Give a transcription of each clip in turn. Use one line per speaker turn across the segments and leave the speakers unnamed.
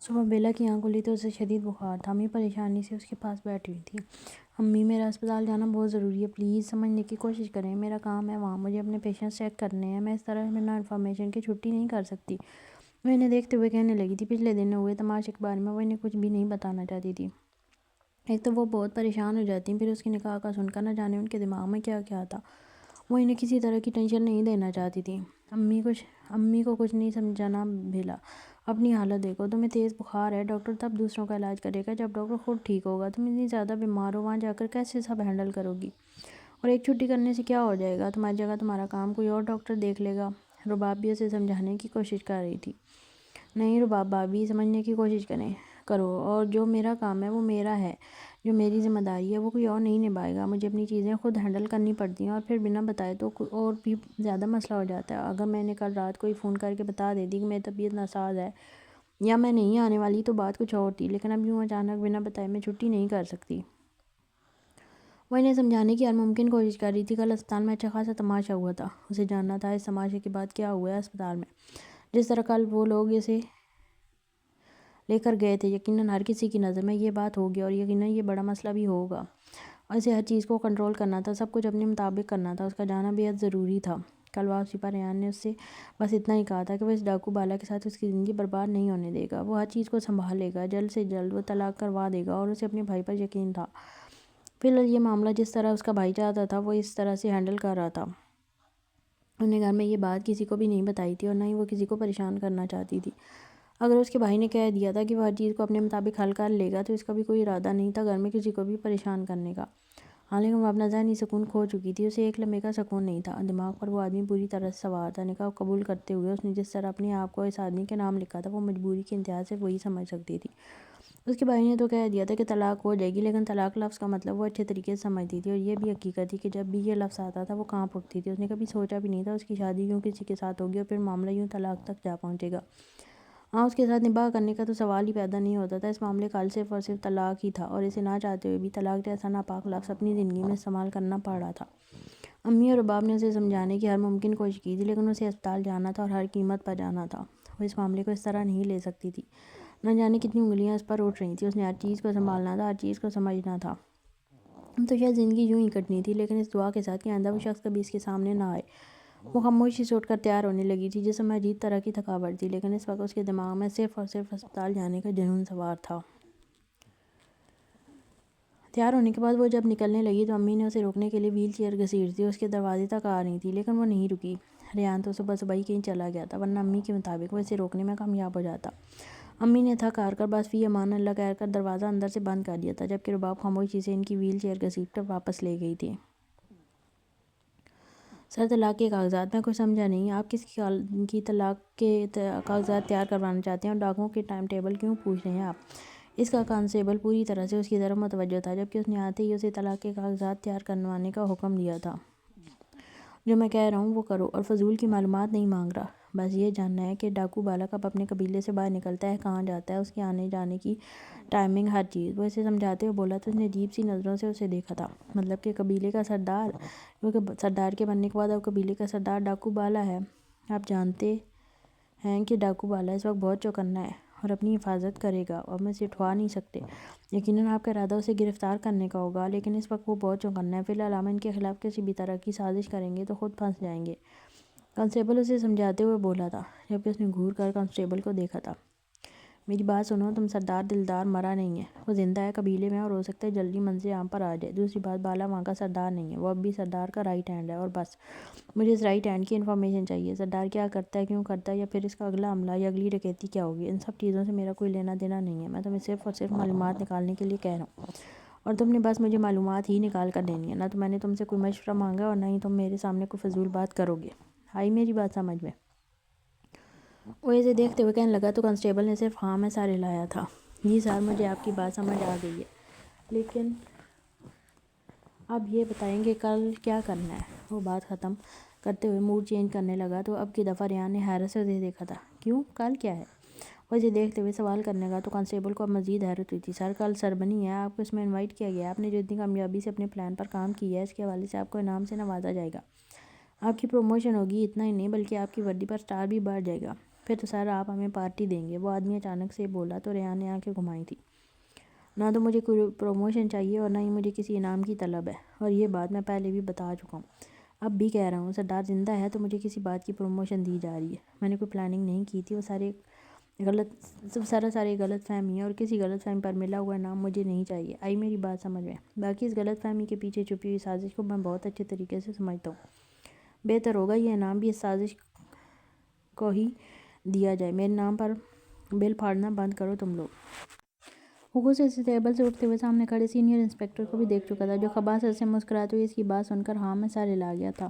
صبح بیلا کی آنکھ کھلی تو اسے شدید بخار تھا۔ امی پریشانی سے اس کے پاس بیٹھی ہوئی تھی۔ امی، میرا اسپتال جانا بہت ضروری ہے، پلیز سمجھنے کی کوشش کریں، میرا کام ہے وہاں، مجھے اپنے پیشنٹس چیک کرنے ہیں، میں اس طرح بنا انفارمیشن کے چھٹی نہیں کر سکتی۔ وہ انہیں دیکھتے ہوئے کہنے لگی تھی، پچھلے دن ہوئے تماشے کے بارے میں وہ انہیں کچھ بھی نہیں بتانا چاہتی تھی۔ ایک تو وہ بہت پریشان ہو جاتی، پھر اس کی نکاح کا سن کر نہ جانے ان کے دماغ میں کیا کیا تھا۔ وہ انہیں کسی طرح کی ٹینشن نہیں دینا چاہتی تھی۔ امی کو کچھ نہیں سمجھانا بھیلا، اپنی حالت دیکھو، تمہیں تیز بخار ہے، ڈاکٹر تب دوسروں کا علاج کرے گا جب ڈاکٹر خود ٹھیک ہوگا، تم اتنی زیادہ بیمار ہو، وہاں جا کر کیسے سب ہینڈل کرو گی؟ اور ایک چھٹی کرنے سے کیا ہو جائے گا، تمہاری جگہ تمہارا کام کوئی اور ڈاکٹر دیکھ لے گا۔ رباب بھی اسے سمجھانے کی کوشش کر رہی تھی۔ نہیں رباب بھابی، سمجھنے کی کوشش کرو، اور جو میرا کام ہے وہ میرا ہے، جو میری ذمہ داری ہے وہ کوئی اور نہیں نبھائے گا، مجھے اپنی چیزیں خود ہینڈل کرنی پڑتی ہیں، اور پھر بنا بتائے تو اور بھی زیادہ مسئلہ ہو جاتا ہے۔ اگر میں نے کل رات کو ہی فون کر کے بتا دیتی کہ میری طبیعت ناساز ہے یا میں نہیں آنے والی تو بات کچھ اور تھی، لیکن اب یوں اچانک بنا بتائے میں چھٹی نہیں کر سکتی۔ وہ انہیں سمجھانے کی ہر ممکن کوشش کر رہی تھی۔ کل اسپتال میں اچھا خاصا تماشا ہوا تھا، اسے جاننا تھا اس تماشے کے بعد کیا ہوا ہے اسپتال میں۔ جس طرح کل وہ لوگ اسے لے کر گئے تھے، یقیناً ہر کسی کی نظر میں یہ بات ہوگی، اور یقیناً یہ بڑا مسئلہ بھی ہوگا، اور اسے ہر چیز کو کنٹرول کرنا تھا، سب کچھ اپنے مطابق کرنا تھا، اس کا جانا بے حد ضروری تھا۔ کل واپسی پر ریان نے اس سے بس اتنا ہی کہا تھا کہ وہ اس ڈاکو بالا کے ساتھ اس کی زندگی برباد نہیں ہونے دے گا، وہ ہر چیز کو سنبھال لے گا، جلد سے جلد وہ طلاق کروا دے گا، اور اسے اپنے بھائی پر یقین تھا۔ فی الحال یہ معاملہ جس طرح اس کا بھائی چاہتا تھا وہ اس طرح سے ہینڈل کر رہا تھا۔ انہوں نے گھر میں یہ بات کسی کو بھی نہیں بتائی تھی، اور نہ ہی وہ کسی کو پریشان کرنا چاہتی تھی۔ اگر اس کے بھائی نے کہہ دیا تھا کہ وہ ہر چیز کو اپنے مطابق حل کر لے گا تو اس کا بھی کوئی ارادہ نہیں تھا گھر میں کسی کو بھی پریشان کرنے کا۔ ہاں، لیکن وہ اپنا ذہنی سکون کھو چکی تھی، اسے ایک لمحے کا سکون نہیں تھا۔ دماغ پر وہ آدمی پوری طرح سے سوار تھا۔ نکاح قبول کرتے ہوئے اس نے جس طرح اپنے آپ کو اس آدمی کے نام لکھا تھا وہ مجبوری کے انتہا سے وہی سمجھ سکتی تھی۔ اس کے بھائی نے تو کہہ دیا تھا کہ طلاق ہو جائے گی، لیکن طلاق لفظ کا مطلب وہ اچھے طریقے سے سمجھتی تھی، اور یہ بھی حقیقت تھی کہ جب بھی یہ لفظ آتا تھا وہ کانپ اٹھتی تھی۔ اس نے کبھی سوچا بھی نہیں تھا اس کی شادی یوں کسی کے ساتھ ہوگی اور پھر معاملہ یوں طلاق تک جا پہنچے گا۔ ہاں، اس کے ساتھ نباہ کرنے کا تو سوال ہی پیدا نہیں ہوتا تھا، اس معاملے کا حل صرف اور صرف طلاق ہی تھا، اور اسے نہ چاہتے ہوئے بھی طلاق جیسا ناپاک لفظ اپنی زندگی میں استعمال کرنا پڑ رہا تھا۔ امی اور رباب نے اسے سمجھانے کی ہر ممکن کوشش کی تھی، لیکن اسے اسپتال جانا تھا اور ہر قیمت پر جانا تھا۔ وہ اس معاملے کو اس طرح نہیں لے سکتی تھی، نہ جانے کتنی انگلیاں اس پر اٹھ رہی تھیں، اس نے ہر چیز کو سنبھالنا تھا، ہر چیز کو سمجھنا تھا۔ تو شاید زندگی یوں ہی کٹنی تھی، لیکن اس دعا کے ساتھ کہ آئندہ وہ شخص کبھی اس کے سامنے نہ آئے۔ وہ خاموشی سے اٹھ کر تیار ہونے لگی تھی، جسم میں عجیب طرح کی تھکاوٹ تھی، لیکن اس وقت اس کے دماغ میں صرف اور صرف اسپتال جانے کا جنون سوار تھا۔ تیار ہونے کے بعد وہ جب نکلنے لگی تو امی نے اسے روکنے کے لیے وہیل چیئر گھسیٹ دی، اس کے دروازے تک آ رہی تھی، لیکن وہ نہیں رکی۔ ریان تو صبح صبح ہی کہیں چلا گیا تھا، ورنہ امی کے مطابق وہ اسے روکنے میں کامیاب ہو جاتا۔ امی نے تھک ہار کر بس فی امان اللہ کہہ کر دروازہ اندر سے بند کر دیا تھا، جبکہ رباب خاموشی سے ان کی وہیل چیئر گھسیٹ کر واپس لے گئی تھی۔ سر، طلاق کے کاغذات، میں کچھ سمجھا نہیں، آپ کس کی طلاق کے کاغذات تیار کروانا چاہتے ہیں اور ڈاکوؤں کے ٹائم ٹیبل کیوں پوچھ رہے ہیں آپ؟ اس کا کانسٹیبل پوری طرح سے اس کی طرف متوجہ تھا، جبکہ اس نے آتے ہی اسے طلاق کے کاغذات تیار کروانے کا حکم دیا تھا۔ جو میں کہہ رہا ہوں وہ کرو، اور فضول کی معلومات نہیں مانگ رہا، بس یہ جاننا ہے کہ ڈاکو بالا کب اپنے قبیلے سے باہر نکلتا ہے، کہاں جاتا ہے، اس کے آنے جانے کی ٹائمنگ، ہر چیز۔ وہ اسے سمجھاتے ہوئے بولا تو اس نے عجیب سی نظروں سے اسے دیکھا تھا۔ مطلب کہ قبیلے کا سردار، کیونکہ سردار کے بننے کے بعد اب قبیلے کا سردار ڈاکو بالا ہے۔ آپ جانتے ہیں کہ ڈاکو بالا اس وقت بہت چوکنا ہے اور اپنی حفاظت کرے گا، اور ہم اسے اٹھوا نہیں سکتے۔ یقیناً آپ کا ارادہ اسے گرفتار کرنے کا ہوگا، لیکن اس وقت وہ بہت چوکنا ہے، فی الحال ہم ان کے خلاف کسی بھی طرح کی سازش کریں گے تو خود پھنس جائیں گے، کانسٹیبل اسے سمجھاتے ہوئے بولا تھا، جبکہ اس نے گھور کر کانسٹیبل کو دیکھا تھا۔ میری بات سنو، تم سردار دلدار مرا نہیں ہے، وہ زندہ ہے قبیلے میں، اور ہو سکتا ہے جلدی منظر عام پر آ جائے۔ دوسری بات، بالا وہاں کا سردار نہیں ہے، وہ اب بھی سردار کا رائٹ ہینڈ ہے، اور بس مجھے اس رائٹ ہینڈ کی انفارمیشن چاہیے، سردار کیا کرتا ہے، کیوں کرتا ہے، یا پھر اس کا اگلا حملہ یا اگلی ڈکیتی کیا ہوگی۔ ان سب چیزوں سے میرا کوئی لینا دینا نہیں ہے، میں تمہیں صرف اور صرف معلومات نکالنے کے لیے کہہ رہا ہوں، اور تم نے بس مجھے معلومات ہی نکال کر دینی ہے، نہ تو میں نے تم سے کوئی مشورہ مانگا اور نہ ہی تم میرے سامنے کوئی فضول بات کرو گے۔ آئی میری بات سمجھ میں؟ وہ اسے دیکھتے ہوئے کہنے لگا تو کانسٹیبل نے صرف ہاں میں سر ہلایا تھا۔ جی سر، مجھے آپ کی بات سمجھ آ گئی ہے، لیکن اب یہ بتائیں کہ کل کیا کرنا ہے؟ وہ بات ختم کرتے ہوئے موڈ چینج کرنے لگا تو اب کی دفعہ ریان نے حیرت سے اسے دیکھا تھا۔ کیوں؟ کل کیا ہے؟ وہ اسے دیکھتے ہوئے سوال کرنے لگا تو کانسٹیبل کو اب مزید حیرت ہوئی تھی۔ سر، کل سربنی ہے، آپ کو اس میں انوائٹ کیا گیا ہے، آپ نے جو اتنی کامیابی سے اپنے پلان پر کام کیا ہے اس کے حوالے سے آپ کو انعام سے نوازا جائے گا، آپ کی پروموشن ہوگی، اتنا ہی نہیں بلکہ آپ کی وردی پر اسٹار بھی بڑھ جائے گا۔ پھر تو سر آپ ہمیں پارٹی دیں گے، وہ آدمی اچانک سے بولا تو ریحان نے آنکھیں گھمائی تھی۔ نہ تو مجھے کوئی پروموشن چاہیے اور نہ ہی مجھے کسی انعام کی طلب ہے، اور یہ بات میں پہلے بھی بتا چکا ہوں، اب بھی کہہ رہا ہوں، سردار زندہ ہے تو مجھے کسی بات کی پروموشن دی جا رہی ہے، میں نے کوئی پلاننگ نہیں کی تھی، وہ سارے غلط فہمی ہے، اور کسی غلط فہمی پر ملا ہوا انعام مجھے نہیں چاہیے، آئی میری بات سمجھ میں؟ باقی اس غلط فہمی کے پیچھے چھپی ہوئی سازش کو میں بہت اچھے طریقے سے سمجھتا ہوں، بہتر ہوگا یہ انعام بھی اس سازش کو ہی دیا جائے، میرے نام پر بل پھاڑنا بند کرو تم لوگ۔ حقوق سے ٹیبل سے اٹھتے ہوئے سامنے کھڑے سینئر انسپکٹر کو بھی دیکھ چکا تھا، جو خباثت سے مسکراتے ہوئے اس کی بات سن کر ہاں میں سر ہلا گیا تھا۔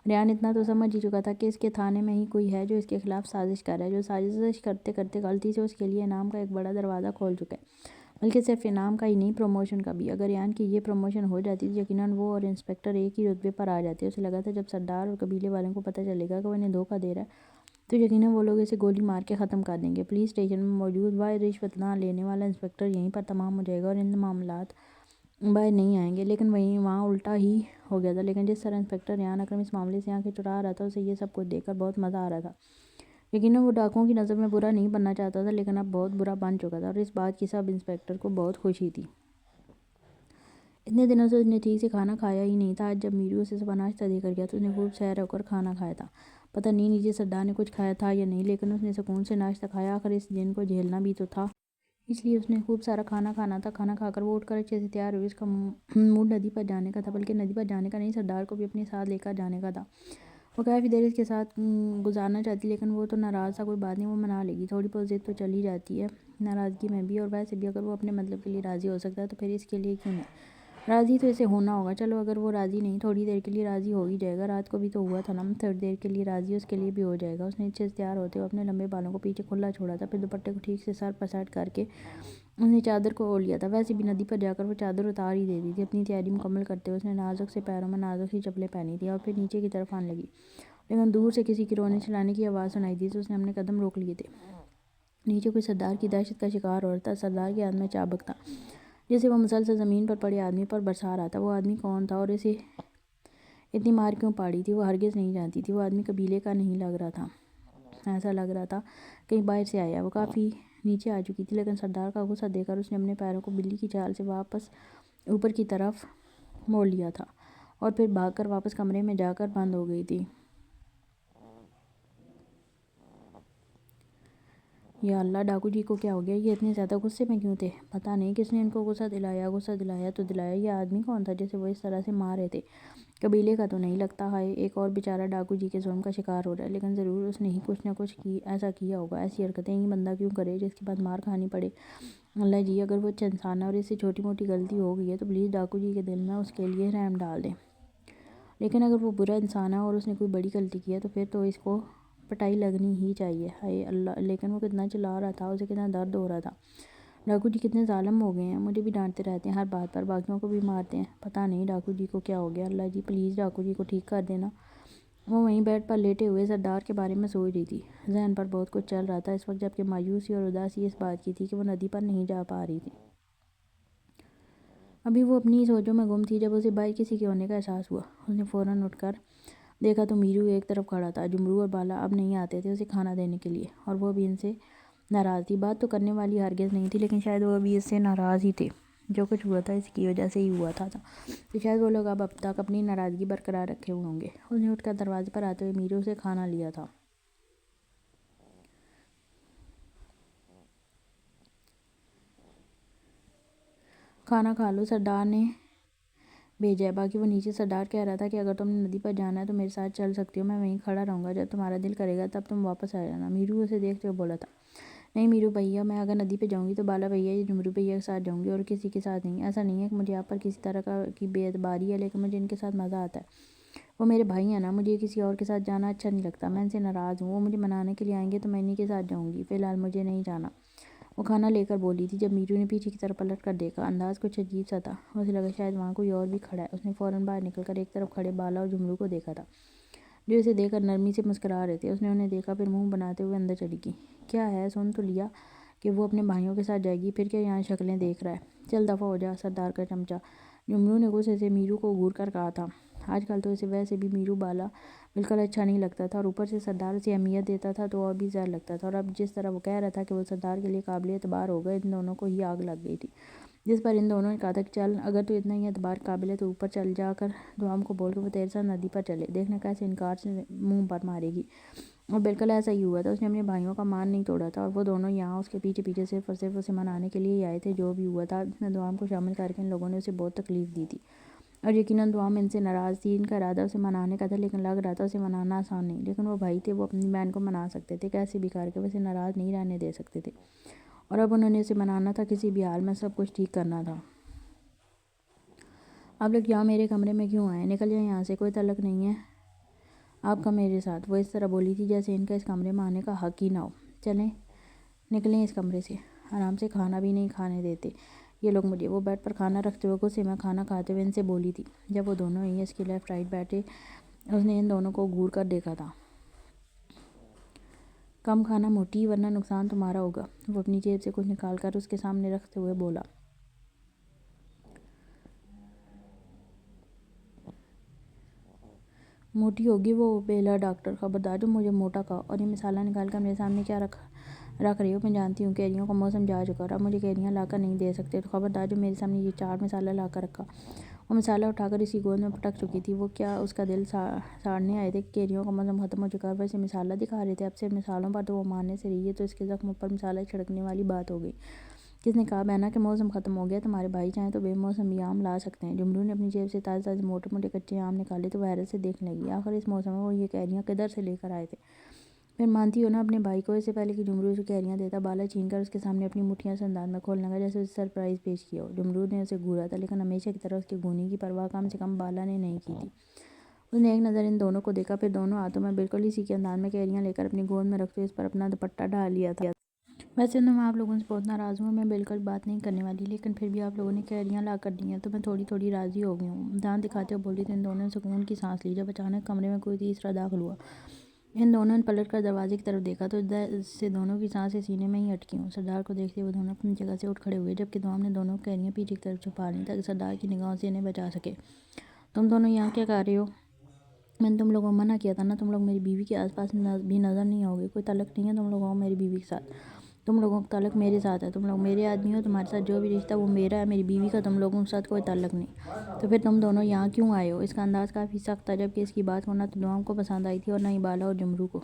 ریحان اتنا تو سمجھ ہی چکا تھا کہ اس کے تھانے میں ہی کوئی ہے جو اس کے خلاف سازش کر رہا ہے، جو سازش کرتے کرتے غلطی سے اس کے لیے انعام کا ایک بڑا دروازہ کھول چکا ہے، بلکہ صرف انعام کا ہی نہیں، پروموشن کا بھی۔ اگر ریحان کی یہ پروموشن ہو جاتی تو یقیناً وہ اور انسپکٹر ایک ہی رتبے پر آ جاتے۔ اسے لگا تھا جب سردار اور قبیلے والوں کو پتہ چلے گا کہ وہ انہیں دھوکہ دے رہا ہے تو یقیناً وہ لوگ اسے گولی مار کے ختم کر دیں گے۔ پولیس اسٹیشن میں موجود واحد رشوت نہ لینے والا انسپکٹر یہیں پر تمام ہو جائے گا اور ان معاملات باہر نہیں آئیں گے، لیکن وہاں الٹا ہی ہو گیا تھا۔ لیکن جس طرح انسپکٹر ریحان اکرم اس معاملے سے آنکھیں چرا رہا تھا، اسے یہ سب کچھ دیکھ کر بہت مزہ آ رہا تھا۔ یقیناً وہ ڈاکوؤں کی نظر میں برا نہیں بننا چاہتا تھا، لیکن اب بہت برا بن چکا تھا، اور اس بات کی سب انسپکٹر کو بہت خوشی تھی۔ اتنے دنوں سے اس نے ٹھیک سے کھانا کھایا ہی نہیں تھا، آج جب میرو اسے صبح ناشتہ دے کر گیا تو اس نے خوب سیر ہو کر کھانا کھایا تھا۔ پتہ نہیں نیچے سردار نے کچھ کھایا تھا یا نہیں، لیکن اس نے سکون سے ناشتہ کھایا، آخر اس دن کو جھیلنا بھی تو تھا، اس لیے اس نے خوب سارا کھانا کھانا تھا۔ کھانا کھا کر وہ اٹھ کر اچھے سے تیار ہوئی، اس کا موڈ ندی پر جانے کا تھا، بلکہ ندی پر جانے کا نہیں، سردار کو بھی اپنے ساتھ لے کر جانے کا تھا۔ وہ کافی دیر اس کے ساتھ گزارنا چاہتی، لیکن وہ تو ناراض تھا، کوئی بات نہیں، وہ منا لے گی، تھوڑی بہت ضد تو چل ہی جاتی ہے ناراضگی میں بھی، اور ویسے بھی اگر وہ اپنے مطلب کے لیے راضی ہو سکتا ہے تو پھر اس کے لیے کیوں نہیں، راضی تو اسے ہونا ہوگا۔ چلو اگر وہ راضی نہیں، تھوڑی دیر کے لیے راضی ہو ہی جائے گا، رات کو بھی تو ہوا تھا نا، تھوڑی دیر کے لیے راضی اس کے لیے بھی ہو جائے گا۔ اس نے اچھے سے تیار ہوتے ہوئے اپنے لمبے بالوں کو پیچھے کھلا چھوڑا تھا، پھر دوپٹے کو ٹھیک سے سر پر سیٹ کر کے اس نے چادر کو اوڑھ لیا تھا، ویسے بھی ندی پر جا کر وہ چادر اتار ہی دیتی تھی۔ اپنی تیاری مکمل کرتے ہوئے اس نے نازک سے پیروں میں نازک سی چپلیں پہنی تھیں اور پھر نیچے کی طرف آنے لگی، لیکن دور سے کسی کی رونے چلانے کی آواز سنائی دی تو اس نے اپنے قدم روک لیے تھے۔ نیچے کوئی سردار کی دہشت کا شکار عورت تھا، سردار کے ہاتھ میں چابک تھا جسے وہ مسلسل زمین پر پڑے آدمی پر برسا رہا تھا۔ وہ آدمی کون تھا اور اسے اتنی مار کیوں پاڑی تھی، وہ ہرگز نہیں جانتی تھی۔ وہ آدمی قبیلے کا نہیں لگ رہا تھا، ایسا لگ رہا تھا کہیں باہر سے آیا۔ وہ کافی نیچے آ چکی تھی، لیکن سردار کا غصہ دیکھ کر اس نے اپنے پیروں کو بلی کی چال سے واپس اوپر کی طرف موڑ لیا تھا اور پھر بھاگ کر واپس کمرے میں جا کر بند ہو گئی تھی۔ یا اللہ، ڈاکو جی کو کیا ہو گیا؟ یہ اتنے زیادہ غصے میں کیوں تھے؟ پتہ نہیں کس نے ان کو غصہ دلایا تو دلایا۔ یہ آدمی کون تھا جسے وہ اس طرح سے مار رہے تھے؟ قبیلے کا تو نہیں لگتا۔ ہائے، ایک اور بیچارہ ڈاکو جی کے ظلم کا شکار ہو رہا ہے، لیکن ضرور اس نے ہی کچھ نہ کچھ ایسا کیا ہوگا۔ ایسی حرکتیں ہی بندہ کیوں کرے جس کے بعد مار کھانی پڑے؟ اللہ جی، اگر وہ اچھا انسان ہے اور اس سے چھوٹی موٹی غلطی ہو گئی ہے تو پلیز ڈاکو جی کے دل میں اس کے لیے رحم ڈال دیں، لیکن اگر وہ برا انسان ہے اور اس نے کوئی بڑی غلطی کی ہے تو پھر تو اس کو پٹائی لگنی ہی چاہیے۔ ہائے اللہ، لیکن وہ کتنا چلا رہا تھا، اسے کتنا درد ہو رہا تھا۔ ڈاکو جی کتنے ظالم ہو گئے ہیں، مجھے بھی ڈانٹتے رہتے ہیں ہر بات پر، باقیوں کو بھی مارتے ہیں، پتہ نہیں ڈاکو جی کو کیا ہو گیا۔ اللہ جی پلیز ڈاکو جی کو ٹھیک کر دینا۔ وہ وہیں بیڈ پر لیٹے ہوئے سردار کے بارے میں سوچ رہی تھی، ذہن پر بہت کچھ چل رہا تھا اس وقت، جبکہ مایوسی اور اداسی اس بات کی تھی کہ وہ ندی پر نہیں جا پا رہی تھی۔ ابھی وہ اپنی ہی سوچوں میں گم تھی جب اسے باہر کسی کے ہونے کا احساس ہوا۔ اس نے فوراً اٹھ کر دیکھا تو میرو ایک طرف کھڑا تھا۔ جمرو اور بالا اب نہیں آتے تھے اسے کھانا دینے کے لیے، اور وہ بھی ان سے ناراض تھی۔ بات تو کرنے والی ہرگز نہیں تھی، لیکن شاید وہ ابھی اس سے ناراض ہی تھے، جو کچھ ہوا تھا اس کی وجہ سے ہی ہوا تھا، تو شاید وہ لوگ اب تک اپنی ناراضگی برقرار رکھے ہوئے ہوں گے۔ اس نے اٹھ کر دروازے پر آتے ہوئے میرو سے کھانا لیا تھا۔ کھانا کھا لو، سردار نے بھیجا ہے۔ باقی وہ نیچے سردار کہہ رہا تھا کہ اگر تم نے ندی پر جانا ہے تو میرے ساتھ چل سکتی ہو، میں وہیں کھڑا رہوں گا، جب تمہارا دل کرے گا تب تم واپس آ جانا۔ میرو اسے دیکھتے ہوئے بولا تھا، نہیں میرو بھیا، میں اگر ندی پہ جاؤں گی تو بالا بھیا یا جمرو بھیا کے ساتھ جاؤں گی اور کسی کے ساتھ نہیں۔ ایسا نہیں ہے کہ مجھے آپ پر کسی طرح کی بے اعتباری ہے، لیکن مجھے ان کے ساتھ مزہ آتا ہے، وہ میرے بھائی ہیں نا، مجھے کسی اور کے ساتھ جانا اچھا نہیں لگتا، میں ان سے ناراض ہوں، وہ مجھے منانے کے لیے آئیں گے تو میں انہی کے ساتھ جاؤں گی، فی الحال مجھے نہیں جانا۔ وہ کھانا لے کر بولی تھی، جب میرو نے پیچھے کی طرف پلٹ کر دیکھا، انداز کچھ عجیب سا تھا، اسے لگا شاید وہاں کوئی اور بھی کھڑا ہے۔ اس نے فوراً باہر نکل کر ایک طرف کھڑے بالا اور جمرو کو دیکھا تھا، جو اسے دیکھ کر نرمی سے مسکرا رہے تھے۔ اس نے انہیں دیکھا، پھر منہ بناتے ہوئے اندر چلی گئی۔ کیا ہے، سن تو لیا کہ وہ اپنے بھائیوں کے ساتھ جائے گی، پھر کیا یہاں شکلیں دیکھ رہا ہے؟ چل دفعہ ہو جا، سردار کا چمچا، جمرو نے غصے سے میرو کو گھور کر کہا تھا۔ آج کل تو اسے ویسے بھی میرو بالا بالکل اچھا نہیں لگتا تھا، اور اوپر سے سردار اسے اہمیت دیتا تھا تو اور بھی زیادہ لگتا تھا، اور اب جس طرح وہ کہہ رہا تھا کہ وہ سردار کے لیے قابل اعتبار ہوگا، ان دونوں کو ہی آگ لگ گئی تھی، جس پر ان دونوں نے کہا تھا کہ چل اگر تو اتنا ہی اعتبار قابل ہے تو اوپر چل جا کر دوام کو بول کے وہ تیرے ساتھ ندی پر چلے، دیکھنا کیسے انکار سے منہ پر مارے گی۔ اور بالکل ایسا ہی ہوا تھا، اس نے اپنے بھائیوں کا مان نہیں توڑا تھا، اور وہ دونوں یہاں اس کے پیچھے پیچھے صرف اور صرف اسے منانے کے لیے ہی آئے تھے۔ جو بھی ہوا تھا اس نے دوام کو شامل کر کے ان لوگوں نے اسے بہت تکلیف دی تھی، اور یقیناً دوام ان سے ناراض تھی۔ ان کا ارادہ اسے منانے کا تھا، لیکن لگ رہا تھا اسے منانا آسان نہیں، لیکن وہ بھائی تھے، وہ اپنی بہن کو منا سکتے تھے کیسے بھی کر کے، وہ اسے ناراض نہیں رہنے دے سکتے تھے، اور اب انہوں نے اسے منانا تھا، کسی بھی حال میں سب کچھ ٹھیک کرنا تھا۔ آپ لوگ یہاں میرے کمرے میں کیوں آئے؟ نکل جائیں یہاں سے، کوئی تعلق نہیں ہے آپ کا میرے ساتھ۔ وہ اس طرح بولی تھی جیسے ان کا اس کمرے میں آنے کا حق ہی نہ ہو۔ چلیں نکلیں اس کمرے سے، آرام سے کھانا بھی نہیں کھانے دیتے یہ لوگ مجھے۔ وہ بیڈ پر کھانا رکھتے ہوئے غصے میں کھانا کھاتے ہوئے ان سے بولی تھی۔ جب وہ دونوں ہی اس کے لیفٹ رائٹ بیٹھے، اس نے ان دونوں کو گھور کر دیکھا تھا۔ کم کھانا موٹی، ورنہ نقصان تمہارا ہوگا۔ وہ اپنی جیب سے کچھ نکال کر اس کے سامنے رکھتے ہوئے بولا۔ موٹی ہوگی وہ بیلا ڈاکٹر، خبردار جو مجھے موٹا کہا، اور یہ مسالہ نکال کر میرے سامنے کیا رکھ رہی ہو؟ میں جانتی ہوں کیریوں کا موسم جا چکا، اور اب مجھے کیریاں لا کر نہیں دے سکتے، تو خبردار جو میرے سامنے یہ چاٹ مسالہ لا کر رکھا۔ وہ مسالہ اٹھا کر اس کی گود میں پٹک چکی تھی۔ وہ کیا اس کا دل ساڑنے آئے تھے کہ کیریوں کا موسم ختم ہو چکا ہے، وہ اسے مسالہ دکھا رہے تھے؟ اب صرف مثالوں پر تو وہ ماننے سے رہی ہے، تو اس کے زخموں پر مسالہ چھڑکنے والی بات ہو گئی۔ کس نے کہا بہنا کہ موسم ختم ہو گیا؟ تمہارے بھائی چاہیں تو بے موسمی آم لا سکتے ہیں۔ جمرو نے اپنی جیب سے تازے تازے موٹے موٹے کچے آم نکالے تو وہ حیرت سے دیکھنے لگی۔ آخر اس موسم میں وہ یہ کیریاں کدھر سے لے کر آئے تھے؟ پھر مانتی ہو نا اپنے بھائی کو؟ اس سے پہلے کہ جمرو اسے کیریاں دیتا، بالا چھین کر اس کے سامنے اپنی مٹھیاں سے انداز میں کھولنے لگا جیسے اسے سرپرائز پیش کیا ہو۔ جمرو نے اسے گھورا تھا، لیکن ہمیشہ کی طرح اس کے گھونی کی پرواہ کم سے کم بالا نے نہیں کی تھی۔ اس نے ایک نظر ان دونوں کو دیکھا، پھر دونوں ہاتھوں میں بالکل اسی کے انداز میں کیریاں لے کر اپنی گود میں رکھتے ہوئے اس پر اپنا دوپٹہ ڈال لیا تھا۔ ویسے تو میں آپ لوگوں سے بہت ناراض ہوں، میں بالکل بات نہیں کرنے والی، لیکن پھر بھی آپ لوگوں نے کیریاں لا کر دی ہیں تو میں تھوڑی راضی ہو گئی ہوں۔ دانت دکھاتے ہوئے بولی تو ان دونوں نے سکون کی سانس لی، جب اچانک کمرے میں کوئی تیسرا داخل ہوا۔ ان دونوں نے پلٹ کر دروازے کی طرف دیکھا تو سے دونوں کی سانسیں سینے میں ہی اٹکی ہوں۔ سردار کو دیکھتے ہوئے دونوں اپنی جگہ سے اٹھ کھڑے ہوئے، جبکہ دوام نے دونوں کیریاں پیچھے کی طرف چھپا لیں تاکہ سردار کی نگاہوں سے انہیں بچا سکے۔ تم دونوں یہاں کیا کر رہے ہو؟ میں نے تم لوگوں کو منع کیا تھا نا، تم لوگ میری بیوی کے آس پاس بھی نظر نہیں آؤ گے۔ کوئی تعلق نہیں ہے تم لوگوں کو میری بیوی کے ساتھ، تم لوگوں کا تعلق میرے ساتھ ہے، تم لوگ میرے آدمی ہو، تمہارے ساتھ جو بھی رشتہ وہ میرا ہے، میری بیوی کا تم لوگوں کے ساتھ کوئی تعلق نہیں۔ تو پھر تم دونوں یہاں کیوں آئے ہو؟ اس کا انداز کافی سخت تھا، جبکہ اس کی بات کو نہ تو دوام کو پسند آئی تھی اور نہ ہی بالا اور جمرو کو۔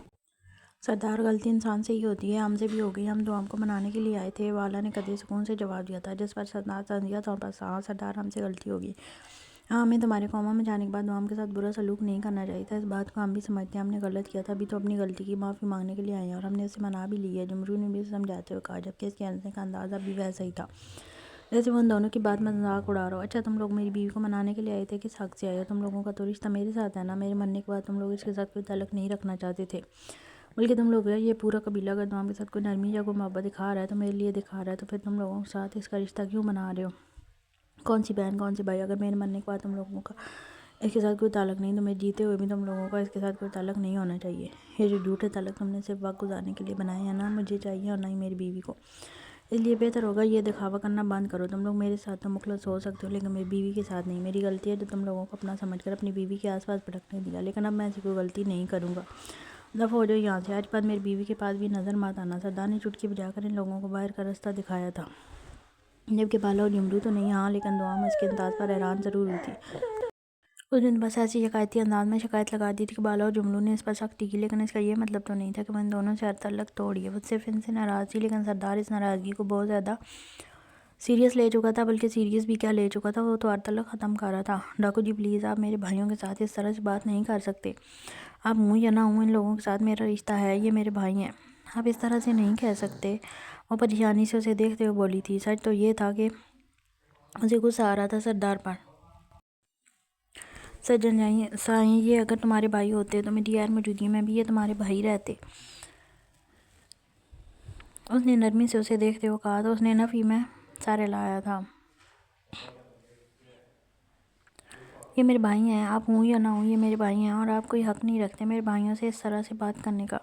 سردار غلطی انسان سے ہی ہوتی ہے، ہم سے بھی ہو گئی، ہم دوام کو منانے کے لیے آئے تھے، بالا نے قدرے سکون سے جواب دیا تھا، جس پر سردار تنزیہ طور پر ہاں سردار ہم سے غلطی ہوگی، ہاں ہمیں تمہارے قوما میں جانے کے بعد دوام کے ساتھ برا سلوک نہیں کرنا چاہیے تھا، اس بات کو ہم بھی سمجھتے ہیں، ہم نے غلط کیا تھا، ابھی تو اپنی غلطی کی معافی مانگنے کے لیے آئے ہیں اور ہم نے اسے منا بھی لی ہے۔ جمرو نے بھی اسے سمجھاتے ہوئے کہا، جبکہ اس کے ہنسنے کا انداز اب بھی ویسا ہی تھا جیسے وہ ان دونوں کی بات میں مذاق اڑا رہا ہو۔ اچھا تم لوگ میری بیوی کو منانے کے لیے آئے تھے، کس حق سے آئے ہو؟ تم لوگوں کا تو رشتہ میرے ساتھ ہے نا، میرے مرنے کے بعد تم لوگ اس کے ساتھ کوئی تعلق نہیں رکھنا چاہتے تھے، بلکہ تم لوگ یہ پورا قبیلہ اگر دوام کے ساتھ کوئی نرمی یا کوئی محبت دکھا رہا ہے تو میرے لیے دکھا رہا ہے، تو پھر تم لوگوں کے ساتھ اس کا رشتہ کیوں بنا رہے ہو؟ کون سی بہن کون سی بھائی؟ اگر میرے مرنے کے بعد تم لوگوں کا اس کے ساتھ کوئی تعلق نہیں تو میں جیتے ہوئے بھی تم لوگوں کا اس کے ساتھ کوئی تعلق نہیں ہونا چاہیے۔ یہ جو جھوٹے تعلق تم نے صرف وقت گزارنے کے لیے بنائے ہیں، نہ مجھے چاہیے اور نہ ہی میری بیوی کو، اس لیے بہتر ہوگا یہ دکھاوا کرنا بند کرو۔ تم لوگ میرے ساتھ تو مخلص ہو سکتے ہو، لیکن میری بیوی کے ساتھ نہیں۔ میری غلطی ہے جو تم لوگوں کو اپنا سمجھ کر اپنی بیوی کے آس پاس بھٹکنے دیا، لیکن اب میں ایسی کوئی غلطی نہیں کروں گا، دفع ہو جاؤ یہاں سے، آج بعد میری بیوی کے پاس بھی نظر مت آنا۔ سردار نے چٹکی بجا کر ان لوگوں کو باہر کا راستہ دکھایا تھا، جبکہ بالا اور جمرو تو نہیں، ہاں لیکن دوام اس کے انداز پر حیران ضرور ہوئی تھی۔ اس نے بس ایسی شکایتی انداز میں شکایت لگا دی تھی کہ بالا اور جمرو نے اس پر سختی کی، لیکن اس کا یہ مطلب تو نہیں تھا کہ وہ ان دونوں سے ہر تعلق توڑیے، وہ صرف ان سے ناراض تھی، لیکن سردار اس ناراضگی کو بہت زیادہ سیریس لے چکا تھا، بلکہ سیریس بھی کیا لے چکا تھا، وہ تو ہر تعلق ختم کر رہا تھا۔ ڈاکو جی پلیز، آپ میرے بھائیوں کے ساتھ اس طرح سے بات نہیں کر سکتے، آپ ہوں یا نہ ہوں ان لوگوں کے ساتھ میرا رشتہ ہے، یہ میرے بھائی ہیں، آپ اس طرح سے نہیں کہہ سکتے۔ وہ پریشانی سے اسے دیکھتے ہوئے بولی تھی۔ سچ تو یہ تھا کہ اسے غصہ آ رہا تھا سردار پر۔ سجن سائیں، یہ اگر تمہارے بھائی ہوتے تو میری غیر موجودگی میں بھی یہ تمہارے بھائی رہتے، اس نے نرمی سے اسے دیکھتے ہوئے کہا، تو اس نے نفی میں سر ہلایا تھا۔ یہ میرے بھائی ہیں، آپ ہوں یا نہ ہوں یہ میرے بھائی ہیں، اور آپ کوئی حق نہیں رکھتے میرے بھائیوں سے اس طرح سے بات کرنے کا،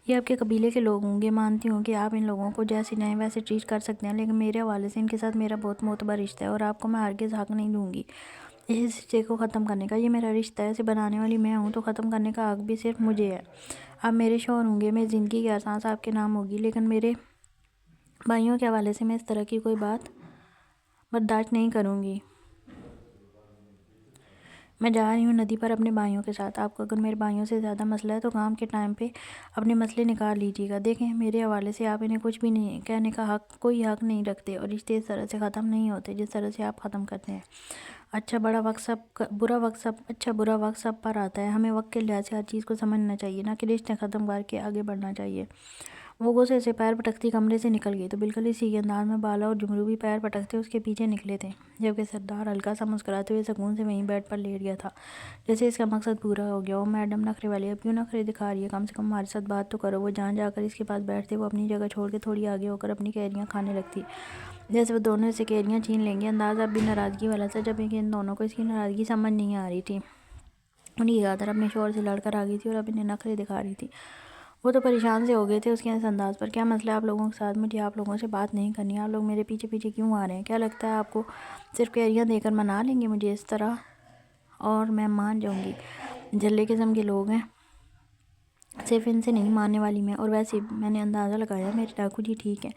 یہ آپ کے قبیلے کے لوگ ہوں گے، مانتی ہوں کہ آپ ان لوگوں کو جیسے چاہیں ویسے ٹریٹ کر سکتے ہیں، لیکن میرے حوالے سے ان کے ساتھ میرا بہت معتبر رشتہ ہے اور آپ کو میں ہرگز حق نہیں دوں گی اس رشتے کو ختم کرنے کا، یہ میرا رشتہ ہے، اسے بنانے والی میں ہوں، تو ختم کرنے کا حق بھی صرف مجھے ہے۔ آپ میرے شوہر ہوں گے، میری زندگی کی ہر سانس آپ کے نام ہوگی، لیکن میرے بھائیوں کے حوالے سے میں اس طرح کی کوئی بات برداشت نہیں کروں گی۔ میں جا رہی ہوں ندی پر اپنے بھائیوں کے ساتھ۔ آپ کو اگر میرے بھائیوں سے زیادہ مسئلہ ہے تو کام کے ٹائم پہ اپنے مسئلے نکال لیجیے گا۔ دیکھیں، میرے حوالے سے آپ انہیں کچھ بھی نہیں کہنے کا کوئی حق نہیں رکھتے، اور رشتے اس طرح سے ختم نہیں ہوتے جس طرح سے آپ ختم کرتے ہیں۔ اچھا برا وقت سب پر آتا ہے، ہمیں وقت کے لحاظ سے ہر چیز کو سمجھنا چاہیے، نہ کہ رشتے ختم کر کے آگے بڑھنا چاہیے۔ وہ غصے سے پیر پٹکتی کمرے سے نکل گئی تو بالکل اسی کے انداز میں بالا اور جمرو بھی پیر پٹکتے اس کے پیچھے نکلے تھے، جبکہ سردار ہلکا سا مسکراتے ہوئے سکون سے وہیں بیڈ پر لیٹ گیا تھا، جیسے اس کا مقصد پورا ہو گیا۔ او میڈم نخرے والی، اب کیوں نخرے دکھا رہی ہے؟ کم سے کم ہمارے ساتھ بات تو کرو۔ وہ جہاں جا کر اس کے پاس بیٹھتے، وہ اپنی جگہ چھوڑ کے تھوڑی آگے ہو کر اپنی کیریاں کھانے لگتی، جیسے وہ دونوں اسے کیریاں چھین لیں گے۔ انداز اب بھی ناراضگی والا تھا، جب کہ ان دونوں کو اس کی ناراضگی سمجھ نہیں آ رہی تھی۔ انہیں خاطر اپنے شوہر سے لڑ کر آ گئی تھی اور اب انہیں نخرے دکھا رہی تھی۔ وہ تو پریشان سے ہو گئے تھے اس کے اس انداز پر۔ کیا مسئلہ ہے آپ لوگوں کے ساتھ؟ مجھے آپ لوگوں سے بات نہیں کرنی، آپ لوگ میرے پیچھے پیچھے کیوں آ رہے ہیں؟ کیا لگتا ہے آپ کو صرف کیریاں دے کر منا لیں گے مجھے اس طرح اور میں مان جاؤں گی؟ جھلے قسم کے لوگ ہیں، صرف ان سے نہیں ماننے والی میں، اور ویسے میں نے اندازہ لگایا میرے ڈاکو جی ٹھیک ہیں۔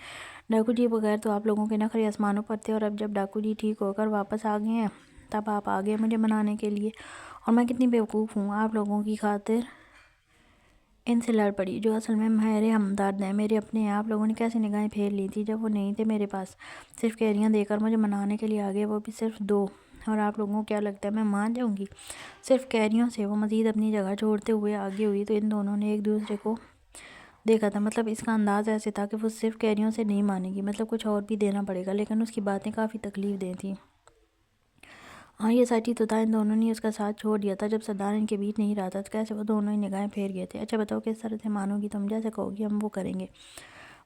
ڈاکو جی بغیر تو آپ لوگوں کے نخرے آسمانوں پر تھے، اور اب جب ڈاکو جی ٹھیک ہو کر واپس آ گئے ہیں تب آپ آ گئے مجھے منانے کے لیے، اور میں کتنی بیوقوف ہوں، آپ لوگوں کی خاطر ان سے لڑ پڑی جو اصل میں میرے ہمدرد ہیں، میرے اپنے ہیں۔ آپ لوگوں نے کیسے نگاہیں پھیر لی تھی جب وہ نہیں تھے میرے پاس، صرف کیریاں دے کر مجھے منانے کے لیے آ گئے، وہ بھی صرف 2، اور آپ لوگوں کو کیا لگتا ہے میں مان جاؤں گی صرف کیریوں سے؟ وہ مزید اپنی جگہ چھوڑتے ہوئے آگے ہوئی تو ان دونوں نے ایک دوسرے کو دیکھا تھا، مطلب اس کا انداز ایسے تھا کہ وہ صرف کیریوں سے نہیں مانے گی، مطلب کچھ اور بھی دینا پڑے گا، لیکن اس کی باتیں کافی تکلیف دہ تھیں۔ ہاں یہ سچ ہی تو تھا، ان دونوں نے اس کا ساتھ چھوڑ دیا تھا جب سردار ان کے بیچ نہیں رہا تھا، تو کیسے وہ دونوں ہی نگاہیں پھیر گئے تھے؟ اچھا بتاؤ کس طرح سے مانو گی تم؟ جیسے کہو گی ہم وہ کریں گے۔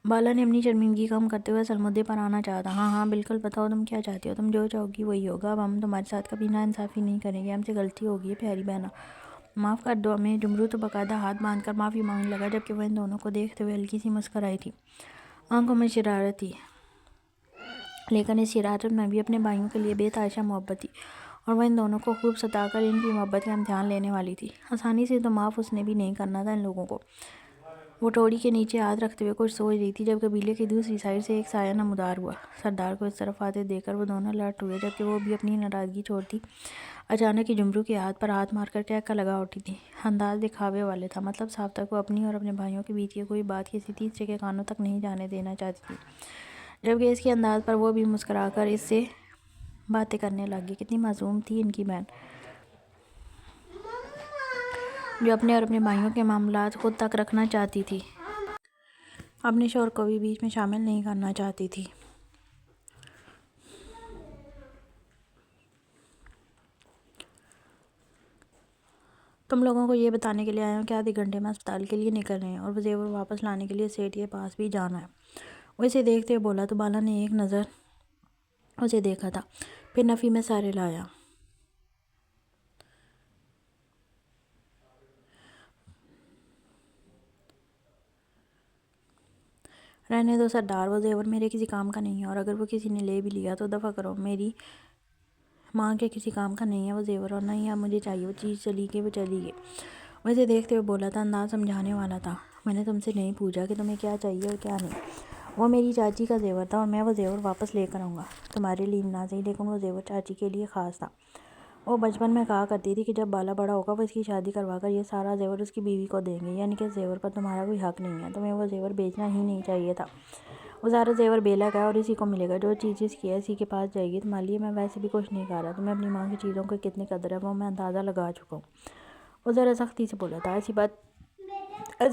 بالا نے اپنی شرمندگی کم کرتے ہوئے اصل مدعے پر آنا چاہا تھا۔ ہاں بالکل، بتاؤ تم کیا چاہتی ہو؟ تم جو چاہو گی وہی ہوگا، اب ہم تمہارے ساتھ کبھی ناانصافی نہیں کریں گے، ہم سے غلطی ہو گئی ہے پیاری بہنا، معاف کر دو ہمیں۔ جمرو تو باقاعدہ ہاتھ باندھ کر معافی مانگنے لگا، جبکہ وہ ان دونوں کو دیکھتے ہوئے ہلکی سی مسکرائی تھی، آنکھوں میں شرارت تھی، لیکن اس شرارت میں بھی اپنے بھائیوں کے لیے بے تحاشا محبت تھی، اور وہ ان دونوں کو خوب ستا کر ان کی محبت کا امتحان لینے والی تھی۔ آسانی سے تو معاف اس نے بھی نہیں کرنا تھا ان لوگوں کو۔ وہ ٹوڑی کے نیچے ہاتھ رکھتے ہوئے کچھ سوچ رہی تھی جب قبیلے کی دوسری سائڈ سے ایک سایہ نمودار ہوا۔ سردار کو اس طرف آتے دیکھ کر وہ دونوں الرٹ ہوئے، جبکہ وہ بھی اپنی ناراضگی چھوڑتی اچانک ہی جمرو کے ہاتھ پر ہاتھ مار کر ٹہکا لگا اٹھی تھی۔ انداز دکھاوے والے تھا، مطلب صاف تک وہ اپنی اور اپنے بھائیوں کے بیچ کی کوئی بات کسی تیسرے کے کانوں تک نہیں جانے دینا چاہتی تھی، جبکہ اس کے انداز پر وہ بھی مسکرا کر اس سے باتیں کرنے لگ گئی۔ کتنی معصوم تھی ان کی بہن، جو اپنے اور اپنے بھائیوں کے معاملات خود تک رکھنا چاہتی تھی، اپنے شوہر کو بھی بیچ میں شامل نہیں کرنا چاہتی تھی۔ تم لوگوں کو یہ بتانے کے لیے آیا ہوں کہ آدھے گھنٹے میں اسپتال کے لیے نکل رہے ہیں، اور وہ زیور واپس لانے کے لیے سیٹ کے پاس بھی جانا ہے۔ وہ اسے دیکھتے ہوئے بولا تو بالا نے ایک نظر اسے دیکھا تھا، پھر نفی میں سارے لایا۔ رہنے دو سردار، وہ زیور میرے کسی کام کا نہیں ہے، اور اگر وہ کسی نے لے بھی لیا تو دفع کرو، میری ماں کے کسی کام کا نہیں ہے وہ زیور، اور نہ ہی اب مجھے چاہیے۔ وہ چیز چلی گئی وہ چلی گئی۔ وہ اسے دیکھتے ہوئے بولا تھا، انداز سمجھانے والا تھا۔ میں نے تم سے نہیں پوچھا کہ تمہیں کیا چاہیے اور کیا نہیں، وہ میری چاچی کا زیور تھا اور میں وہ زیور واپس لے کر آؤں گا، تمہارے لیے نہ صحیح لیکن وہ زیور چاچی کے لیے خاص تھا۔ وہ بچپن میں کہا کرتی تھی کہ جب بالا بڑا ہوگا وہ اس کی شادی کروا کر یہ سارا زیور اس کی بیوی کو دیں گے، یعنی کہ اس زیور پر تمہارا کوئی حق نہیں ہے، تمہیں وہ زیور بیچنا ہی نہیں چاہیے تھا۔ وہ سارا زیور بیلا کا ہے اور اسی کو ملے گا، جو چیز اس کی ہے اسی کے پاس جائے گی۔ تمہارے لیے میں ویسے بھی کچھ نہیں کہہ رہا، تمہیں اپنی ماں کی چیزوں کی کتنی قدر ہے وہ میں اندازہ لگا چکا ہوں۔ وہ ذرا سختی سے بولا تھا، ایسی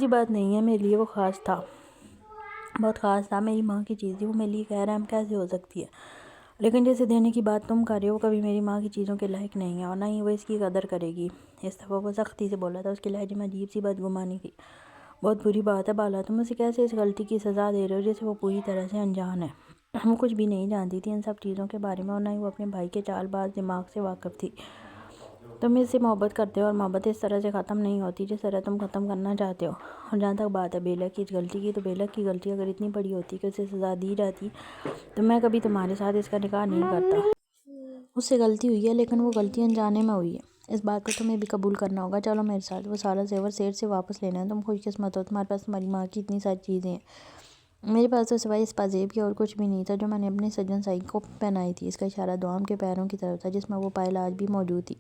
بات نہیں ہے، میرے لیے وہ خاص تھا، بہت خاص تھا، میری ماں کی چیز تھی، وہ میرے لیے غیر اہم کیسے ہو سکتی ہے؟ لیکن جیسے دینے کی بات تم کر رہے ہو وہ کبھی میری ماں کی چیزوں کے لائق نہیں ہے، اور نہ ہی وہ اس کی قدر کرے گی۔ اس دفعہ وہ سختی سے بولا تھا، اس کے لہجے میں عجیب سی بدگمانی تھی۔ بہت بری بات ہے بالا، تم اسے کیسے اس غلطی کی سزا دے رہے ہو جسے وہ پوری طرح سے انجان ہے؟ وہ کچھ بھی نہیں جانتی تھی ان سب چیزوں کے بارے میں، اور نہ ہی وہ اپنے بھائی کے چال باز دماغ سے واقف تھی۔ تم اس سے محبت کرتے ہو اور محبت اس طرح سے ختم نہیں ہوتی جس طرح تم ختم کرنا چاہتے ہو۔ اور جہاں تک بات ہے بیلک کی اس غلطی کی، تو بیلک کی غلطی اگر اتنی بڑی ہوتی کہ اسے سزا دی جاتی تو میں کبھی تمہارے ساتھ اس کا نکاح نہیں کرتا۔ اس سے غلطی ہوئی ہے لیکن وہ غلطی انجانے میں ہوئی ہے، اس بات کو تمہیں بھی قبول کرنا ہوگا۔ چلو میرے ساتھ، وہ سارا زیور سیٹھ سے واپس لینا ہے۔ تم خوش قسمت ہو، تمہارے پاس تمہاری ماں کی اتنی ساری چیزیں ہیں۔ میرے پاس تو سوائے اس پازیب کے اور کچھ بھی نہیں تھا جو میں نے اپنے سجن سائی کو پہنائی تھی۔ اس کا اشارہ دوام کے پیروں کی طرف تھا جس میں وہ پائل آج بھی موجود تھی۔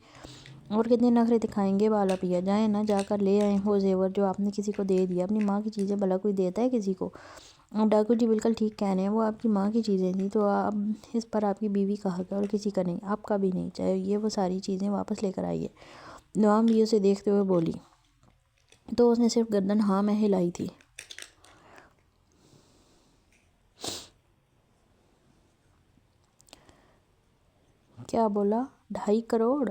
اور کتنے نخرے دکھائیں گے بالا پیا، جائیں نا، جا کر لے آئیں وہ زیور جو آپ نے کسی کو دے دیا۔ اپنی ماں کی چیزیں بھلا کوئی دیتا ہے کسی کو؟ ڈاکو جی بالکل ٹھیک کہہ رہے ہیں، وہ آپ کی ماں کی چیزیں تھیں، تو اب اس پر آپ کی بیوی کا حق ہے اور کسی کا نہیں، آپ کا بھی نہیں۔ چاہیے وہ ساری چیزیں واپس لے کر آئیے۔ دوام بھی اسے دیکھتے ہوئے بولی۔ تو اس نے صرف گردن ہاں میں ہلائی تھی۔ کیا بولا؟ 2.5 کروڑ؟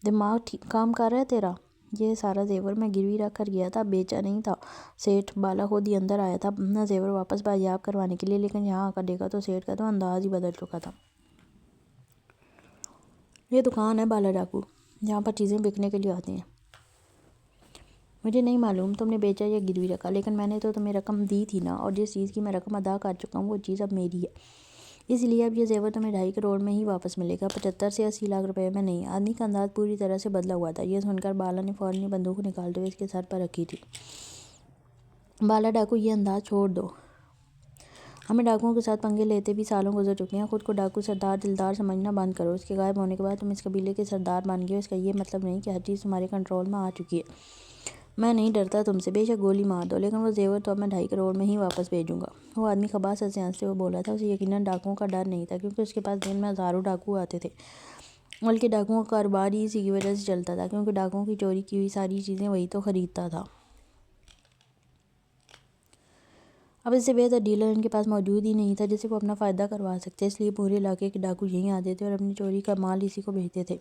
دماغ کام کر رہا ہے تیرا؟ یہ سارا زیور میں گروی رکھ کر گیا تھا، بیچا نہیں تھا۔ سیٹھ بالا خود ہی اندر آیا تھا اپنا زیور واپس بازیاب کروانے کے لیے، لیکن یہاں آ کر دیکھا تو سیٹھ کا تو انداز ہی بدل چکا تھا۔ یہ دکان ہے بالا ڈاکو، جہاں پر چیزیں بکنے کے لیے آتی ہیں۔ مجھے نہیں معلوم تم نے بیچا یا گروی رکھا، لیکن میں نے تو تمہیں رقم دی تھی نا، اور جس چیز کی میں رقم ادا کر چکا ہوں وہ چیز اب میری ہے، اس لیے اب یہ زیور تمہیں 2.5 کروڑ میں ہی واپس ملے گا، 75 سے 80 لاکھ روپے میں نہیں۔ آدمی کا انداز پوری طرح سے بدلا ہوا تھا۔ یہ سن کر بالا نے فوراً بندوق نکالتے ہوئے اس کے سر پر رکھی تھی۔ بالا ڈاکو، یہ انداز چھوڑ دو، ہمیں ڈاکوؤں کے ساتھ پنگے لیتے بھی سالوں گزر چکے ہیں، خود کو ڈاکو سردار دلدار سمجھنا بند کرو۔ اس کے غائب ہونے کے بعد تم اس قبیلے کے سردار بن گئے ہو، اس کا یہ مطلب نہیں کہ ہر چیز تمہارے کنٹرول میں آ چکی ہے۔ میں نہیں ڈرتا تم سے، بے شک گولی مار دو، لیکن وہ زیور تو اب میں 2.5 کروڑ میں ہی واپس بھیجوں گا۔ وہ آدمی خباثت سے ہنستے ہوئے بولا تھا۔ اسے یقیناً ڈاکوؤں کا ڈر نہیں تھا، کیونکہ اس کے پاس دن میں ہزاروں ڈاکو آتے تھے، بلکہ ڈاکوؤں کا کاروبار ہی اسی کی وجہ سے چلتا تھا، کیونکہ ڈاکوؤں کی چوری کی ہوئی ساری چیزیں وہی تو خریدتا تھا۔ اب اس سے بہتر ڈیلر ان کے پاس موجود ہی نہیں تھا جسے وہ اپنا فائدہ کروا سکتے، اس لیے پورے علاقے کے ڈاکو یہیں آتے تھے اور اپنی چوری کا مال اسی کو بھیجتے تھے۔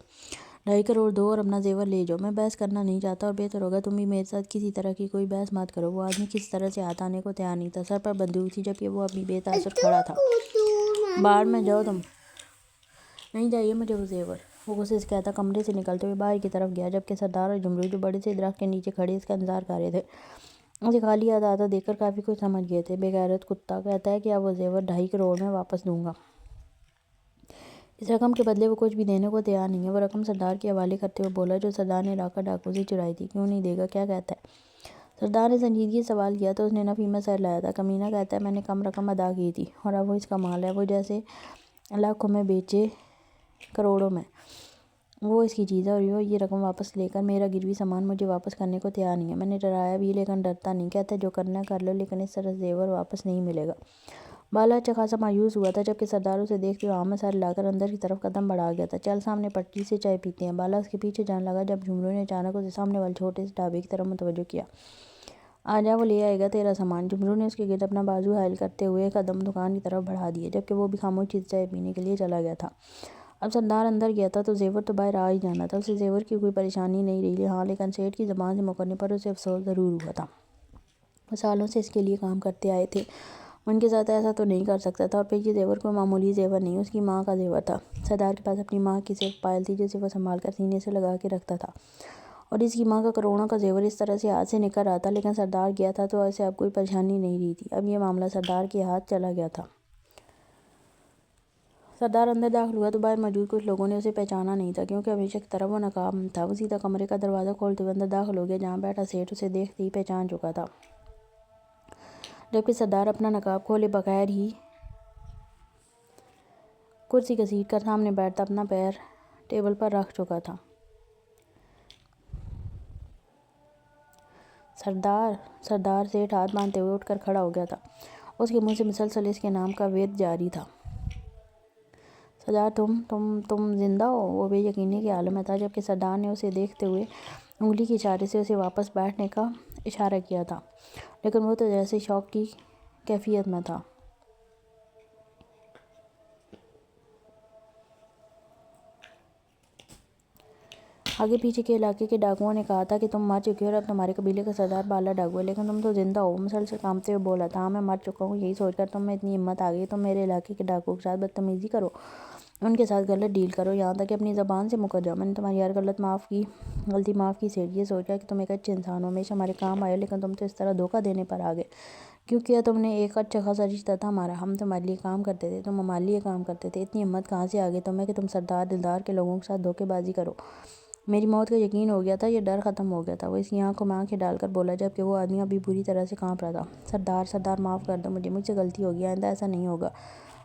2.5 کروڑ دو اور اپنا زیور لے جاؤ، میں بحث کرنا نہیں چاہتا، اور بہتر ہوگا تم بھی میرے ساتھ کسی طرح کی کوئی بحث مت کرو۔ وہ آدمی کسی طرح سے ہاتھ آنے کو تیار نہیں تھا، سر پر بندوق تھی جبکہ وہ ابھی بے تاثر کھڑا تھا۔ باہر میں جاؤ تم، نہیں چاہیے مجھے وہ زیور، وہ غصے سے کہتا کمرے سے نکلتے ہوئے باہر کی طرف گیا، جبکہ سردار اور جمرو جو بڑے سے درخت کے نیچے کھڑے اس کا انتظار کر رہے تھے، اسے خالی ہاتھ آتا دیکھ کر کافی کچھ سمجھ گئے تھے۔ بے غیرت کتا، کہتا ہے کہ اب وہ زیور 2.5 کروڑ میں واپس دوں گا، اس رقم کے بدلے وہ کچھ بھی دینے کو تیار نہیں ہے۔ وہ رقم سردار کے حوالے کرتے ہوئے بولا جو سردار نے علاقہ ڈاکو سے چرائی تھی۔ کیوں نہیں دے گا، کیا کہتا ہے؟ سردار نے سنجیدگی سے سوال کیا تو اس نے نفی میں سر ہلایا تھا۔ کمینہ کہتا ہے میں نے کم رقم ادا کی تھی اور اب وہ اس کا مال ہے، وہ جیسے لاکھوں میں بیچے کروڑوں میں، وہ اس کی چیز ہے، اور یہ رقم واپس لے کر میرا گروی سامان مجھے واپس کرنے کو تیار نہیں ہے۔ میں نے ڈرایا بھی لیکن ڈرتا نہیں، کہتا ہے جو کرنا ہے کر لو، لیکن اس طرح زیور واپس نہیں ملے گا۔ بالا اچھا خاصا مایوس ہوا تھا، جبکہ سردار اسے دیکھتے ہوئے ہاں میں سر ہلا کر اندر کی طرف قدم بڑھا گیا تھا۔ چل سامنے پٹی سے چائے پیتے ہیں۔ بالا اس کے پیچھے جانے لگا جب جمرو نے اچانک اسے سامنے والے چھوٹے سے ڈھابے کی طرف متوجہ کیا۔ آجا، وہ لے آئے گا تیرا سامان۔ جمرو نے اس کے گرد اپنا بازو حائل کرتے ہوئے قدم دکان کی طرف بڑھا دیے، جبکہ وہ بھی خاموشی سے چائے پینے کے لیے چلا گیا تھا۔ اب سردار اندر گیا تھا تو زیور تو باہر آ ہی جانا تھا، اسے زیور کی کوئی پریشانی نہیں رہی، ہاں لیکن سیٹھ کی زبان سے مکرنے پر اسے افسوس ضرور ہوا تھا۔ وہ سالوں سے اس کے لیے کام کرتے آئے تھے، وہ ان کے ساتھ ایسا تو نہیں کر سکتا تھا، اور پھر یہ زیور کوئی معمولی زیور نہیں، اس کی ماں کا زیور تھا۔ سردار کے پاس اپنی ماں کی صرف پائل تھی جسے وہ سنبھال کر سینے سے لگا کے رکھتا تھا، اور اس کی ماں کا کروڑوں کا زیور اس طرح سے ہاتھ سے نکل رہا تھا، لیکن سردار گیا تھا تو اسے اب کوئی پریشانی نہیں رہی تھی، اب یہ معاملہ سردار کے ہاتھ چلا گیا تھا۔ سردار اندر داخل ہوا تو باہر موجود کچھ لوگوں نے اسے پہچانا نہیں تھا، کیونکہ ہمیشہ کی طرح وہ نقاب میں تھا۔ وہ سیدھا کمرے کا دروازہ کھولتے ہوئے اندر داخل ہو گیا جہاں بیٹھا سیٹھ اسے دیکھتے ہی پہچان چکا تھا، جبکہ سردار اپنا نقاب کھولے بغیر ہی کرسی گھسیٹ کر سامنے بیٹھتا اپنا پیر ٹیبل پر رکھ چکا تھا۔ سردار سیٹھ ہاتھ باندھتے ہوئے اٹھ کر کھڑا ہو گیا تھا، اس کے منہ سے مسلسل اس کے نام کا ورد جاری تھا۔ سردار، تم زندہ ہو؟ وہ بے یقینی کے عالم میں تھا، جبکہ سردار نے اسے دیکھتے ہوئے انگلی کے اشارے سے اسے واپس بیٹھنے کا اشارہ کیا تھا، لیکن وہ تو جیسے شوق کی کیفیت میں تھا۔ آگے پیچھے کے علاقے کے ڈاکوؤں نے کہا تھا کہ تم مر چکے ہو اور اب تمہارے قبیلے کا سردار بالا ڈاکو ہے، لیکن تم تو زندہ ہو، مسلسل کانپتے ہوئے بولا تھا۔ ہاں میں مر چکا ہوں، یہی سوچ کر تم میں اتنی ہمت آ گئی، تم میرے علاقے کے ڈاکوؤں کے ساتھ بدتمیزی کرو، ان کے ساتھ غلط ڈیل کرو، یہاں تک کہ اپنی زبان سے مکر جاؤ۔ میں نے تمہاری ہر غلطی معاف کی سیٹھ، یہ سوچا کہ تم ایک اچھے انسان ہو، ہمیشہ ہمارے کام آئے ہو، لیکن تم تو اس طرح دھوکہ دینے پر آ گئے کیوں کیا تم نے؟ ایک اچھا خاصا رشتہ تھا ہمارا، ہم تمہارے لیے کام کرتے تھے، تم ہمارے لیے کام کرتے تھے، اتنی ہمت کہاں سے آ گئی تمہیں کہ تم سردار دلدار کے لوگوں کے ساتھ دھوکے بازی کرو؟ میری موت کا یقین ہو گیا تھا، یہ ڈر ختم ہو گیا تھا، وہ اس کی آنکھوں میں آنکھیں ڈال کر بولا، جبکہ وہ آدمی ابھی بری طرح سے کانپ رہا تھا۔ سردار معاف کر دو مجھ سے غلطی ہو گئی، آئندہ ایسا نہیں ہوگا،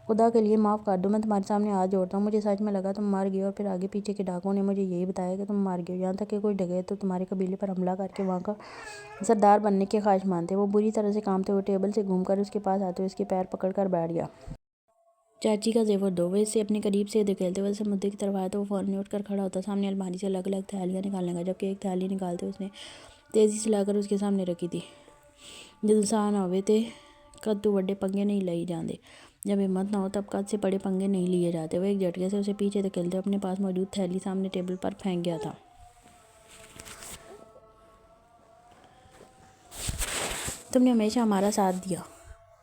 خدا کے لیے معاف کر دو، میں تمہارے سامنے ہاتھ جوڑتا ہوں، مجھے سچ میں لگا تم مار گئے، اور پھر آگے پیچھے کے ڈاکوؤں نے مجھے یہی بتایا کہ تم مار گئے، یہاں تک کہ کوئی ڈکیت تو تمہارے قبیلے پر حملہ کر کے وہاں کا سردار بننے کے خواہشمند تھے۔ وہ بری طرح سے کانپتے ہوئے ٹیبل سے گھوم کر اس کے پاس آتے ہوئے اس کے پیر پکڑ کر بیٹھ گیا۔ چاچی کا زیور دو۔ وہ اس سے اپنے قریب سے دھکیلتے ہوئے اسے مدعے کی طرف آیا تو وہ فوراً اٹھ کر کھڑا ہوتا، سامنے الماری سے الگ الگ تھیلیاں نکالنے لگا، جبکہ ایک تھیلی نکالتے اس نے تیزی سے لا کر اس کے سامنے رکھی تھی۔ جلسہ نہ ہوئے تے قد تو بڑے پنگے نہیں لئی جاندے، جب ہمت نہ ہو تب قد سے بڑے پنگے نہیں لیے جاتے۔ وہ ایک جھٹکے سے اسے پیچھے دھکیلتے اپنے پاس موجود تھیلی سامنے ٹیبل پر پھینک گیا تھا۔ تم نے ہمیشہ ہمارا ساتھ دیا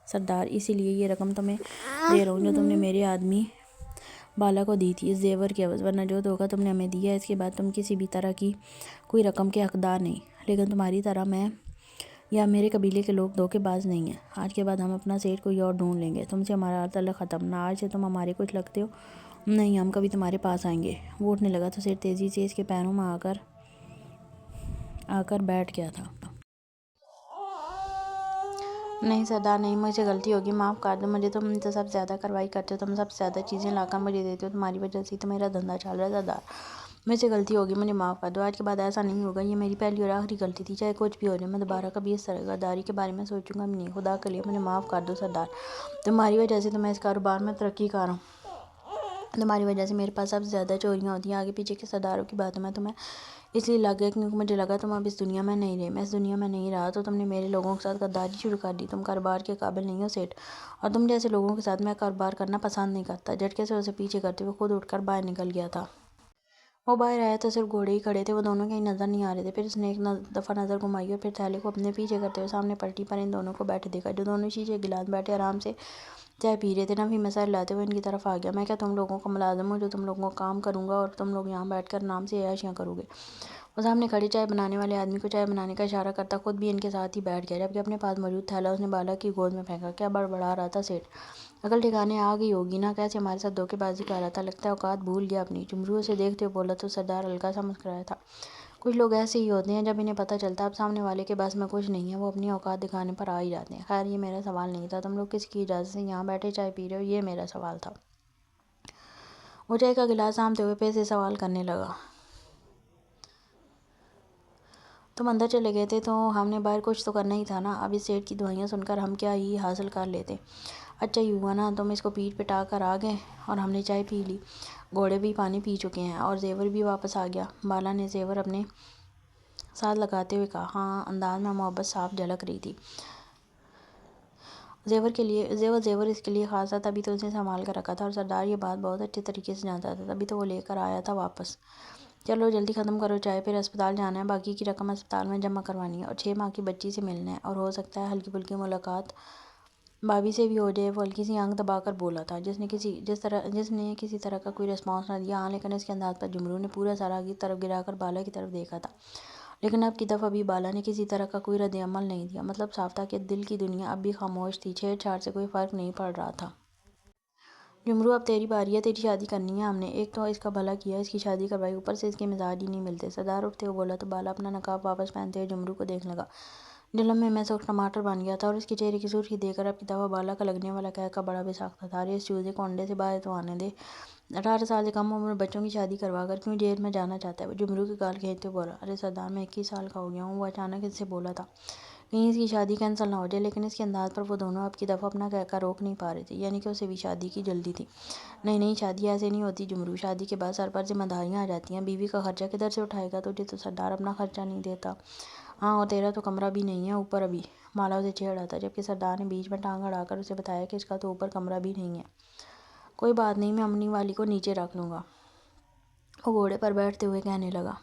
سردار، اسی لیے یہ رقم تمہیں دے رہا ہوں جو تم نے میرے آدمی بالا کو دی تھی، اس زیور کے عوض، ورنہ جو دھوکہ تم نے ہمیں دیا ہے اس کے بعد تم کسی بھی طرح کی کوئی رقم کے حقدار نہیں۔ لیکن تمہاری طرح میں یا میرے قبیلے کے لوگ دھوکے باز نہیں ہیں۔ آج کے بعد ہم اپنا سیٹ کوئی اور ڈھونڈ لیں گے، تم سے ہمارا تعلق ختم، نہ آج سے تم ہمارے کچھ لگتے ہو، نہیں ہم کبھی تمہارے پاس آئیں گے۔ وہ اٹھنے لگا تو سیٹ تیزی سے اس کے پیروں میں آ کر بیٹھ گیا تھا۔ نہیں سردار نہیں، مجھ سے غلطی ہوگی، معاف کر دو مجھے، تم تو سب سے زیادہ کارروائی کرتے ہو، تم سب سے زیادہ چیزیں لا کر مجھے دیتے ہو، تمہاری وجہ سے تو میرا دھندا چل رہا ہے سردار، مجھ سے غلطی ہوگی، مجھے معاف کر دو، آج کے بعد ایسا نہیں ہوگا، یہ میری پہلی اور آخری غلطی تھی، چاہے کچھ بھی ہو جائے، میں دوبارہ کبھی اس طرح غداری کے بارے میں سوچوں گا بھی نہیں، خدا کے لیے مجھے معاف کر دو سردار، تمہاری وجہ سے تو میں اس کاروبار میں ترقی کر رہا ہوں، تمہاری وجہ سے میرے پاس سب سے زیادہ چوریاں ہوتی ہیں، آگے پیچھے کے سرداروں کی باتوں میں تمہیں اس لیے لگ گیا کیونکہ مجھے لگا تم اب اس دنیا میں نہیں رہے، میں اس دنیا میں نہیں رہا تو تم نے میرے لوگوں کے ساتھ غداری شروع کر دی، تم کاروبار کے قابل نہیں ہو سیٹ، اور تم جیسے لوگوں کے ساتھ میں کاروبار کرنا پسند نہیں کرتا۔ جھٹکے سے اسے پیچھے کرتے ہوئے خود اٹھ کر باہر نکل گیا تھا۔ وہ باہر آیا تو صرف گھوڑے ہی کھڑے تھے، وہ دونوں کہیں نظر نہیں آ رہے تھے۔ پھر اس نے ایک دفعہ نظر گھمائی اور پھر تھیلے کو اپنے پیچھے کرتے ہوئے سامنے پلٹی پر ان دونوں کو بیٹھے دیکھا، جو دونوں شیشے کے گلاس بیٹھے آرام سے چائے پی رہے تھے۔ نفی میں سر لاتے ہوئے ان کی طرف آ گیا، میں کیا تم لوگوں کا ملازم ہوں جو تم لوگوں کو کام کروں گا اور تم لوگ یہاں بیٹھ کر آرام سے عیاشیاں کرو گے؟ وہ سامنے کھڑے چائے بنانے والے آدمی کو چائے بنانے کا اشارہ کرتا خود بھی ان کے ساتھ ہی بیٹھ گیا، جبکہ اپنے پاس موجود تھیلا اس نے بالا کی گود میں پھینکا۔ کیا بڑبڑا رہا تھا سیٹ؟ عقل ٹھکانے آ گئی ہوگی نا، کیسے ہمارے ساتھ دھوکے بازی کر رہا تھا، لگتا ہے اوقات بھول گیا اپنی۔ جمرو اسے دیکھتے ہوئے بولا تو سردار ہلکا سا مسکرایا تھا۔ کچھ لوگ ایسے ہی ہوتے ہیں، جب انہیں پتہ چلتا اب سامنے والے کے بس میں کچھ نہیں ہے وہ اپنی اوقات دکھانے پر آ ہی جاتے ہیں۔ خیر یہ میرا سوال نہیں تھا، تم لوگ کس کی اجازت سے یہاں بیٹھے چائے پی رہے ہو، یہ میرا سوال تھا۔ وہ چائے کا گلاس تھامتے ہوئے پھر سے سوال کرنے لگا، تم اندر چلے گئے تھے تو ہم نے باہر کچھ تو کرنا ہی تھا نا، اب اس سیٹ کی دعائیاں سن کر ہم کیا ہی حاصل کر لیتے، اچھا ہی ہوا نا تم اس کو پیٹ پٹا کر آ گئے اور ہم نے چائے پی لی، گھوڑے بھی پانی پی چکے ہیں اور زیور بھی واپس آ گیا۔ بالا نے زیور اپنے ساتھ لگاتے ہوئے کہا، ہاں انداز میں محبت صاف جھلک رہی تھی۔ زیور اس کے لیے خاص تھا، تبھی تو اسے سنبھال کر رکھا تھا، اور سردار یہ بات بہت اچھے طریقے سے جانتا تھا، تبھی تو وہ لے کر آیا تھا واپس۔ چلو جلدی ختم کرو چائے، پھر اسپتال جانا ہے، باقی کی رقم اسپتال میں جمع کروانی ہے، اور 6 ماہ کی بچی سے ملنا ہے، اور ہو سکتا ہے ہلکی پھلکی ملاقات بھابھی سے بھی ہو جائے۔ وہ ہلکی سی آنکھ دبا کر بولا تھا، جس نے کسی طرح کا کوئی رسپانس نہ دیا، ہاں لیکن اس کے انداز پر جمرو نے پورا سر آگے کی طرف گرا کر بالا کی طرف دیکھا تھا، لیکن اب کی دفعہ بھی بالا نے کسی طرح کا کوئی رد عمل نہیں دیا، مطلب صاف تھا کہ دل کی دنیا اب بھی خاموش تھی، چھیڑ چھاڑ سے کوئی فرق نہیں پڑ رہا تھا۔ جمرو اب تیری باری ہے، تیری شادی کرنی ہے ہم نے، ایک تو اس کا بھلا کیا، اس کی شادی کروائی، اوپر سے اس کے مزاج ہی نہیں ملتے۔ سردار اٹھتے ہوئے بولا تو بالا اپنا نقاب واپس پہنتے ہوئے جمرو کو دیکھنے لگا، جلن میں سرخ ٹماٹر بن گیا تھا، اور اس کے چہرے کی سرخی دیکھ کر اب کی دفعہ بالا کا لگنے والا قہقہ بڑا بے ساختہ تھا، ارے اس چوزے کو انڈے سے باہر تو آنے دے، 18 سال سے کم عمر بچوں کی شادی کروا کر کیوں جیل میں جانا چاہتا ہے؟ وہ جمرو کی گال کھینچتے ہوئے بولا، ارے سردار میں 21 سال کا ہو گیا ہوں، وہ اچانک اس سے بولا تھا، کہیں اس کی شادی کینسل نہ ہو جائے، لیکن اس کے انداز پر وہ دونوں اب کی دفعہ اپنا قہقہ روک نہیں پا رہے تھے، یعنی کہ اسے بھی شادی کی جلدی تھی۔ نہیں شادی ایسے نہیں ہوتی جمرو، شادی کے بعد سر پر ذمہ داریاں آ جاتی ہیں، بیوی کا خرچہ کدھر سے اٹھائے گا، تجھے تو سردار اپنا خرچہ نہیں دیتا، ہاں اور تیرا تو کمرہ بھی نہیں ہے اوپر، ابھی بالا اسے چھیڑ رہا تھا، جبکہ سردار نے بیچ میں ٹانگ اڑا کر اسے بتایا کہ اس کا تو اوپر کمرہ بھی نہیں ہے۔ کوئی بات نہیں، میں امنی والی کو نیچے رکھ لوں گا، وہ گھوڑے پر بیٹھتے ہوئے کہنے لگا۔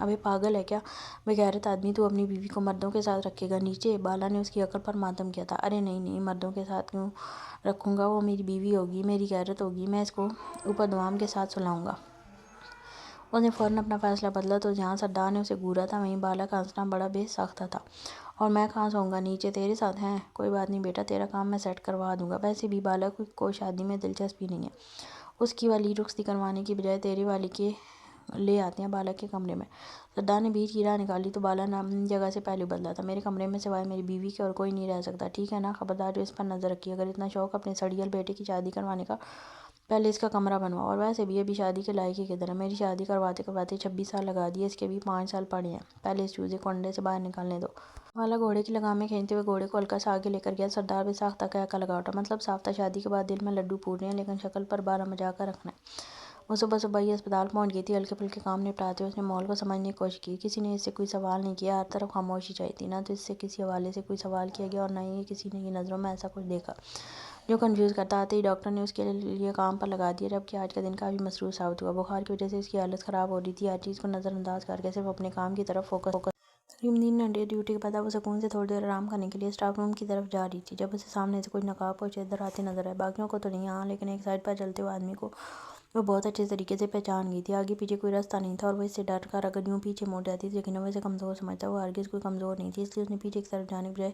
ابے پاگل ہے کیا بے غیرت آدمی، تو اپنی بیوی کو مردوں کے ساتھ رکھے گا نیچے؟ بالا نے اس کی عقل پر ماتم کیا تھا۔ ارے نہیں مردوں کے ساتھ کیوں رکھوں گا، وہ میری بیوی ہوگی، میری غیرت ہوگی، میں اس کو اوپر دوام کے ساتھ سلاؤں گا۔ اس نے فوراً اپنا فیصلہ بدلا تو جہاں سردار نے اسے گھورا تھا وہیں بالا کا ہنسنا بڑا بے ساختہ تھا، اور میں کہاں سوؤں گا نیچے تیرے ساتھ ہیں؟ کوئی بات نہیں بیٹا، تیرا کام میں سیٹ کروا دوں گا. ویسے بھی بالک کو شادی میں دلچسپی نہیں ہے. اس کی والی رخصتی کروانے کی بجائے تیرے والی کے لے آتے ہیں بالک کے کمرے میں. سردار نے بیچ کی راہ نکالی تو بالا جگہ سے پہلو بدلا تھا. میرے کمرے میں سوائے میری بیوی کے اور کوئی نہیں رہ سکتا، ٹھیک ہے نا؟ خبردار جو اس پر نظر رکھی. اگر اتنا شوق اپنے سڑیل بیٹے کی شادی کروانے کا، پہلے اس کا کمرہ بنواؤ. اور ویسے بھی ابھی شادی کے لائق ہی کدھر ہے؟ میری شادی کرواتے کرواتے 26 سال لگا دیے، اس کے بھی 5 سال پڑے ہیں. پہلے اس چوزے کو انڈے سے باہر نکالنے دو. والا گھوڑے کی لگامیں کھینچتے ہوئے گھوڑے کو ہلکا سا آگے لے کر گیا. سردار بے ساختہ کہکا لگا اٹھا. مطلب صاف تھا، شادی کے بعد دل میں لڈو پھوٹ رہے ہیں لیکن شکل پر بارہ بجا کر رکھنا ہے. وہ صبح صبح ہی اسپتال پہنچ گئی تھی. ہلکے پھلکے کام نپٹاتے ہوئے اس نے ماحول کو سمجھنے کی کوشش کی. کسی نے اس سے کوئی سوال نہیں کیا، ہر طرف خاموشی چاہیے تھی. نہ تو اس سے کسی حوالے سے کوئی سوال کیا گیا اور نہ ہی کسی نے نظروں میں ایسا کچھ دیکھا جو کنفیوز کرتا. آتے ہی ڈاکٹر نے اس کے لیے کام پر لگا دیا، جبکہ آج کا دن کافی مصروف ثابت ہوا. بخار کی وجہ سے اس کی حالت خراب ہو رہی تھی. ہر چیز کو نظر انداز کر کے صرف اپنے کام کی طرف فوکس. تقریباً 3 گھنٹے ڈیوٹی کے بعد وہ سکون سے تھوڑی دیر آرام کرنے کے لیے اسٹاف روم کی طرف جا رہی تھی جب اسے سامنے سے کچھ نقاب پوش ادھر آتے نظر آئے. باقیوں کو تو نہیں، ہاں لیکن ایک سائڈ پر چلتے ہوئے آدمی کو وہ بہت اچھے طریقے سے پہچان گئی تھی. آگے پیچھے کوئی راستہ نہیں تھا اور وہ اس سے ڈر کر اگر یوں پیچھے مڑ جاتی تو یقیناً وہ اسے کمزور سمجھتا. وہ ہرگز کوئی کمزور نہیں تھی، اس لیے اس نے پیچھے کی طرف جانے بجائے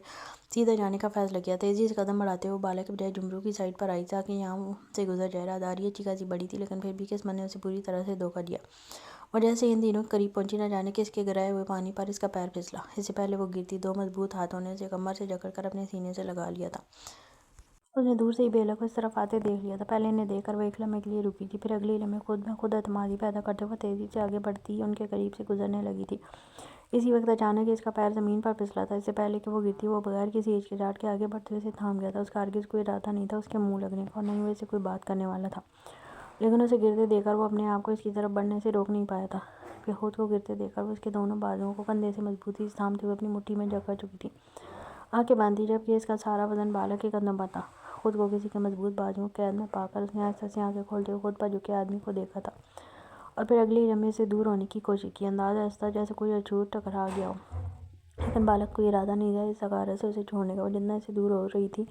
سیدھا جانے کا فیصلہ کیا. تیزی سے قدم بڑھاتے ہوئے بالا کے بجائے جمرو کی سائڈ پر آئی تاکہ یہاں سے گزر جائے. راہداری اچھی خاصی بڑی تھی لیکن پھر بھی قسمت نے اسے پوری طرح سے دھوکہ دیا. اور جیسے ان دنوں قریب پہنچی، نہ جانے کس کے گرائے ہوئے پانی پر اس کا پیر پھسلا. اس سے پہلے وہ گرتی، 2 مضبوط ہاتھوں نے اسے کمر سے جکڑ کر اپنے سینے سے لگا لیا تھا. اس نے دور سے ہی بیلا کو اس طرف آتے دیکھ لیا تھا. پہلے انہیں دیکھ کر وہ ایک لمحے کے لیے رکی تھی، پھر اگلے لمحے خود میں خود اعتمادی پیدا کرتے ہوئے تیزی سے آگے بڑھتی ان کے قریب سے گزرنے لگی تھی. اسی وقت اچانک اس کا پیر زمین پر پھسلا تھا. اس سے پہلے کہ وہ گرتی، وہ بغیر کسی ہچکچاہٹ کے آگے بڑھتے ہوئے اسے تھام گیا تھا. اس کا ہرگز کوئی ارادہ نہیں تھا اس کے منہ لگنے کا اور نہ ہی وہ اسے کوئی بات کرنے والا تھا، لیکن اسے گرتے دیکھ کر وہ اپنے آپ کو اس کی طرف بڑھنے سے روک نہیں پایا تھا. پھر خود کو گرتے دیکھ کر وہ اس کے دونوں بازوؤں کو کندھے سے مضبوطی سے تھامتے ہوئے اپنی مٹھی میں جکڑ چکی تھی. آنکھیں بند تھی جبکہ اس کا سارا وزن بالک کے کندھوں پر تھا. خود کو کسی کے مضبوط بازوؤں کی قید میں پا کر اس نے آہستہ سے آنکھیں کھولتے ہوئے خود پر جھکے آدمی کو دیکھا تھا اور پھر اگلے لمحے سے دور ہونے کی کوشش کی. انداز ایسا جیسے کوئی اچھوت ٹکرا گیا ہو، لیکن بالک کو ارادہ نہیں تھا اس حقارت سے اسے چھوڑنے کا. وہ جتنا اس سے دور ہو رہی تھی،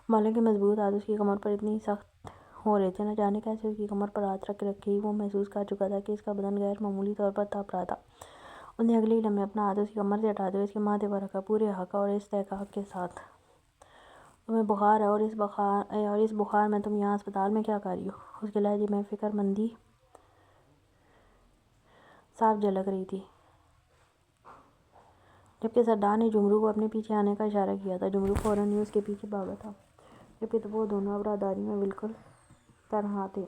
بالک کے مضبوط ہاتھ اس کی کمر پر اتنی سخت ہو رہے تھے. نہ جانے کیسے اس کی کمر پر ہاتھ رکھ رکھے ہی وہ محسوس کر چکا تھا کہ اس کا بدن غیر معمولی طور پر تڑپ رہا تھا. اس نے اگلے ہی لمحے اپنا ہاتھ اس کی کمر سے ہٹاتے ہوئے اس کے ماتھے پر رکھا، پورے حق اور استحقاق کے ساتھ. تمہیں بخار ہے اور اس بخار میں تم یہاں اسپتال میں کیا کر رہی ہو؟ اس کے لہجے میں فکر مندی صاف جھلک رہی تھی. جبکہ سردار نے جمرو کو اپنے پیچھے آنے کا اشارہ کیا تھا. جمرو فوراً ہی اس کے پیچھے بھاگا تھا، جبکہ وہ دونوں اب راہداری میں بالکل تنہا تھے.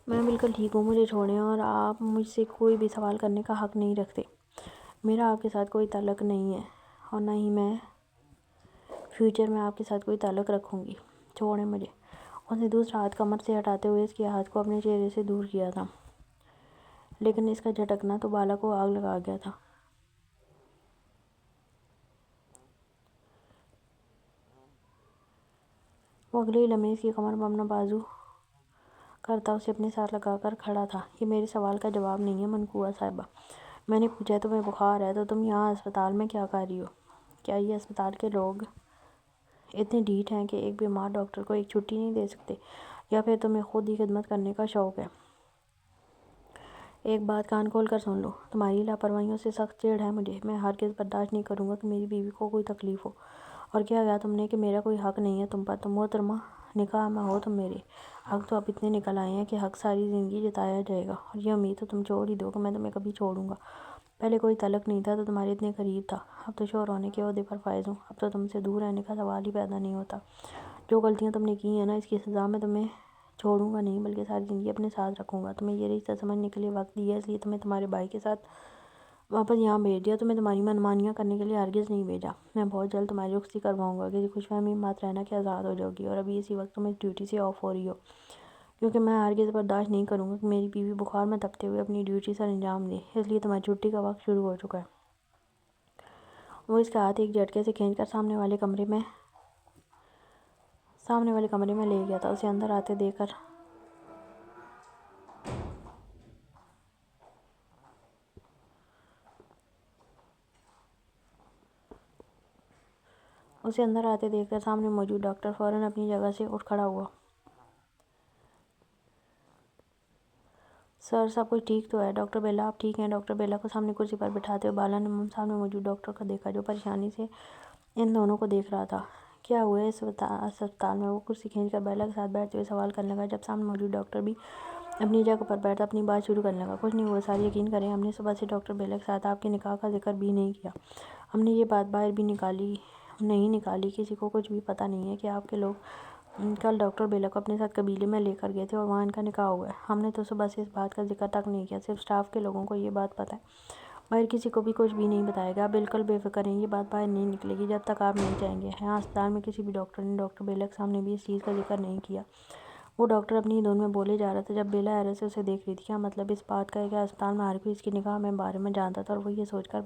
میں بالکل ٹھیک ہوں، مجھے چھوڑیں اور آپ مجھ سے کوئی بھی سوال کرنے کا حق نہیں رکھتے. میرا آپ کے ساتھ کوئی تعلق نہیں ہے اور نہ ہی میں فیوچر میں آپ کے ساتھ کوئی تعلق رکھوں گی. چھوڑیں مجھے. اس نے دوسرا ہاتھ کمر سے ہٹاتے ہوئے اس کے ہاتھ کو اپنے چہرے سے دور کیا تھا، لیکن اس کا جھٹکنا تو بالا کو آگ لگا گیا تھا. وہ اگلے ہی لمحے اس کی کمر پر اپنا بازو کرتا اسے اپنے ساتھ لگا کر کھڑا تھا. یہ میرے سوال کا جواب نہیں ہے منقوہ صاحبہ. میں نے پوچھا ہے تمہیں بخار ہے تو تم یہاں اسپتال میں کیا کر رہی ہو؟ کیا یہ اسپتال کے لوگ اتنے ڈھیٹ ہیں کہ ایک بیمار ڈاکٹر کو ایک چھٹی نہیں دے سکتے، یا پھر تمہیں خود ہی خدمت کرنے کا شوق ہے؟ ایک بات کان کھول کر سن لو، تمہاری لاپرواہیوں سے سخت چڑ ہے مجھے. میں ہرگز برداشت نہیں کروں گا کہ میری بیوی کو کوئی تکلیف ہو. اور کیا کہا تم نے کہ میرا کوئی حق نہیں ہے تم پر؟ تم محترمہ، نکاح میں ہو تم میرے. حق تو اب اتنے نکل آئے ہیں کہ حق ساری زندگی جتایا جائے گا. اور یہ امید تو تم چھوڑ ہی دو کہ میں تمہیں کبھی چھوڑوں گا. پہلے کوئی تعلق نہیں تھا تو تمہارے اتنے قریب تھا، اب تو شوہر ہونے کے عہدے پر فائز ہوں، اب تو تم سے دور رہنے کا سوال ہی پیدا نہیں ہوتا. جو غلطیاں تم نے کی ہیں نا، اس کی سزا میں تمہیں چھوڑوں گا نہیں بلکہ ساری زندگی اپنے ساتھ رکھوں گا. تمہیں یہ رشتہ سمجھنے کے لیے وقت دیا، اس لیے تمہیں تمہارے بھائی کے ساتھ واپس یہاں بھیج دیا. تمہیں تمہاری منمانیاں کرنے کے لیے ہرگز نہیں بھیجا. میں بہت جلد تمہاری رخصتی کرواؤں گا. کسی خوش فہمی مت رہنا کہ آزاد ہو جاؤ گی اور ابھی اسی وقت تم اس ڈیوٹی سے آف ہو رہی ہو، کیونکہ میں ہرگز برداشت نہیں کروں گا کہ میری بیوی بخار میں تپتے ہوئے اپنی ڈیوٹی سر انجام دے. اس لیے تمہاری چھٹی کا وقت شروع ہو چکا ہے. وہ اس کا ہاتھ ایک جھٹکے سے کھینچ کر سامنے والے کمرے میں لے گیا تھا. اسے اندر آتے دیکھ کر سامنے موجود ڈاکٹر فوراً اپنی جگہ سے اٹھ کھڑا ہوا. سر سب کچھ ٹھیک تو ہے؟ ڈاکٹر بیلا آپ ٹھیک ہیں؟ ڈاکٹر بیلا کو سامنے کرسی پر بٹھاتے ہوئے بالا نے سامنے موجود ڈاکٹر کو دیکھا جو پریشانی سے ان دونوں کو دیکھ رہا تھا۔ کیا ہوا ہے اس اسپتال میں؟ وہ کرسی کھینچ کر بیلا کے ساتھ بیٹھتے ہوئے سوال کرنے لگا جب سامنے موجود ڈاکٹر بھی اپنی جگہ پر بیٹھا اپنی بات شروع کرنے لگا۔ کچھ نہیں ہوا سر، یقین کریں ہم نے صبح سے ڈاکٹر بیلا کے ساتھ آپ کے نکاح کا ذکر بھی نہیں کیا۔ ہم نے یہ بات باہر بھی نہیں نکالی، کسی کو کچھ بھی پتہ نہیں ہے کہ آپ کے لوگ کل ڈاکٹر بیلا کو اپنے ساتھ قبیلے میں لے کر گئے تھے اور وہاں ان کا نکاح ہوا ہے۔ ہم نے تو صبح سے اس بات کا ذکر تک نہیں کیا، صرف اسٹاف کے لوگوں کو یہ بات پتہ ہے، باہر کسی کو بھی کچھ بھی نہیں بتایا گیا۔ آپ بالکل بے فکر رہیں، یہ بات باہر نہیں نکلے گی جب تک آپ نہیں جائیں گے۔ یہاں اسپتال میں کسی بھی ڈاکٹر نے ڈاکٹر بیلا کے سامنے بھی اس چیز کا ذکر نہیں کیا۔ وہ ڈاکٹر اپنی دھن میں بولے جا رہا تھا جب بیلا حیرت سے اسے دیکھ رہی تھی۔ کیا مطلب اس بات کا ہے کہ اسپتال میں ہر کوئی اس کے نکاح میں بارے میں جانتا تھا اور وہ یہ سوچ کر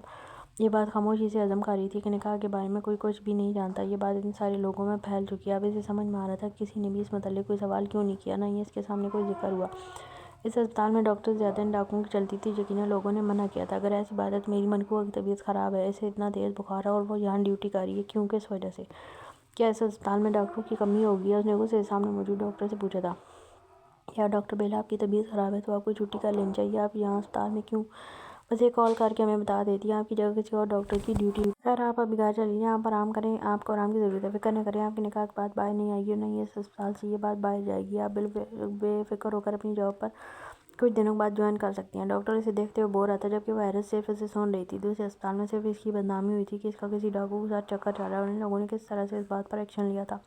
یہ بات خاموشی سے ہضم کر رہی تھی کہ نکاح کے بارے میں کوئی کچھ بھی نہیں جانتا۔ یہ بات اتنے سارے لوگوں میں پھیل چکی ہے، اب اسے سمجھ میں آ رہا تھا کہ کسی نے بھی اس متعلق کوئی سوال کیوں نہیں کیا، نہ ہی اس کے سامنے کوئی ذکر ہوا۔ اس اسپتال میں ڈاکٹر سے زیادہ ان ڈاکٹروں کی چلتی تھی، یقیناً لوگوں نے منع کیا تھا۔ اگر ایسی بات ہے تو میری منقوہ کی طبیعت خراب ہے، اسے اتنا تیز بخار ہے اور وہ یہاں ڈیوٹی کر رہی ہے، کیوں کس وجہ سے؟ کیا اس اسپتال میں ڈاکٹروں کی کمی ہوگی؟ اس نے غصے سے سامنے موجود ڈاکٹر سے پوچھا تھا۔ کیا ڈاکٹر بیلا آپ کی طبیعت خراب ہے تو آپ کو چھٹی کر لینی چاہیے، آپ یہاں اسپتال میں کیوں؟ بس ایک کال کر کے ہمیں بتا دیتی، آپ کی جگہ کسی اور ڈاکٹر کی ڈیوٹی۔ خیر آپ ابھی گھر چلیے، آپ آرام کریں، آپ کو آرام کی ضرورت ہے، فکر نہ کریں، آپ کے نکاح کی بات باہر نہیں آئے گی اور نہ ہی اس اسپتال سے یہ بات باہر جائے گی۔ آپ بے فکر ہو کر اپنی جاب پر کچھ دنوں بعد جوائن کر سکتی ہیں۔ ڈاکٹر اسے دیکھتے ہوئے بول رہا تھا جبکہ وہ حیرت سے صرف اسے سن رہی تھی۔ دوسرے اسپتال میں صرف اس کی بدنامی ہوئی تھی کہ اس کا کسی ڈاکو کے ساتھ چکر چل رہا ہے اور ان لوگوں نے کس طرح سے اس بات پر ایکشن لیا تھا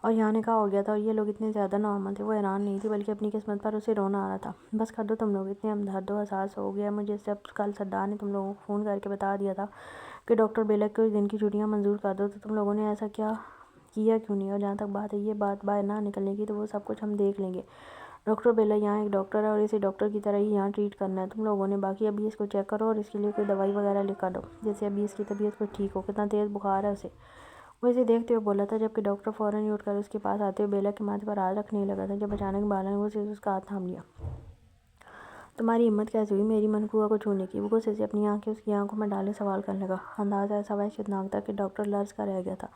اور یہاں نکاح ہو گیا تھا اور یہ لوگ اتنے زیادہ نارمل تھے۔ وہ حیران نہیں تھی بلکہ اپنی قسمت پر اسے رونا آ رہا تھا۔ بس کر دو تم لوگ، اتنے ہمدرد و حساس ہو گیا مجھے جب کل سردار نے تم لوگوں کو فون کر کے بتا دیا تھا کہ ڈاکٹر بیلا کو کچھ دن کی چھٹیاں منظور کر دو، تو تم لوگوں نے ایسا کیا کیوں نہیں؟ اور جہاں تک بات ہے یہ بات باہر نہ نکلنے کی تو وہ سب کچھ ہم دیکھ لیں گے۔ ڈاکٹر بیلا یہاں ایک ڈاکٹر ہے اور اسے ڈاکٹر کی طرح ہی یہاں ٹریٹ کرنا ہے تم لوگوں نے۔ باقی ابھی اس کو چیک کرو اور اس کے لیے کوئی دوائی وغیرہ لکھ کر دو جس سے ابھی اس کی طبیعت کچھ ٹھیک ہو۔ کتنا تیز بخار ہے اسے؟ وہ اسے دیکھتے ہوئے بولا تھا جبکہ ڈاکٹر فوراً ہی اٹھ کر اس کے پاس آتے ہوئے بیلا کے ماتھے پر ہاتھ رکھنے لگا تھا جب اچانک بالا نے غصے سے اس کا ہاتھ تھام لیا۔ تمہاری ہمت کیسے ہوئی میری منقوہ کو چھونے کی؟ وہ غصے سے اپنی آنکھیں اس کی آنکھوں میں ڈالے سوال کرنے لگا۔ انداز ایسا وحشتناک تھا کہ ڈاکٹر لرز کا رہ گیا تھا،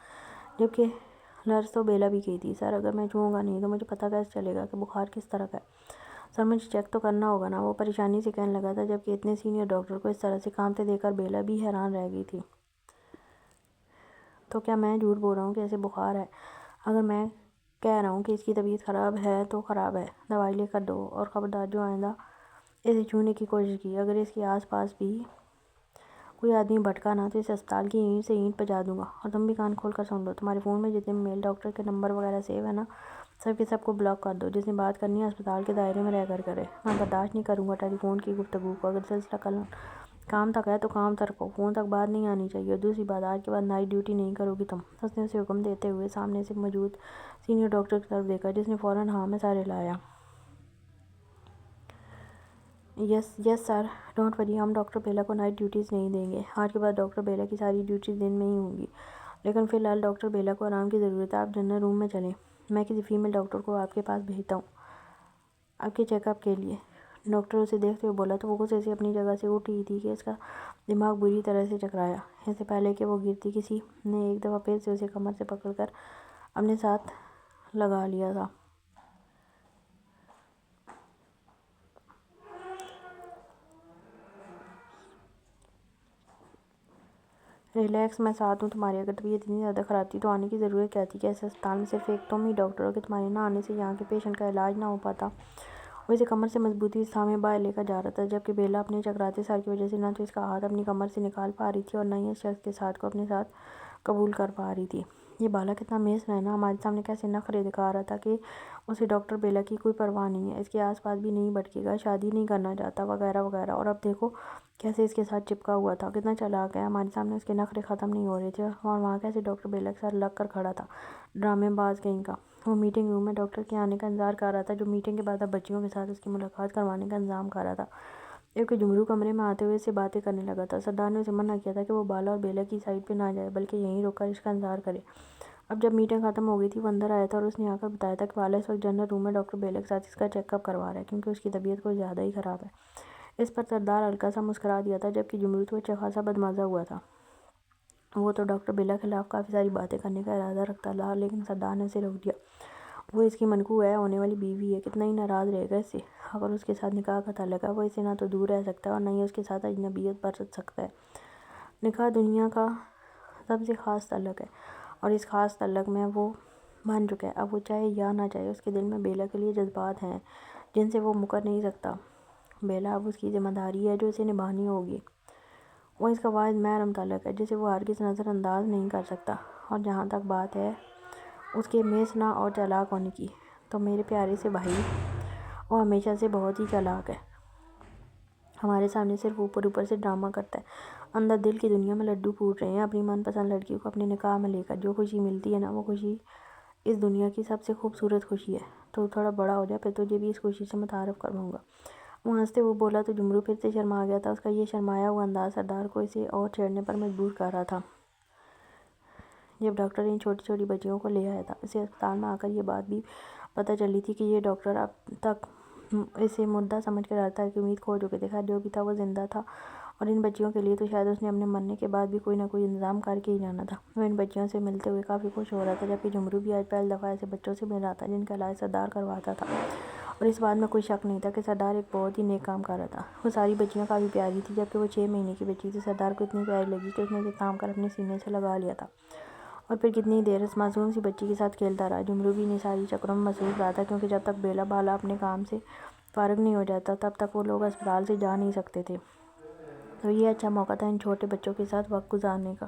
جبکہ لرز تو بیلا بھی گئی تھی۔ سر اگر میں چھوؤں گا نہیں تو مجھے پتہ کیسے چلے گا کہ بخار کس طرح کا ہے؟ سر مجھے چیک تو کرنا ہوگا نا، وہ پریشانی سے کہنے لگا تھا جبکہ اتنے سینئر ڈاکٹر کو اس طرح سے کانپتے دیکھ کر بیلا بھی حیران رہ گئی تھی۔ تو کیا میں جھوٹ بول رہا ہوں کہ اسے بخار ہے؟ اگر میں کہہ رہا ہوں کہ اس کی طبیعت خراب ہے تو خراب ہے، دوائی لے کر دو اور خبردار جو آئندہ اسے چھونے کی کوشش کی، اگر اس کے آس پاس بھی کوئی آدمی بھٹکا نا تو اس اسپتال کی اینٹ سے اینٹ پجا دوں گا۔ اور تم بھی کان کھول کر سن لو، تمہارے فون میں جتنے میل ڈاکٹر کے نمبر وغیرہ سیو ہے نا سب کے سب کو بلاک کر دو، جس نے بات کرنی ہے اسپتال کے دائرے میں رہ کر کرے۔ میں برداشت نہیں کروں گا ٹیلی فون کی گفتگو کو، اگر سلسلہ کام تک ہے تو کام تک رکھو، فون تک بات نہیں آنی چاہیے۔ اور دوسری بات، آج کے بعد نائٹ ڈیوٹی نہیں کرو گی تم۔ اس نے اسے حکم دیتے ہوئے سامنے سے موجود سینئر ڈاکٹر کی طرف دیکھا جس نے فوراً ہاں میں سر ہلایا۔ یس سر، ڈونٹ وری، ہم ڈاکٹر بیلا کو نائٹ ڈیوٹیز نہیں دیں گے۔ آج کے بعد ڈاکٹر بیلا کی ساری ڈیوٹیز دن میں ہی ہوں گی، لیکن فی الحال ڈاکٹر بیلا کو آرام کی ضرورت ہے۔ آپ جنرل روم میں چلیں، میں کسی فیمیل ڈاکٹر کو آپ کے پاس بھیجتا ہوں آپ کے چیک اپ کے لیے۔ ڈاکٹر اسے دیکھتے ہوئے بولا تو وہ غصے سے اپنی جگہ سے اٹھ رہی تھی کہ اس کا دماغ بری طرح سے چکرایا۔ اس سے پہلے کہ وہ گرتی، کسی نے ایک دفعہ پھر سے اسے کمر سے پکڑ کر اپنے ساتھ لگا لیا تھا۔ ریلیکس، میں ساتھ ہوں تمہارے، اگر طبیعت اتنی زیادہ خراب تھی تو آنے کی ضرورت کیا تھی؟ کیا اس اسپتال میں صرف ایک تم ہی ڈاکٹر ہو کہ تمہارے نہ آنے سے یہاں کے پیشنٹ کا علاج نہ ہو پاتا؟ وہ اسے کمر سے مضبوطی سے تھامے باہر لے کر جا رہا تھا جبکہ بیلا اپنے چکراتے سر کی وجہ سے نہ تو اس کا ہاتھ اپنی کمر سے نکال پا رہی تھی اور نہ ہی اس شخص کے ساتھ کو اپنے ساتھ قبول کر پا رہی تھی۔ یہ بالا کتنا میس رہنا، ہمارے سامنے کیسے نخرے دکھا رہا تھا کہ اسے ڈاکٹر بیلا کی کوئی پرواہ نہیں ہے، اس کے آس پاس بھی نہیں بھٹکے گا، شادی نہیں کرنا چاہتا وغیرہ وغیرہ، اور اب دیکھو کیسے اس کے ساتھ چپکا ہوا تھا، کتنا چالاک ہے۔ ہمارے سامنے اس کے نخرے ختم نہیں ہو رہے تھے اور وہاں کیسے ڈاکٹر بیلا کے ساتھ لگ کر کھڑا تھا، ڈرامے باز کہیں کا۔ وہ میٹنگ روم میں ڈاکٹر کے آنے کا انتظار کر رہا تھا جو میٹنگ کے بعد اب بچیوں کے ساتھ اس کی ملاقات کروانے کا انتظام کر رہا تھا، جبکہ جمرو کمرے میں آتے ہوئے اس سے باتیں کرنے لگا تھا۔ سردار نے اسے منع کیا تھا کہ وہ بالا اور بیلا کی سائڈ پہ نہ جائے بلکہ یہیں رک کر اس کا انتظار کرے۔ اب جب میٹنگ ختم ہو گئی تھی وہ اندر آیا تھا اور اس نے آ کر بتایا تھا کہ بالا اس وقت جنرل روم میں ڈاکٹر بیلا کے ساتھ اس کا چیک اپ کروا رہا ہے کیونکہ اس کی طبیعت کچھ زیادہ ہی خراب ہے۔ اس پر سردار ہلکا سا مسکرا دیا تھا جبکہ جمرو تو اچھا خاصا بدمزہ ہوا تھا۔ وہ تو ڈاکٹر بیلا کے خلاف کافی ساری باتیں کرنے کا ارادہ رکھتا تھا لیکن سردار نے اسے روک دیا۔ وہ اس کی منقوع ہے، ہونے والی بیوی ہے، کتنا ہی ناراض رہے گا اس سے۔ اگر اس کے ساتھ نکاح کا تعلق ہے، وہ اسے نہ تو دور رہ سکتا ہے اور نہ ہی اس کے ساتھ اجنبیت برت سکتا ہے۔ نکاح دنیا کا سب سے خاص تعلق ہے اور اس خاص تعلق میں وہ بن چکا ہے۔ اب وہ چاہے یا نہ چاہے، اس کے دل میں بیلا کے لیے جذبات ہیں جن سے وہ مکر نہیں سکتا۔ بیلا اب اس کی ذمہ داری ہے جو اسے نبھانی ہوگی۔ وہ اس کا واحد محرم تعلق ہے جسے وہ ہرگز نظر انداز نہیں کر سکتا۔ اور جہاں تک بات ہے اس کے میسنا اور چالاک ہونے کی، تو میرے پیارے سے بھائی، وہ ہمیشہ سے بہت ہی چالاک ہے۔ ہمارے سامنے صرف اوپر سے ڈرامہ کرتا ہے، اندر دل کی دنیا میں لڈو پھوٹ رہے ہیں اپنی من پسند لڑکی کو اپنے نکاح میں لے کر۔ جو خوشی ملتی ہے نا، وہ خوشی اس دنیا کی سب سے خوبصورت خوشی ہے۔ تو تھوڑا بڑا ہو جائے، پھر تجھے بھی اس خوشی سے متعارف کرواؤں گا۔ وہ ہنستے ہوئے بولا تو جمرو پھر سے شرما گیا تھا۔ اس کا یہ شرمایا ہوا انداز سردار کو اسے اور چھیڑنے پر مجبور کر رہا تھا۔ جب ڈاکٹر ان چھوٹی چھوٹی بچیوں کو لے آیا تھا، اسے اسپتال میں آ کر یہ بات بھی پتہ چلی تھی کہ یہ ڈاکٹر اب تک اسے مردہ سمجھ کر رہا تھا کہ امید کھو چکے تھے۔ خیر جو بھی تھا، وہ زندہ تھا اور ان بچیوں کے لیے تو شاید اس نے اپنے مرنے کے بعد بھی کوئی نہ کوئی انتظام کر کے ہی جانا تھا۔ وہ ان بچیوں سے ملتے ہوئے کافی خوش ہو رہا تھا، جبکہ جمرو بھی آج پہلی دفعہ ایسے بچوں سے مل رہا تھا جن کا علاج سردار کرواتا تھا۔ اور اس بات میں کوئی شک نہیں تھا کہ سردار ایک بہت ہی نیک کام کر رہا تھا۔ وہ ساری بچیاں کافی پیاری تھیں، جبکہ وہ 6 مہینے کی بچی تھی۔ سردار کو اتنی پیاری لگی کہ اس نے اسے تھام کر اپنے سینے سے لگا لیا تھا اور پھر کتنی دیر اس معصوم سی بچی کے ساتھ کھیلتا رہا۔ جمرو بھی انہیں ساری چکروں میں مصروف رہا تھا، کیونکہ جب تک بیلا بالا اپنے کام سے فارغ نہیں ہو جاتا تب تک وہ لوگ اسپتال سے جا نہیں سکتے تھے۔ تو یہ اچھا موقع تھا ان چھوٹے بچوں کے ساتھ وقت گزارنے کا۔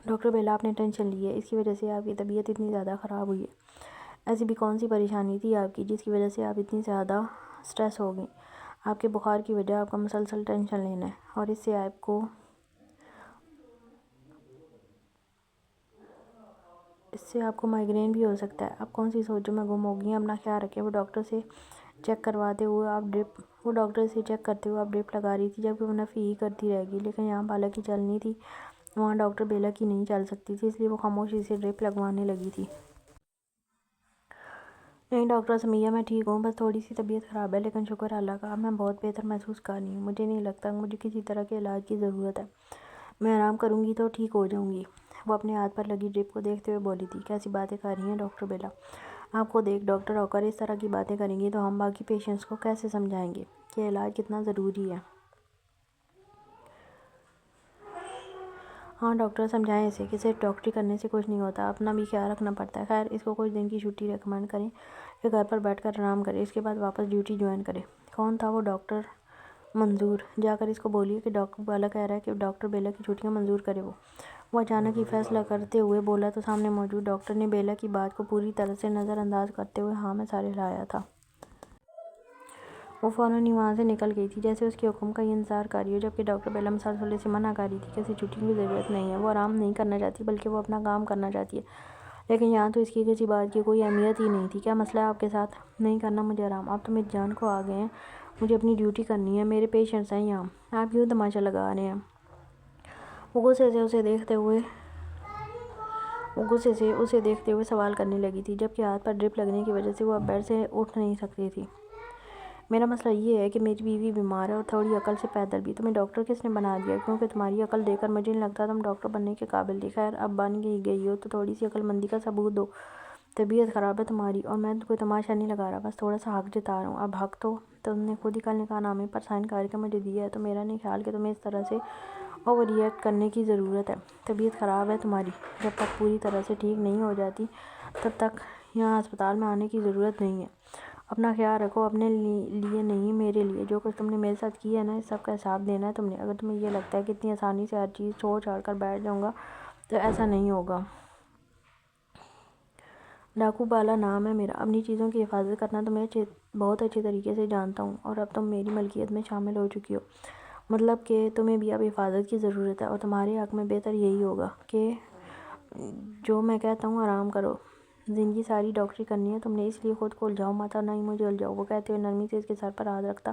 ڈاکٹر بیلا، آپ نے ٹینشن لی ہے، اس کی وجہ سے آپ کی طبیعت اتنی زیادہ خراب ہوئی ہے۔ ایسی بھی کون سی پریشانی تھی آپ کی جس کی وجہ سے آپ اتنی زیادہ سٹریس ہو گئیں؟ آپ کے بخار کی وجہ آپ کا مسلسل ٹینشن لینا ہے، اور اس سے آپ کو مائیگرین بھی ہو سکتا ہے۔ آپ کون سی سوچوں میں گم ہو گئی ہیں؟ اپنا خیال رکھیں۔ وہ ڈاکٹر سے چیک کرتے ہوئے آپ ڈرپ لگا رہی تھی، جبکہ وہ نفی ہی کرتی رہ گئی۔ لیکن یہاں بالا کی چلنی تھی، وہاں ڈاکٹر بیلا کی نہیں چل سکتی تھی، اس لیے وہ خاموشی سے ڈرپ لگوانے لگی تھی۔ نہیں ڈاکٹر سمیہ، میں ٹھیک ہوں، بس تھوڑی سی طبیعت خراب ہے، لیکن شکر اللہ کا اب میں بہت بہتر محسوس کر رہی ہوں۔ مجھے نہیں لگتا مجھے کسی طرح کے علاج کی ضرورت ہے، میں آرام کروں گی تو ٹھیک ہو جاؤں گی۔ وہ اپنے ہاتھ پر لگی ڈرپ کو دیکھتے ہوئے بولی تھی۔ کیسی باتیں کر رہی ہیں ڈاکٹر بیلا؟ آپ خود ایک ڈاکٹر ہو کر اس طرح کی باتیں کریں گی تو ہم باقی پیشنٹس کو کیسے سمجھائیں گے کہ علاج کتنا ضروری ہے؟ ہاں ڈاکٹر، سمجھائیں اسے کہ صرف ڈاکٹری کرنے سے کچھ نہیں ہوتا، اپنا بھی خیال رکھنا پڑتا ہے۔ خیر اس کو کچھ دن کی چھٹی ریکمینڈ کریں کہ گھر پر بیٹھ کر آرام کرے، اس کے بعد واپس ڈیوٹی جوائن کرے۔ کون تھا وہ ڈاکٹر منظور؟ جا کر اس کو بولیے کہ ڈاکٹر بالا کہہ رہا ہے کہ ڈاکٹر بیلا کی چھٹیاں منظور کرے۔ وہ اچانک ہی فیصلہ کرتے ہوئے بولا تو سامنے موجود ڈاکٹر نے بیلا کی بات کو پوری طرح سے نظر انداز کرتے ہوئے ہاں میں سر ہلایا تھا۔ وہ فوراً ہی وہاں سے نکل گئی تھی، جیسے اس کے حکم کا ہی انتظار کر رہی ہو، جبکہ ڈاکٹر بیلا مسلسل اسے منع کر رہی تھی کہ اسے چھٹیوں کی ضرورت نہیں ہے۔ وہ آرام نہیں کرنا چاہتی، بلکہ وہ اپنا کام کرنا چاہتی ہے۔ لیکن یہاں تو اس کی کسی بات کی کوئی اہمیت ہی نہیں تھی۔ کیا مسئلہ ہے آپ کے ساتھ؟ نہیں کرنا مجھے آرام؟ آپ تو میری جان کو آ گئے ہیں، مجھے اپنی ڈیوٹی کرنی ہے، میرے پیشنٹس ہیں یہاں، آپ کیوں تماشا لگا رہے ہیں؟ وہ غصے سے اسے دیکھتے ہوئے سوال کرنے لگی تھی، جبکہ ہاتھ پر ڈرپ لگنے کی وجہ سے وہ اب بیڈ سے اٹھ نہیں سکتی تھی۔ میرا مسئلہ یہ ہے کہ میری بیوی بیمار ہے اور تھوڑی عقل سے پیدل بھی۔ تمہیں ڈاکٹر کس نے بنا دیا؟ کیونکہ تمہاری عقل دیکھ کر مجھے نہیں لگتا تم ڈاکٹر بننے کے قابل تھی۔ خیر اب بن گئی ہو تو تھوڑی سی عقل مندی کا ثبوت دو۔ طبیعت خراب ہے تمہاری اور میں کوئی تماشا نہیں لگا رہا، بس تھوڑا سا حق جتا رہا ہوں۔ اب حق تو تم نے خود ہی کل نکاح نامے پر سائن کر کے مجھے دیا ہے، تو میرا نہیں خیال کہ تمہیں اس طرح سے اوور ری ایکٹ کرنے کی ضرورت ہے۔ طبیعت خراب ہے تمہاری، جب تک پوری طرح سے ٹھیک نہیں ہو جاتی تب تک یہاں اسپتال میں آنے کی ضرورت نہیں ہے۔ اپنا خیال رکھو، اپنے لیے نہیں میرے لیے۔ جو کچھ تم نے میرے ساتھ کیا ہے نا، اس سب کا حساب دینا ہے تم نے۔ اگر تمہیں یہ لگتا ہے کہ اتنی آسانی سے ہر چیز چھوڑ چھاڑ کر بیٹھ جاؤں گا تو ایسا نہیں ہوگا۔ ڈاکو بالا نام ہے میرا، اپنی چیزوں کی حفاظت کرنا تو میں بہت اچھے طریقے سے جانتا ہوں، اور اب تم میری ملکیت میں شامل ہو چکی ہو، مطلب کہ تمہیں بھی اب حفاظت کی ضرورت ہے، اور تمہارے حق میں بہتر یہی ہوگا کہ جو میں کہتا ہوں آرام کرو۔ زندگی ساری ڈاکٹری کرنی ہے تم نے، اس لیے خود کو الجھاؤ مت اور نہ ہی مجھے الجھاؤ۔ وہ کہتے ہوئے نرمی سے اس کے سر پر ہاتھ رکھتا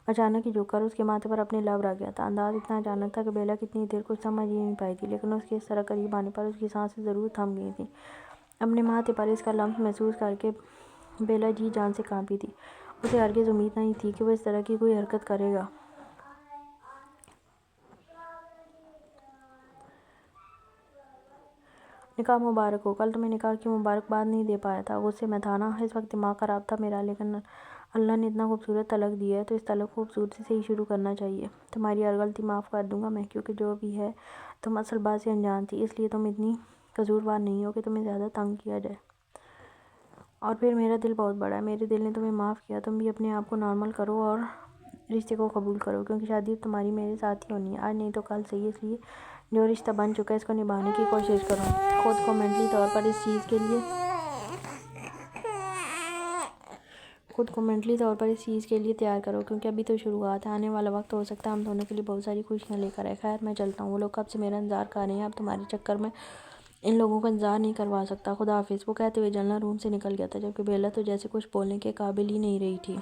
اچانک ہی جھک کر اس کے ماتھے پر اپنے لب رکھ گیا تھا۔ انداز اتنا اچانک تھا کہ بیلا کتنی دیر کچھ سمجھ ہی نہیں پائی تھی، لیکن اس کے اس طرح قریب آنے پر اس کی سانسیں ضرور تھم گئی تھیں۔ اپنے ماتھے پر اس کا لمس محسوس کر کے بیلا جی جان سے کانپی تھی۔ اسے ہرگز امید نہیں تھی کہ وہ اس طرح کی کوئی حرکت کرے گا۔ نکاح مبارک ہو۔ کل تمہیں نکاح کی مبارکباد نہیں دے پایا تھا، غصے میں تھا نا؟ اس وقت دماغ خراب تھا میرا، لیکن اللہ نے اتنا خوبصورت طلاق دیا ہے تو اس طلاق خوبصورتی سے ہی شروع کرنا چاہیے۔ تمہاری ہر غلطی معاف کر دوں گا میں، کیونکہ جو بھی ہے تم اصل بات سے انجان تھی، اس لیے تم اتنی قصوروار نہیں ہو کہ تمہیں زیادہ تنگ کیا جائے۔ اور پھر میرا دل بہت بڑا ہے، میرے دل نے تمہیں معاف کیا۔ تم بھی اپنے آپ کو نارمل کرو اور رشتے کو قبول کرو، کیونکہ شادی اب تمہاری میرے ساتھ ہی ہونی ہے، آج نہیں تو کل صحیح۔ اس لیے جو رشتہ بن چکا ہے اس کو نبھانے کی کوشش کرو۔ خود کو مینٹلی طور پر اس چیز کے لیے تیار کرو، کیونکہ ابھی تو شروعات ہے، آنے والا وقت ہو سکتا ہے ہم دونوں کے لیے بہت ساری خوشیاں لے کر آئے۔ خیر میں چلتا ہوں، وہ لوگ کب سے میرا انتظار کر رہے ہیں، اب تمہارے چکر میں ان لوگوں کا انتظار نہیں کروا سکتا۔ خدا حافظ۔ وہ کہتے ہوئے جنرل روم سے نکل گیا تھا، جبکہ بیلا تو جیسے کچھ بولنے کے قابل ہی نہیں رہی تھی۔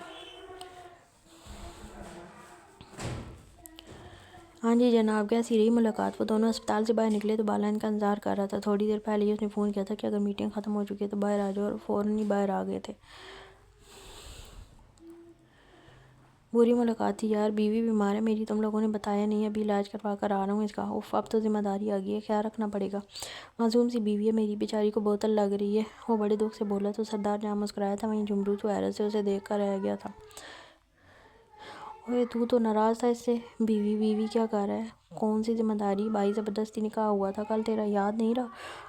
ہاں جی جناب، کیسی رہی ملاقات؟ وہ دونوں اسپتال سے باہر نکلے تو بالا ان کا انتظار کر رہا تھا۔ تھوڑی دیر پہلے ہی اس نے فون کیا تھا کہ اگر میٹنگ ختم ہو چکی ہے تو باہر آ جاؤ، اور فوراً ہی باہر آ گئے تھے۔ بری ملاقات تھی یار، بیوی بیمار ہے میری، تم لوگوں نے بتایا نہیں، ابھی علاج کروا کر آ رہا ہوں اس کا۔ اف، اب تو ذمہ داری آ گئی ہے، خیال رکھنا پڑے گا۔ معصوم سی بیوی ہے میری، بیچاری کو بوتل لگ رہی ہے، وہ بڑے دکھ سے بولا تو سردار جہاں مسکرایا تھا وہیں جمرو تو حیرت سے اسے دیکھ کر رہ گیا تھا۔ اوئے تو ناراض تھا اس سے؟ بیوی بیوی کیا کر رہا ہے؟ کون سی ذمہ داری بھائی؟ زبردستی نکاح ہوا تھا کل، تیرا یاد نہیں رہا؟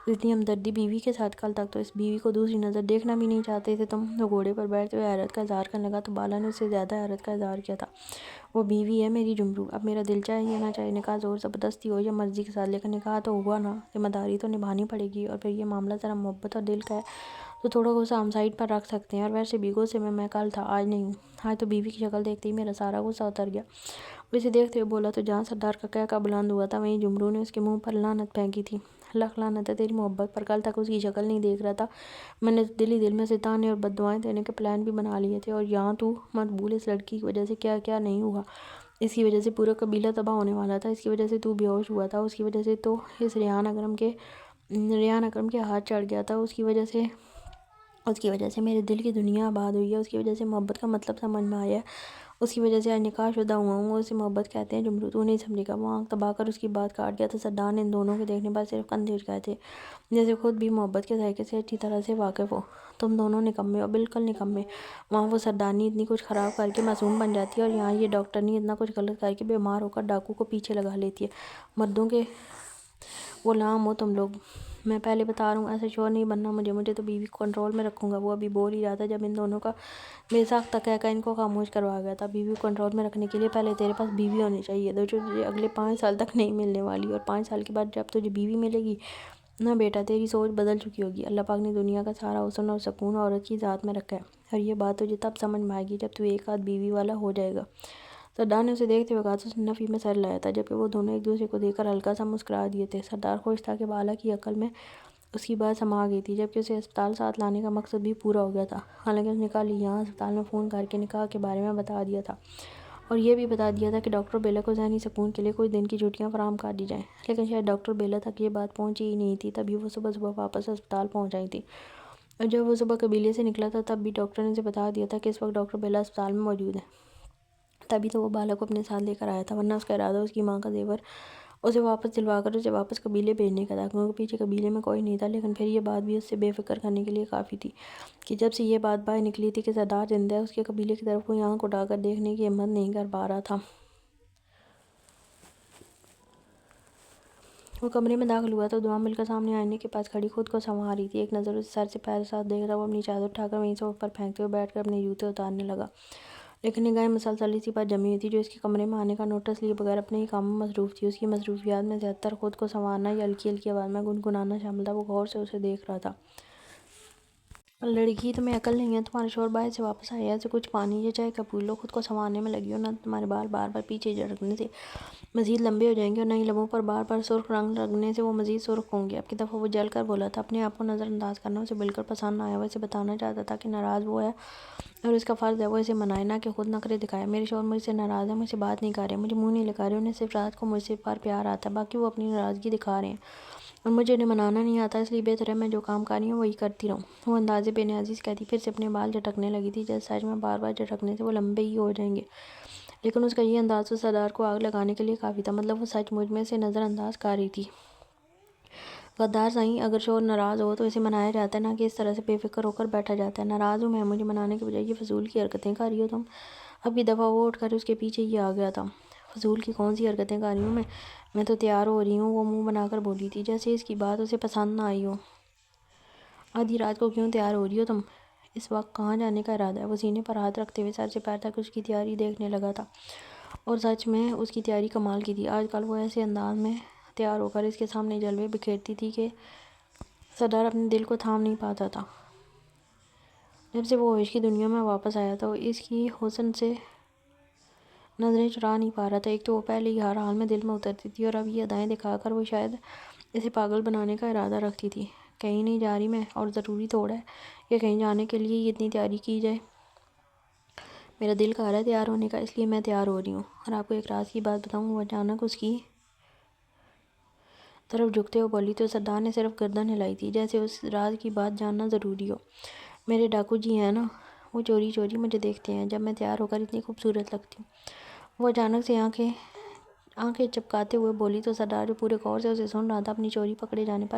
اتنی ہمدردی بیوی کے ساتھ، کل تک تو اس بیوی کو دوسری نظر دیکھنا بھی نہیں چاہتے تھے تم۔ وہ گھوڑے پر بیٹھتے ہوئے حیرت کا اظہار کرنے لگا تو بالا نے اس سے زیادہ حیرت کا اظہار کیا تھا۔ وہ بیوی ہے میری جمرو، اب میرا دل چاہے یا نہ چاہے، نکاح زور زبردستی ہو یا مرضی کے ساتھ، لیکن نکاح تو ہوا نا، ذمہ داری تو نبھانی پڑے گی۔ اور پھر یہ معاملہ ذرا محبت اور دل کا ہے تو تھوڑا غصہ ہم سائڈ پر رکھ سکتے ہیں، اور ویسے بھی غصے میں کل تھا، آج نہیں ہوں۔ آج تو بیوی کی شکل دیکھتے ہی میرا سارا غصہ اتر گیا۔ وہ اسے دیکھتے ہوئے بولا تو جہاں سردار کا قہقہ بلند ہوا تھا وہیں جمرو نے اس کے منہ پر لعنت پھینکی تھی۔ لاکھ لعنت ہے تیری محبت پر، کل تک اس کی شکل نہیں دیکھ رہا تھا، میں نے دل ہی دل میں سے طعنے اور بددعائیں دینے کے پلان بھی بنا لیے تھے، اور یہاں تو مقبول، اس لڑکی کی وجہ سے کیا کیا نہیں ہوا۔ اس کی وجہ سے پورا قبیلہ تباہ ہونے والا تھا، اس کی وجہ سے تو بے ہوش ہوا تھا، اس کی وجہ سے تو اس ریحان اکرم کے ہاتھ چڑھ گیا تھا، اس کی وجہ سے میرے دل کی دنیا آباد ہوئی ہے، اس کی وجہ سے محبت کا مطلب سمجھ میں آیا ہے، اس کی وجہ سے آج نکاح شدہ ہوا ہوں، اسے محبت کہتے ہیں جمرو، تو نہیں سمجھے گا۔ وہ آنکھ دبا کر اس کی بات کاٹ گیا تو سردار نے ان دونوں کے دیکھنے پر صرف کندھے جھکائے تھے، جیسے خود بھی محبت کے ذائقے سے اچھی طرح سے واقف ہو۔ تم دونوں نکمے ہو، بالکل نکمے۔ وہاں وہ سردارنی اتنی کچھ خراب کر کے معصوم بن جاتی ہے، اور یہاں یہ ڈاکٹرنی اتنا کچھ غلط کر کے بیمار ہو کر ڈاکو کو پیچھے لگا لیتی ہے۔ مردوں کے غلام ہو تم لوگ۔ میں پہلے بتا رہا ہوں، ایسے شور نہیں بننا مجھے تو بیوی کو کنٹرول میں رکھوں گا۔ وہ ابھی بول ہی رہا تھا جب ان دونوں کا بے ساختہ قہقہ ان کو خاموش کروا گیا تھا۔ بیوی کو کنٹرول میں رکھنے کے لیے پہلے تیرے پاس بیوی ہونی چاہیے، جو تجھے اگلے 5 سال تک نہیں ملنے والی، اور 5 سال کے بعد جب تجھے بیوی ملے گی نا بیٹا، تیری سوچ بدل چکی ہوگی۔ اللہ پاک نے دنیا کا سارا حسن اور سکون عورت کی ذات میں رکھا ہے، اور یہ بات تجھے تب سمجھ میں آئے گی جب تو ایک آدھ بیوی والا ہو جائے گا۔ سردار نے اسے دیکھتے ہوئے کہا تو اس نے نفی میں سر ہلایا تھا، جبکہ وہ دونوں ایک دوسرے کو دیکھ کر ہلکا سا مسکرا دیے تھے۔ سردار خوش تھا کہ بالا کی عقل میں اس کی بات سما گئی تھی، جبکہ اسے اسپتال ساتھ لانے کا مقصد بھی پورا ہو گیا تھا۔ حالانکہ اس نے کل ہی یہاں اسپتال میں فون کر کے نکاح کے بارے میں بتا دیا تھا، اور یہ بھی بتا دیا تھا کہ ڈاکٹر بیلا کو ذہنی سکون کے لیے کچھ دن کی چھٹیاں فراہم کر دی جائیں، لیکن شاید ڈاکٹر بیلا تک یہ بات پہنچی ہی نہیں تھی، تبھی وہ صبح واپس اسپتال پہنچ آئی تھی۔ اور جب وہ صبح قبیلے سے نکلا تھا تب بھی ڈاکٹر نے اسے بتا دیا تھا کہ اس وقت ڈاکٹر بیلا اسپتال میں موجود ہے، تبھی تو وہ بالا کو اپنے ساتھ لے کر آیا تھا، ورنہ اس کا ارادہ اس کی ماں کا زیور اسے واپس دلوا کر اسے واپس قبیلے بھیجنے کا تھا، کیونکہ پیچھے قبیلے میں کوئی نہیں تھا۔ لیکن پھر یہ بات بھی اس سے بے فکر کرنے کے لیے کافی تھی کہ جب سے یہ بات باہر نکلی تھی کہ سردار زندہ ہے، اس کے قبیلے کی طرف کوئی آنکھ اٹھا کر دیکھنے کی ہمت نہیں کر پا رہا تھا۔ وہ کمرے میں داخل ہوا تو دعا مل کر سامنے آئینے کے پاس کھڑی خود کو سنوار رہی تھی، ایک نظر اسے سر سے پیر ساتھ دیکھ رہا، وہ اپنی چادر اٹھا کر وہیں صوفے پر پھینکتے ہوئے بیٹھ کر اپنے جوتے اتارنے لگا، لیکن نگاہیں مسلسل اسی پر جمی ہوئی تھی جو اس کے کمرے میں آنے کا نوٹس لیے بغیر اپنے ہی کام میں مصروف تھی۔ اس کی مصروفیات میں زیادہ تر خود کو سنوارنا یا ہلکی ہلکی آواز میں گنگنانا شامل تھا۔ وہ غور سے اسے دیکھ رہا تھا۔ لڑکی، تمہیں عقل نہیں ہے؟ تمہارا شوہر باہر سے واپس آیا ہے، اسے کچھ پانی یا چائے کا پی لو، خود کو سنوارنے میں لگی ہو، نہ تمہارے بال بار بار پیچھے جھٹکنے سے مزید لمبے ہو جائیں گے، اور نہ ہی لبوں پر بار بار سرخ رنگ لگنے سے وہ مزید سرخ ہوں گے۔ اب کی دفعہ وہ جل کر بولا تھا، اپنے آپ کو نظر انداز کرنا اسے بالکل پسند نہ آیا، وہ اسے بتانا چاہتا تھا کہ ناراض وہ ہے اور اس کا فرض ہے وہ اسے منائے، نہ کہ خود نخرے دکھائے۔ میرے شوہر مجھ سے ناراض ہیں، مجھ سے بات نہیں کر رہے، مجھے منہ نہیں لگا رہے، انہیں صرف رات کو مجھ سے پر پیار آتا ہے، باقی وہ اپنی ناراضگی دکھا رہے ہیں اور مجھے انہیں منانا نہیں آتا، اس لیے بہتر ہے میں جو کام کر رہی ہوں وہی کرتی رہوں۔ وہ اندازے بے نیازی سے کہتی پھر سے اپنے بال جھٹکنے لگی تھی، جیسے سچ میں بار بار جھٹکنے سے وہ لمبے ہی ہو جائیں گے، لیکن اس کا یہ انداز تو سردار کو آگ لگانے کے لیے کافی تھا، مطلب وہ سچ مجھ میں سے نظر انداز کر رہی تھی۔ غدار سائیں، اگر شوہر ناراض ہو تو اسے منایا جاتا ہے، نہ کہ اس طرح سے بے فکر ہو کر بیٹھا جاتا ہے۔ ناراض ہوں میں، مجھے منانے کے بجائے یہ فضول کی حرکتیں کر رہی ہو تم۔ اب کی دفعہ وہ اٹھ کر اس کے پیچھے ہی آ گیا تھا۔ فضول کی کون سی حرکتیں کر رہی ہوں میں تو تیار ہو رہی ہوں، وہ منہ بنا کر بولی تھی، جیسے اس کی بات اسے پسند نہ آئی ہو۔ آدھی رات کو کیوں تیار ہو رہی ہو تم؟ اس وقت کہاں جانے کا ارادہ ہے؟ وہ سینے پر ہاتھ رکھتے ہوئے سر سے پیر تک اس کی تیاری دیکھنے لگا تھا، اور سچ میں اس کی تیاری کمال کی تھی۔ آج کل وہ ایسے انداز میں تیار ہو کر اس کے سامنے جلوے بکھیرتی تھی کہ سردار اپنے دل کو تھام نہیں پاتا تھا۔ جب سے وہ ہوش کی دنیا میں واپس آیا تھا، وہ اس کی حسن سے نظریں چرا نہیں پا رہا تھا۔ ایک تو وہ پہلے ہی ہر حال میں دل میں اترتی تھی، اور اب یہ ادائیں دکھا کر وہ شاید اسے پاگل بنانے کا ارادہ رکھتی تھی۔ کہیں نہیں جا رہی میں، اور ضروری تھوڑا ہے کہ کہیں جانے کے لیے اتنی تیاری کی جائے۔ میرا دل کہہ رہا ہے تیار ہونے کا، اس لیے میں تیار ہو رہی ہوں۔ اور آپ کو ایک راز کی بات بتاؤں؟ وہ اچانک اس کی طرف جھکتے ہوئے بولی تو سردار نے صرف گردن ہلائی تھی، جیسے اس راز کی بات جاننا ضروری ہو۔ میرے ڈاکو جی ہیں نا، وہ چوری چوری مجھے دیکھتے ہیں جب میں تیار ہو کر اتنی خوبصورت لگتی ہوں۔ وہ اچانک سے آنکھیں چپکاتے ہوئے بولی تو سردار، جو پورے غور سے اسے سن رہا تھا، اپنی چوری پکڑے جانے پر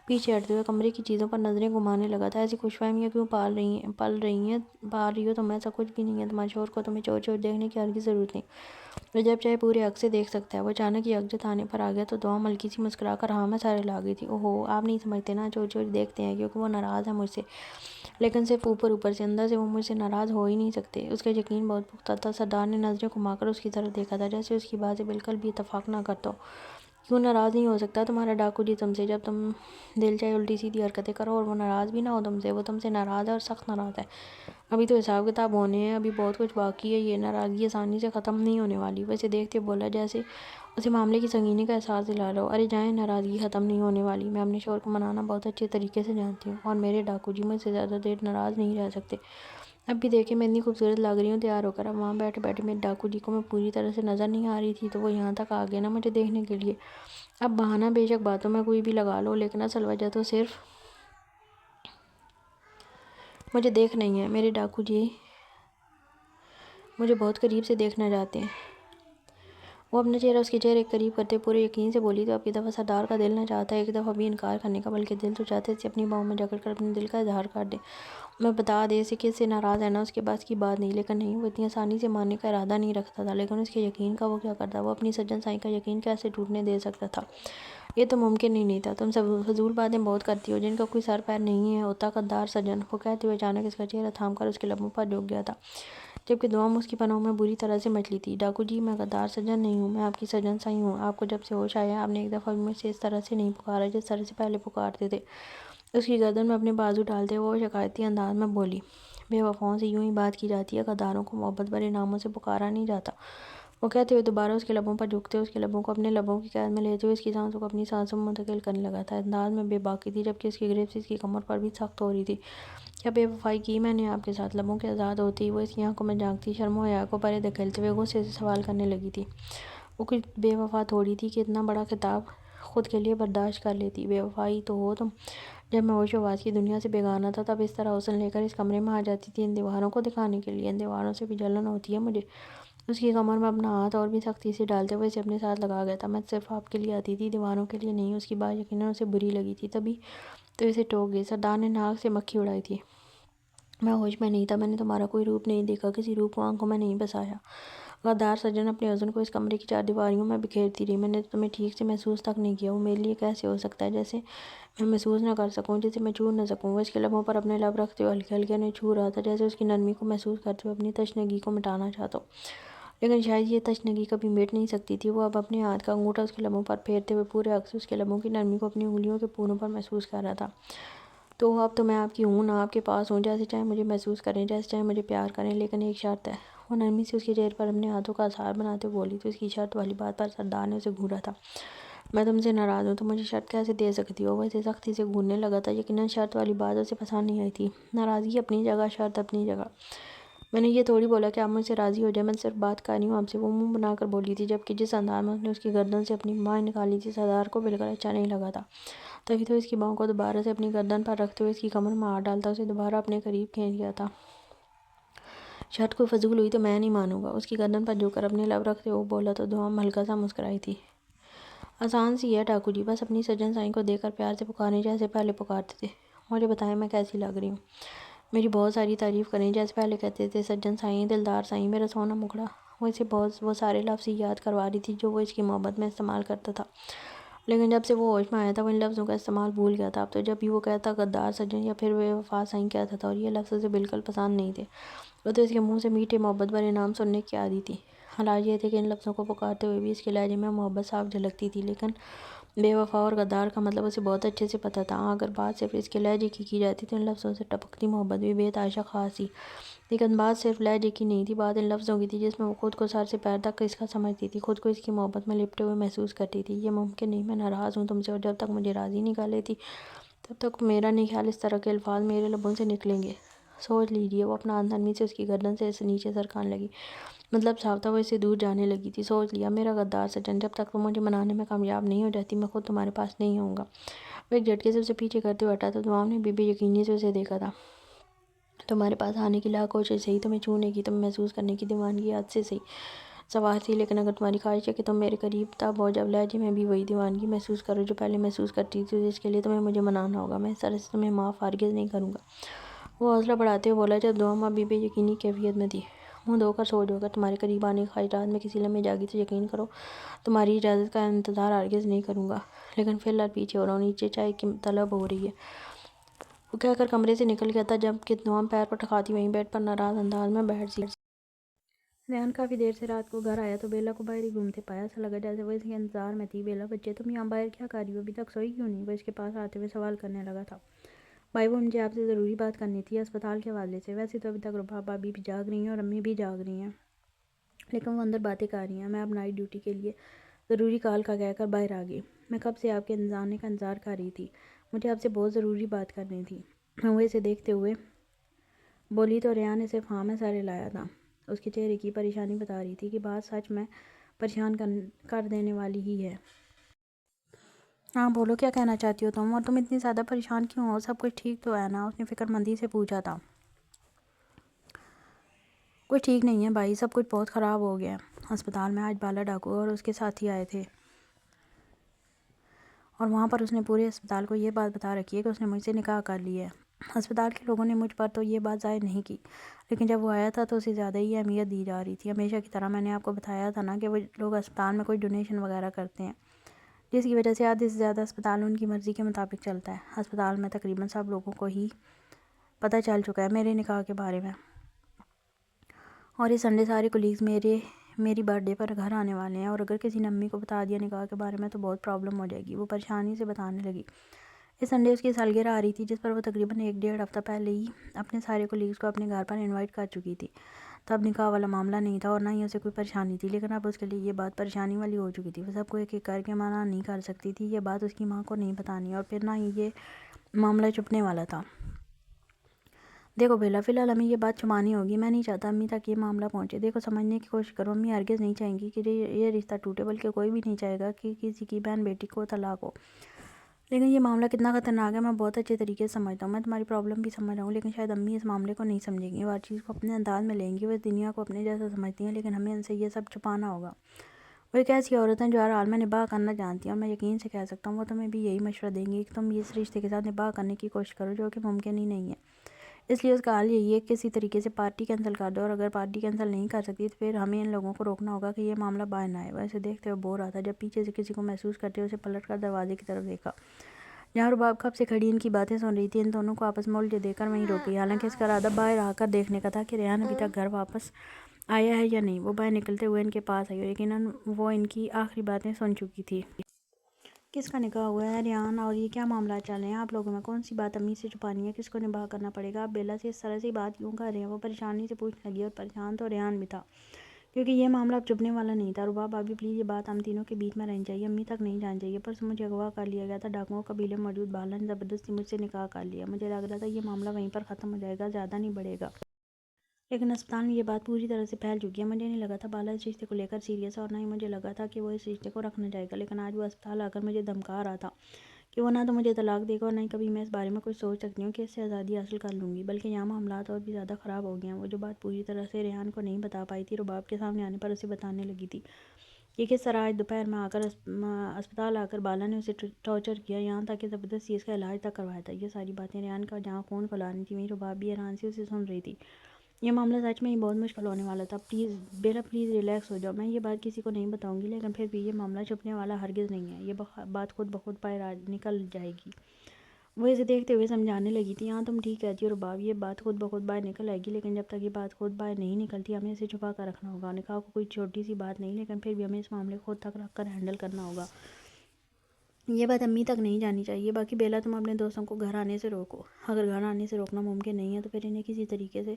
پیچھے ہٹتے ہوئے کمرے کی چیزوں پر نظریں گھمانے لگا تھا۔ ایسی خوش فہمیاں کیوں پال رہی ہو تم؟ ایسا کچھ بھی نہیں ہے، تمہارے شوہر کو تمہیں چور چور دیکھنے کی ہرگز ضرورت نہیں، وہ جب چاہے پورے حق سے دیکھ سکتا ہے۔ وہ اچانک ہی یکجہت آنے پر آ گیا تو دعا ہلکی سی مسکرا کر ہاں میں سارے لا گئی تھی۔ اوہو، آپ نہیں سمجھتے نا، چور چور دیکھتے ہیں کیونکہ وہ ناراض ہے مجھ سے، لیکن صرف اوپر سے، اندر سے وہ مجھ سے ناراض ہو ہی نہیں سکتے۔ اس کا یقین بہت پختہ تھا۔ سردار نے نظریں گھما کر اس کی طرف دیکھا تھا، جیسے اس کی بات سے بالکل بھی اتفاق نہ کرتا ہو۔ کیوں ناراض نہیں ہو سکتا تمہارا ڈاکو جی تم سے؟ جب تم دل چاہے الٹی سیدھی حرکتیں کرو اور وہ ناراض بھی نہ ہو تم سے۔ وہ تم سے ناراض ہے، اور سخت ناراض ہے۔ ابھی تو حساب کتاب ہونے ہیں، ابھی بہت کچھ باقی ہے، یہ ناراضگی آسانی سے ختم نہیں ہونے والی۔ وہ اسے دیکھتے بولا، جیسے اسے معاملے کی سنگینی کا احساس دلا رہا ہو۔ ارے جائیں، ناراضگی ختم نہیں ہونے والی۔ میں اپنے شوہر کو منانا بہت اچھے طریقے سے جانتی ہوں، اور میرے ڈاکو جی مجھ سے زیادہ دیر ناراض نہیں رہ سکتے۔ اب بھی دیکھیں، میں اتنی خوبصورت لگ رہی ہوں تیار ہو کر۔ اب وہاں بیٹھے بیٹھے میرے ڈاکو جی کو میں پوری طرح سے نظر نہیں آ رہی تھی، تو وہ یہاں تک آ گئے نا مجھے دیکھنے کے لیے۔ اب بہانہ بے شک باتوں میں کوئی بھی لگا لو، لیکن اصل وجہ تو صرف مجھے دیکھ نہیں ہے۔ میرے ڈاکو جی مجھے بہت قریب سے دیکھنا چاہتے ہیں۔ وہ اپنا چہرہ اس کے چہرے کے قریب کرتے پورے یقین سے بولی تو اب کی دفعہ سردار کا دل نہ چاہتا ہے ایک دفعہ بھی انکار کرنے کا، بلکہ دل تو چاہتے اسے اپنی باہوں میں جکڑ کر اپنے دل کا اظہار کر دے۔ میں بتا دے اسے کہ اس سے ناراض ہے نا، اس کے بس کی بات نہیں۔ لیکن نہیں، وہ اتنی آسانی سے ماننے کا ارادہ نہیں رکھتا تھا۔ لیکن اس کے یقین کا وہ کیا کرتا؟ وہ اپنی سجن سائی کا یقین کیسے ٹوٹنے دے سکتا تھا؟ یہ تو ممکن ہی نہیں تھا۔ تم سب فضول باتیں بہت کرتی ہو جن کا کوئی سر پیر نہیں ہوتا غدار سجن، وہ کہتے ہوئے اچانک اس کا چہرہ تھام کر اس کے لبوں پر جھک گیا تھا، جبکہ دعا اس کی پناہوں میں بری طرح سے مچلی تھی۔ ڈاکو جی، میں غدار سجن نہیں ہوں، میں آپ کی سجن سائی ہوں۔ آپ کو جب سے ہوش آیا، آپ نے ایک دفعہ بھی مجھ سے اس طرح سے نہیں پکارا جس طرح سے پہلے پکارتے تھے۔ اس کی گردن میں اپنے بازو ڈالتے ہوئے وہ شکایتی انداز میں بولی، بے وفاؤں سے یوں ہی بات کی جاتی ہے، غداروں کو محبت بھرے ناموں سے پکارا نہیں جاتا۔ وہ کہتے ہوئے دوبارہ اس کے لبوں پر جھکتے، اس کے لبوں کو اپنے لبوں کی قید میں لیتے ہوئے اس کی سانسوں کو اپنی سانسوں میں منتقل کرنے لگا تھا۔ انداز میں بے باکی تھی، جبکہ اس کی گرفت اس کی کمر پر بھی سخت ہو رہی تھی۔ کیا بے وفائی کی میں نے آپ کے ساتھ؟ لبوں کے آزاد ہوتے ہی وہ اس کی آنکھوں میں جھانکتی، شرم و حیا کو پرے دھکیلتے ہوئے غصے سے سوال کرنے لگی تھی۔ وہ کچھ بے وفا تھوڑی تھی کہ اتنا بڑا خطاب خود کے لیے برداشت کر لیتی۔ بے وفائی تو ہو تم۔ جب میں ہوش و حواس کی دنیا سے بیگانہ تھا، تب اس طرح حسن لے کر اس کمرے میں آ جاتی تھی ان دیواروں کو دکھانے کے لیے۔ ان دیواروں سے بھی جلن ہوتی ہے مجھے۔ اس کی کمر میں اپنا ہاتھ اور بھی سختی سے ڈالتے ہوئے اسے اپنے ساتھ لگا گیا تھا۔ میں صرف آپ کے لیے آتی تھی، دیواروں کے لیے نہیں۔ اس کی بات یقیناً اسے بری لگی تھی، تبھی تو اسے ٹوک گئی۔ سردار نے ناک سے مکھی اڑائی تھی۔ میں ہوش میں نہیں تھا، میں نے تمہارا کوئی روپ نہیں دیکھا، کسی روپ کو آنکھوں میں نہیں بسایا۔ غدار سجن اپنے حسن کو اس کمرے کی چار دیواریوں میں بکھیرتی رہی۔ میں نے تمہیں ٹھیک سے محسوس تک نہیں کیا۔ وہ میرے لیے کیسے ہو سکتا ہے جیسے میں محسوس نہ کر سکوں، جسے میں چھو نہ سکوں؟ وہ اس کے لبوں پر اپنے لب رکھتے ہوئے ہلکے ہلکے انہیں چھو رہا تھا، جیسے اس کی نرمی کو محسوس کرتے ہوئے اپنی تشنگی کو مٹانا چاہتا ہو۔ لیکن شاید یہ تشنگی کبھی مٹ نہیں سکتی تھی۔ وہ اب اپنے ہاتھ کا انگوٹھا اس کے لبوں پر پھیرتے ہوئے پورے حق سے اس کے لبوں کی نرمی کو اپنی انگلیوں کے پوروں پر محسوس کر رہا تھا۔ تو اب تو میں آپ کی ہوں نا، آپ کے پاس ہوں، جیسے چاہے مجھے محسوس کریں، جیسے چاہے مجھے پیار کریں، لیکن ایک شرط ہے۔ وہ نرمی سے اس کے چہرے پر اپنے ہاتھوں کا اظہار بناتے ہوئے بولی تو اس کی شرط والی بات پر سردار نے اسے گھورا تھا۔ میں تم سے ناراض ہوں، تم مجھے شرط کیسے دے سکتی ہو؟ وہ اسے سختی سے گھورنے لگا تھا۔ یقیناً شرط والی بات اسے پسند نہیں آئی تھی۔ ناراضگی اپنی جگہ، شرط اپنی جگہ۔ میں نے یہ تھوڑی بولا کہ آپ مجھ سے راضی ہو جائیں، میں صرف بات کر رہی ہوں آپ سے، وہ منہ بنا کر بولی تھی، جبکہ جس انداز میں اس نے اس کی گردن سے اپنی بائیں نکالی تھی سردار کو بالکل اچھا نہیں لگا تھا۔ تبھی تو اس کی باہوں کو دوبارہ سے اپنی گردن پر رکھتے ہوئے اس کی کمر میں ہاتھ ڈالتا اسے دوبارہ اپنے قریب کھینچ گیا تھا۔ شرط کوئی فضول ہوئی تو میں نہیں مانوں گا، اس کی گردن پر جھک کر اپنے لب رکھتے ہوئے بولا تو دعا ہلکا سا مسکرائی تھی۔ آسان سی ہے ڈاکو جی، بس اپنی سجن سائیں کو دیکھ کر پیار سے پکاریں جیسے پہلے پکارتے تھے. مجھے بتائیں میں کیسی لگ رہی ہوں. میری بہت ساری تعریف کریں جیسے پہلے کہتے تھے سجن سائیں، دلدار سائیں، میرا سونا مکڑا. وہ اسے وہ سارے لفظ یاد کروا رہی تھی جو وہ اس کی محبت میں استعمال کرتا تھا. لیکن جب سے وہ ہوش میں آیا تھا وہ ان لفظوں کا استعمال بھول گیا تھا. اب تو جب بھی وہ کہتا غدار سجن یا پھر بے وفا سائیں کہتا تھا، اور یہ لفظ اسے بالکل پسند نہیں تھے. وہ تو اس کے منہ سے میٹھے محبت بھرے نام سننے کی عادی تھی. حالات یہ تھے کہ ان لفظوں کو پکارتے ہوئے بھی اس کے لہجے میں محبت صاف جھلکتی تھی، لیکن بے وفا اور غدار کا مطلب اسے بہت اچھے سے پتہ تھا. اگر بات صرف اس کے لہجے کی جاتی تو ان لفظوں سے ٹپکتی محبت بھی بے تحاشا خاص تھی. لیکن بات صرف لہجے کی نہیں تھی، بات ان لفظوں کی تھی جس میں وہ خود کو سر سے پیر تک اس کا سمجھتی تھی، خود کو اس کی محبت میں لپٹے ہوئے محسوس کرتی تھی. یہ ممکن نہیں، میں ناراض ہوں تم سے، اور جب تک مجھے راضی نہیں کر لیتی تب تک میرا نہیں خیال اس طرح کے الفاظ میرے لبوں سے نکلیں گے. سوچ لیجیے. وہ اپنا ہاتھ نرمی سے اس کی گردن سے نیچے سرکانے لگی. مطلب صاف تھا، وہ اس سے دور جانے لگی تھی. سوچ لیا میرا غدار سجن، جب تک تم مجھے منانے میں کامیاب نہیں ہو جاتی میں خود تمہارے پاس نہیں ہوں گا. وہ ایک جھٹکے سے اسے پیچھے کرتے ہوئے ہٹا تو تمام نے بے یقینی سے اسے دیکھا تھا. تمہارے پاس آنے کی لاکھ کوشش صحیح، تمہیں چھونے کی، تمہیں محسوس کرنے کی دیوانگی حد سے صحیح سوار تھی، لیکن اگر تمہاری خواہش ہے کہ تم میرے قریب تب ہو جب لہجے میں بھی وہی دیوانگی محسوس کرو جو پہلے محسوس کرتی تھی، تو اس کے لیے تمہیں مجھے منانا ہوگا. میں اس طرح سے تمہیں معاف ہرگز نہیں کروں گا. وہ حوصلہ بڑھاتے ہوئے بولا جب دونوں ابھی بے یقینی کیفیت میں تھی. منہ دھو کر سو جاؤ. اگر تمہارے قریب آنے کی خواہشات میں کسی لمحے جاگی تو یقین کرو تمہاری اجازت کا انتظار ہرگز نہیں کروں گا. لیکن فی الحال پیچھے ہو رہا ہوں، نیچے چائے کی طلب ہو رہی ہے. وہ کہہ کر کمرے سے نکل گیا تھا جب کہ نوام پیر پر ٹکاتی وہیں بیڈ پر ناراض انداز میں بیٹھ سی. ریحان کافی دیر سے رات کو گھر آیا تو بیلا کو باہر ہی گھومتے پایا. ایسا لگا جیسے وہ اس کے انتظار میں تھی. بیلا بچے تم یہاں باہر کیا کر رہی ہو؟ ابھی تک سوئی کیوں نہیں؟ وہ اس کے پاس آتے ہوئے سوال کرنے لگا تھا. بھائی وہ مجھے آپ سے ضروری بات کرنی تھی اسپتال کے حوالے سے. ویسے تو ابھی تک رباب بھابی بھی جاگ رہی ہیں اور امی بھی جاگ رہی ہیں، لیکن وہ اندر باتیں کر رہی ہیں. میں اب نائٹ ڈیوٹی کے لیے ضروری کال کا کہہ کر باہر آ گئی. میں کب سے آپ کے آنے کا انتظار کر رہی تھی. مجھے آپ سے بہت ضروری بات کرنی تھی. وہ اسے دیکھتے ہوئے بولی تو ریحان نے صرف ہاں میں سارے لایا تھا. اس کے چہرے کی پریشانی بتا رہی تھی کہ بات سچ میں پریشان کر دینے والی ہی ہے. ہاں بولو کیا کہنا چاہتی ہو تم، اور تم اتنی زیادہ پریشان کیوں ہو؟ سب کچھ ٹھیک تو ہے نا؟ اس نے فکر مندی سے پوچھا تھا. کچھ ٹھیک نہیں ہے بھائی، سب کچھ بہت خراب ہو گیا ہے. اسپتال میں آج بالا ڈاکو اور اس کے ساتھی آئے تھے اور وہاں پر اس نے پورے اسپتال کو یہ بات بتا رکھی ہے کہ اس نے مجھ سے نکاح کر لی ہے. اسپتال کے لوگوں نے مجھ پر تو یہ بات ظاہر نہیں کی، لیکن جب وہ آیا تھا تو اسے زیادہ ہی اہمیت دی جا رہی تھی. ہمیشہ کی طرح میں نے آپ کو بتایا تھا نا کہ وہ لوگ اسپتال میں کوئی ڈونیشن وغیرہ کرتے ہیں، جس کی وجہ سے آدھے سے زیادہ اسپتال ان کی مرضی کے مطابق چلتا ہے. اسپتال میں تقریباً سب لوگوں کو ہی پتہ چل چکا ہے میرے نکاح کے بارے میں، اور اس سنڈے سارے کولیگز میری برتھ ڈے پر گھر آنے والے ہیں، اور اگر کسی نے امی کو بتا دیا نکاح کے بارے میں تو بہت پرابلم ہو جائے گی. وہ پریشانی سے بتانے لگی. اس سنڈے اس کی سالگرہ آ رہی تھی جس پر وہ تقریباً 1 ڈیڑھ ہفتہ پہلے ہی اپنے سارے کولیگز کو اپنے گھر پر انوائٹ کر چکی تھی. تب نکاح والا معاملہ نہیں تھا اور نہ ہی اسے کوئی پریشانی تھی، لیکن اب اس کے لیے یہ بات پریشانی والی ہو چکی تھی. وہ سب کو ایک ایک کر کے منع نہیں کر سکتی تھی. یہ بات اس کی ماں کو نہیں بتانی، اور پھر نہ ہی یہ معاملہ چھپنے والا تھا. دیکھو بیلا، فی الحال ہمیں یہ بات چھپانی ہوگی. میں نہیں چاہتا امی تک یہ معاملہ پہنچے. دیکھو سمجھنے کی کوشش کرو، امی ہرگز نہیں چاہیں گی کہ یہ رشتہ ٹوٹے، بلکہ کوئی بھی نہیں چاہے گا کہ کسی کی بہن بیٹی کو طلاق ہو. لیکن یہ معاملہ کتنا خطرناک ہے میں بہت اچھے طریقے سے سمجھتا ہوں. میں تمہاری پرابلم بھی سمجھ رہا ہوں، لیکن شاید امی اس معاملے کو نہیں سمجھیں گی. وہ ہر چیز کو اپنے انداز میں لیں گی. وہ اس دنیا کو اپنے جیسا سمجھتی ہیں، لیکن ہمیں ان سے یہ سب چھپانا ہوگا. وہ ایک ایسی عورت ہیں جو ہر حال میں نباہ کرنا جانتی ہیں، اور میں یقین سے کہہ سکتا ہوں وہ تمہیں بھی یہی مشورہ دیں گی کہ تم اس رشتے کے ساتھ نباہ کرنے کی کوشش کرو، جو کہ ممکن ہی نہیں ہے. اس لیے اس کا حل یہی ہے کہ کسی طریقے سے پارٹی کینسل کر دو، اور اگر پارٹی کینسل نہیں کر سکتی تو پھر ہمیں ان لوگوں کو روکنا ہوگا کہ یہ معاملہ باہر نہ آئے. وہ اسے دیکھتے ہوئے بور رہا تھا. جب پیچھے سے کسی کو محسوس کرتے ہوئے اسے پلٹ کر دروازے کی طرف دیکھا جہاں رباب کب سے کھڑی ان کی باتیں سن رہی تھی. ان دونوں کو آپس میں الجھے دیکھ کر وہیں روک گئی. حالانکہ اس کا ارادہ باہر آ کر دیکھنے کا تھا کہ ریحان ابھی تک گھر واپس آیا ہے یا نہیں. وہ باہر نکلتے ہوئے ان کے پاس آئی اور یقیناً وہ ان کی آخری باتیں سن چکی تھی. کس کا نکاح ہوا ہے ریحان؟ اور یہ کیا معاملات چل رہے ہیں آپ لوگوں میں؟ کون سی بات امی سے چھپانی ہے؟ کس کو نباہ کرنا پڑے گا؟ آپ بیلا سے اس طرح سے بات کیوں کر رہے ہیں؟ وہ پریشانی سے پوچھنے لگی، اور پریشان تو ریحان بھی تھا کیونکہ یہ معاملہ اب چھپنے والا نہیں تھا. رباب بھابی پلیز، یہ بات ہم تینوں کے بیچ میں رہنی چاہیے. امی تک نہیں جان چاہیے. پرسوں مجھے اغوا کر لیا گیا تھا. ڈاکوؤں کا قبیلے میں موجود بالا نے زبردستی مجھ سے نکاح کر لیا. مجھے لگ رہا تھا یہ معاملہ وہیں پر ختم ہو جائے گا، زیادہ نہیں بڑھے گا، لیکن اسپتال میں یہ بات پوری طرح سے پھیل چکی ہے. مجھے نہیں لگا تھا بالا اس رشتے کو لے کر سیریس ہے، اور نہ ہی مجھے لگا تھا کہ وہ اس رشتے کو رکھنا چاہے گا. لیکن آج وہ اسپتال آ کر مجھے دھمکا رہا تھا کہ وہ نہ تو مجھے طلاق دے گا اور نہ ہی کبھی میں اس بارے میں کچھ سوچ سکتی ہوں کہ اس سے آزادی حاصل کر لوں گی. بلکہ یہاں معاملات اور بھی زیادہ خراب ہو گئے ہیں. وہ جو بات پوری طرح سے ریحان کو نہیں بتا پائی تھی، رباب کے سامنے آنے پر اسے بتانے لگی تھی. کہ کس طرح آج دوپہر میں اسپتال آ کر بالا نے اسے ٹارچر کیا، یہاں تک کہ زبردستی اس کا علاج تک کروایا تھا۔ یہ ساری باتیں ریان کا جہاں خون کھولانی تھی، وہیں رباب بھی حیران سے اسے سن رہی تھی۔ یہ معاملہ سچ میں ہی بہت مشکل ہونے والا تھا۔ بیلا پلیز ریلیکس ہو جاؤ، میں یہ بات کسی کو نہیں بتاؤں گی، لیکن پھر بھی یہ معاملہ چھپنے والا ہرگز نہیں ہے، یہ بات خود بخود باہر نکل جائے گی۔ وہ اسے دیکھتے ہوئے سمجھانے لگی تھی، ہاں تم ٹھیک کہتی ہو رباب، یہ بات خود بخود باہر نکل آئے گی، لیکن جب تک یہ بات خود باہر نہیں نکلتی ہمیں اسے چھپا کر رکھنا ہوگا۔ نکاح کو کوئی چھوٹی سی بات نہیں، لیکن پھر بھی ہمیں اس معاملے کو خود تک رکھ کر ہینڈل کرنا ہوگا۔ یہ بات امی تک نہیں جانی چاہیے۔ باقی بیلا تم اپنے دوستوں کو گھر آنے سے روکو، اگر گھر آنے سے روکنا ممکن نہیں ہے تو پھر انہیں کسی طریقے سے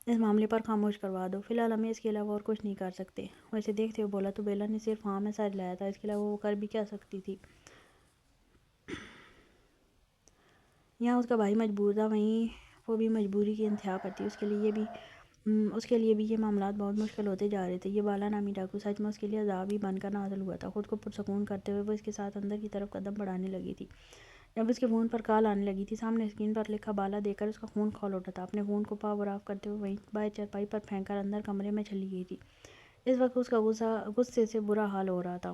اس معاملے پر خاموش کروا دو، فی الحال ہمیں اس کے علاوہ اور کچھ نہیں کر سکتے۔ وہ اسے دیکھتے ہوئے بولا، تو بیلا نے صرف ہاں میں سر لایا تھا، اس کے علاوہ وہ کر بھی کیا سکتی تھی؟ یہاں اس کا بھائی مجبور تھا، وہیں وہ بھی مجبوری کی انتہا پر تھی، اس کے لیے بھی یہ معاملات بہت مشکل ہوتے جا رہے تھے۔ یہ بالا نامی ڈاکو سچ میں اس کے لیے عذاب ہی بن کر نازل ہوا تھا۔ خود کو پرسکون کرتے ہوئے وہ اس کے ساتھ اندر کی طرف قدم بڑھانے لگی تھی، جب اس کے فون پر کال آنے لگی تھی۔ سامنے اسکرین پر لکھا بالا دیکھ کر اس کا خون کھول اٹھا تھا۔ اپنے فون کو پاور آف کرتے ہوئے وہیں باہر چارپائی پر پھینک کر اندر کمرے میں چلی گئی تھی۔ اس وقت اس کا غصے سے برا حال ہو رہا تھا۔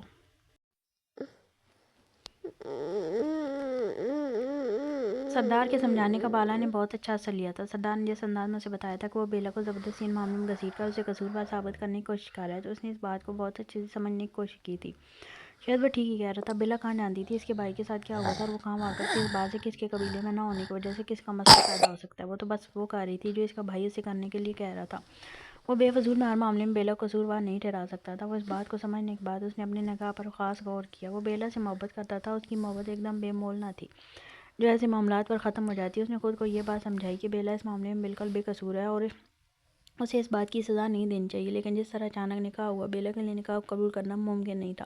سردار کے سمجھانے کا بالا نے بہت اچھا اثر لیا تھا۔ سردار نے جس انداز میں اسے بتایا تھا کہ وہ بیلا کو زبردستی ان معاملوں میں گھسیٹ کر اسے قصوروار ثابت کرنے کی کوشش کر رہا ہے، تو اس نے اس بات کو بہت اچھے سے سمجھنے کی کوشش کی تھی۔ شاید وہ ٹھیک ہی کہہ رہا تھا۔ بیلا کہاں جانتی تھی اس کے بھائی کے ساتھ کیا ہوا تھا، اور وہ کہاں واقع کس بات سے کس کے قبیلے میں نہ ہونے کی وجہ سے کس کا مسئلہ پیدا ہو سکتا ہے۔ وہ تو بس وہ کر رہی تھی جو اس کا بھائی اسے کرنے کے لیے کہہ رہا تھا۔ وہ بے فضول میں ہر معاملے میں بیلا کو قصوروار نہیں ٹھہرا سکتا تھا۔ وہ اس بات کو سمجھنے کے بعد اس نے اپنے نکاح پر خاص غور کیا۔ وہ بیلا سے محبت کرتا تھا، اس کی محبت ایک دم بے مول نہ تھی جو ایسے معاملات پر ختم ہو جاتی ہے۔ اس نے خود کو یہ بات سمجھائی کہ بیلا اس معاملے میں بالکل بے قصور ہے اور اسے اس بات کی سزا نہیں دینی چاہیے، لیکن جس طرح اچانک نکاح ہوا، بیلا کے لیے نکاح کو قبول کرنا ممکن نہیں تھا،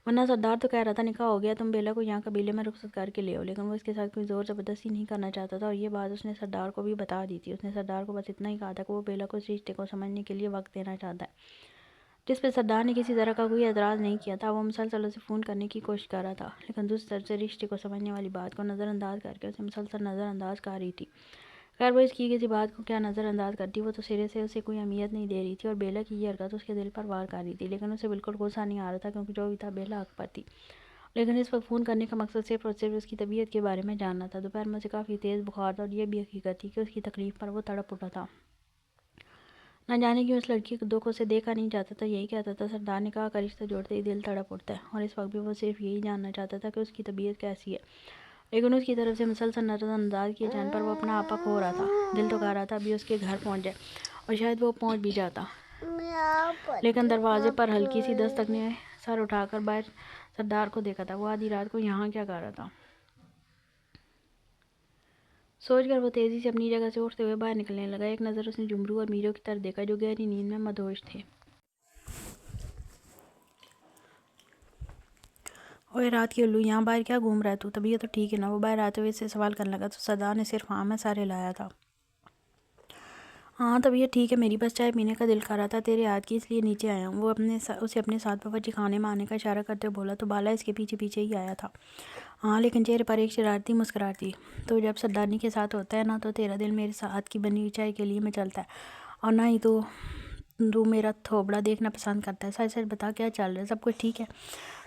ورنہ سردار تو کہہ رہا تھا نکاح ہو گیا تم بیلا کو یہاں قبیلے میں رخصت کر کے لے آؤ، لیکن وہ اس کے ساتھ کوئی زور زبردستی نہیں کرنا چاہتا تھا، اور یہ بات اس نے سردار کو بھی بتا دی تھی۔ اس نے سردار کو بس اتنا ہی کہا تھا کہ وہ بیلا کو اس رشتے کو سمجھنے کے لیے وقت دینا چاہتا ہے، جس پہ سردار نے کسی طرح کا کوئی اعتراض نہیں کیا تھا۔ وہ مسلسل اسے فون کرنے کی کوشش کر رہا تھا، لیکن دوسری طرف سے رشتے کو سمجھنے والی بات کو نظر انداز کر کے اسے مسلسل نظر انداز کر رہی تھی۔ خیر وہ اس کی کسی بات کو کیا نظر انداز کرتی، وہ تو سرے سے اسے کوئی اہمیت نہیں دے رہی تھی، اور بیلا کی یہ حرکت اس کے دل پر وار کر رہی تھی، لیکن اسے بالکل غصہ نہیں آ رہا تھا، کیونکہ جو بھی تھا بیلا حق پر تھی۔ لیکن اس وقت فون کرنے کا مقصد صرف اور صرف اس کی طبیعت کے بارے میں جاننا تھا۔ دوپہر میں اسے کافی تیز بخار تھا، اور یہ بھی حقیقت تھی کہ اس کی تکلیف پر وہ تڑپ اٹھا تھا۔ نہ جانے کیوں اس لڑکی کو دکھ اسے دیکھا نہیں جاتا تھا۔ یہی کہتا تھا سردار نے کہا کا رشتہ جوڑتے ہی دل تڑپ اٹھتا ہے، اور اس وقت بھی وہ صرف یہی جاننا چاہتا تھا کہ اس کی طبیعت کیسی ہے، لیکن اس کی طرف سے مسلسل نظر انداز کیے جانے پر وہ اپنا آپا کھو رہا تھا۔ دل تو کہہ رہا تھا ابھی اس کے گھر پہنچ جائے، اور شاید وہ پہنچ بھی جاتا، لیکن دروازے پر ہلکی سی دستک نے سر اٹھا کر باہر سردار کو دیکھا تھا۔ وہ آدھی رات کو یہاں کیا کر رہا تھا، سوچ کر وہ تیزی سے اپنی جگہ سے اٹھتے ہوئے باہر نکلنے لگا۔ ایک نظر اس نے جمرو اور میرو کی طرف دیکھا جو گہری نیند میں مدہوش تھے۔ اوئے رات کی الو، یہاں باہر کیا گھوم رہا ہے تو؟ طبیعت تو ٹھیک ہے نا؟ وہ باہر آتے ہوئے اس سے سوال کرنے لگا، تو سردار نے صرف ہاں میں سر ہلایا تھا۔ ہاں طبیعت ٹھیک ہے میری، بس چائے پینے کا دل کر رہا تھا تیرے ہاتھ کی، اس لیے نیچے آیا ہوں۔ وہ اسے اپنے ساتھ باورچی خانے میں آنے کا اشارہ کرتے ہوئے بولا، تو بالا اس کے پیچھے پیچھے ہی آیا تھا؟ ہاں، لیکن چہرے پر ایک شرارتی مسکراہٹ تھی۔ تو جب سردارنی کے ساتھ ہوتا ہے نا، تو تیرا دل میرے ہاتھ کی بنی ہوئی چائے کے لیے مچلتا ہے، اور نہ ہی تو میرا تھوبڑا دیکھنا پسند کرتا ہے۔ سچ سچ بتا کیا چل رہا ہے، سب کچھ ٹھیک ہے؟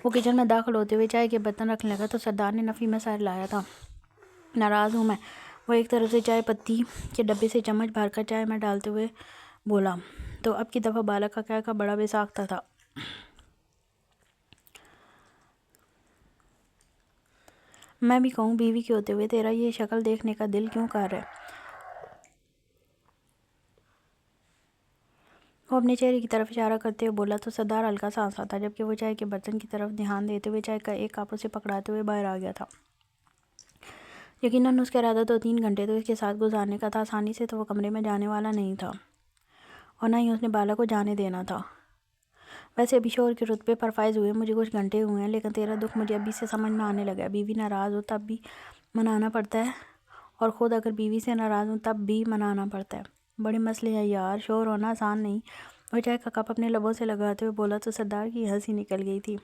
وہ کچن میں داخل ہوتے ہوئے چائے کے برتن رکھنے لگا، تو سردار نے نفی میں سر لایا تھا۔ ناراض ہوں میں، وہ ایک طرف سے چائے پتی کے ڈبے سے چمچ بھر کر چائے میں ڈالتے ہوئے بولا۔ تو اب کی دفعہ بالا کا کہا بڑا بے ساختہ تھا۔ میں بھی کہوں، بیوی کے ہوتے ہوئے تیرا یہ شکل دیکھنے کا دل کیوں کر رہا ہے؟ وہ اپنے چہرے کی طرف اشارہ کرتے ہوئے بولا، تو سردار ہلکا سا ہنسا تھا، جبکہ وہ چائے کے برتن کی طرف دھیان دیتے ہوئے چائے کا ایک کپ اسے پکڑاتے ہوئے باہر آ گیا تھا۔ یقیناً اس کا ارادہ 2-3 گھنٹے تو اس کے ساتھ گزارنے کا تھا۔ آسانی سے تو وہ کمرے میں جانے والا نہیں تھا، اور نہ ہی اس نے بالا کو جانے دینا تھا۔ ویسے ابھی شوہر کے رتبے پر فائز ہوئے مجھے کچھ گھنٹے ہوئے ہیں، لیکن تیرا دکھ مجھے ابھی سے سمجھ میں آنے لگا ہے۔ بیوی ناراض ہو تب بھی منانا پڑتا ہے، اور خود اگر بیوی سے ناراض ہوں تب بھی منانا پڑتا ہے۔ بڑے مسئلے ہیں یار، شوہر ہونا آسان نہیں۔ وہ چائے کا کپ اپنے لبوں سے لگاتے ہوئے بولا، تو سردار کی ہنسی نکل گئی تھی۔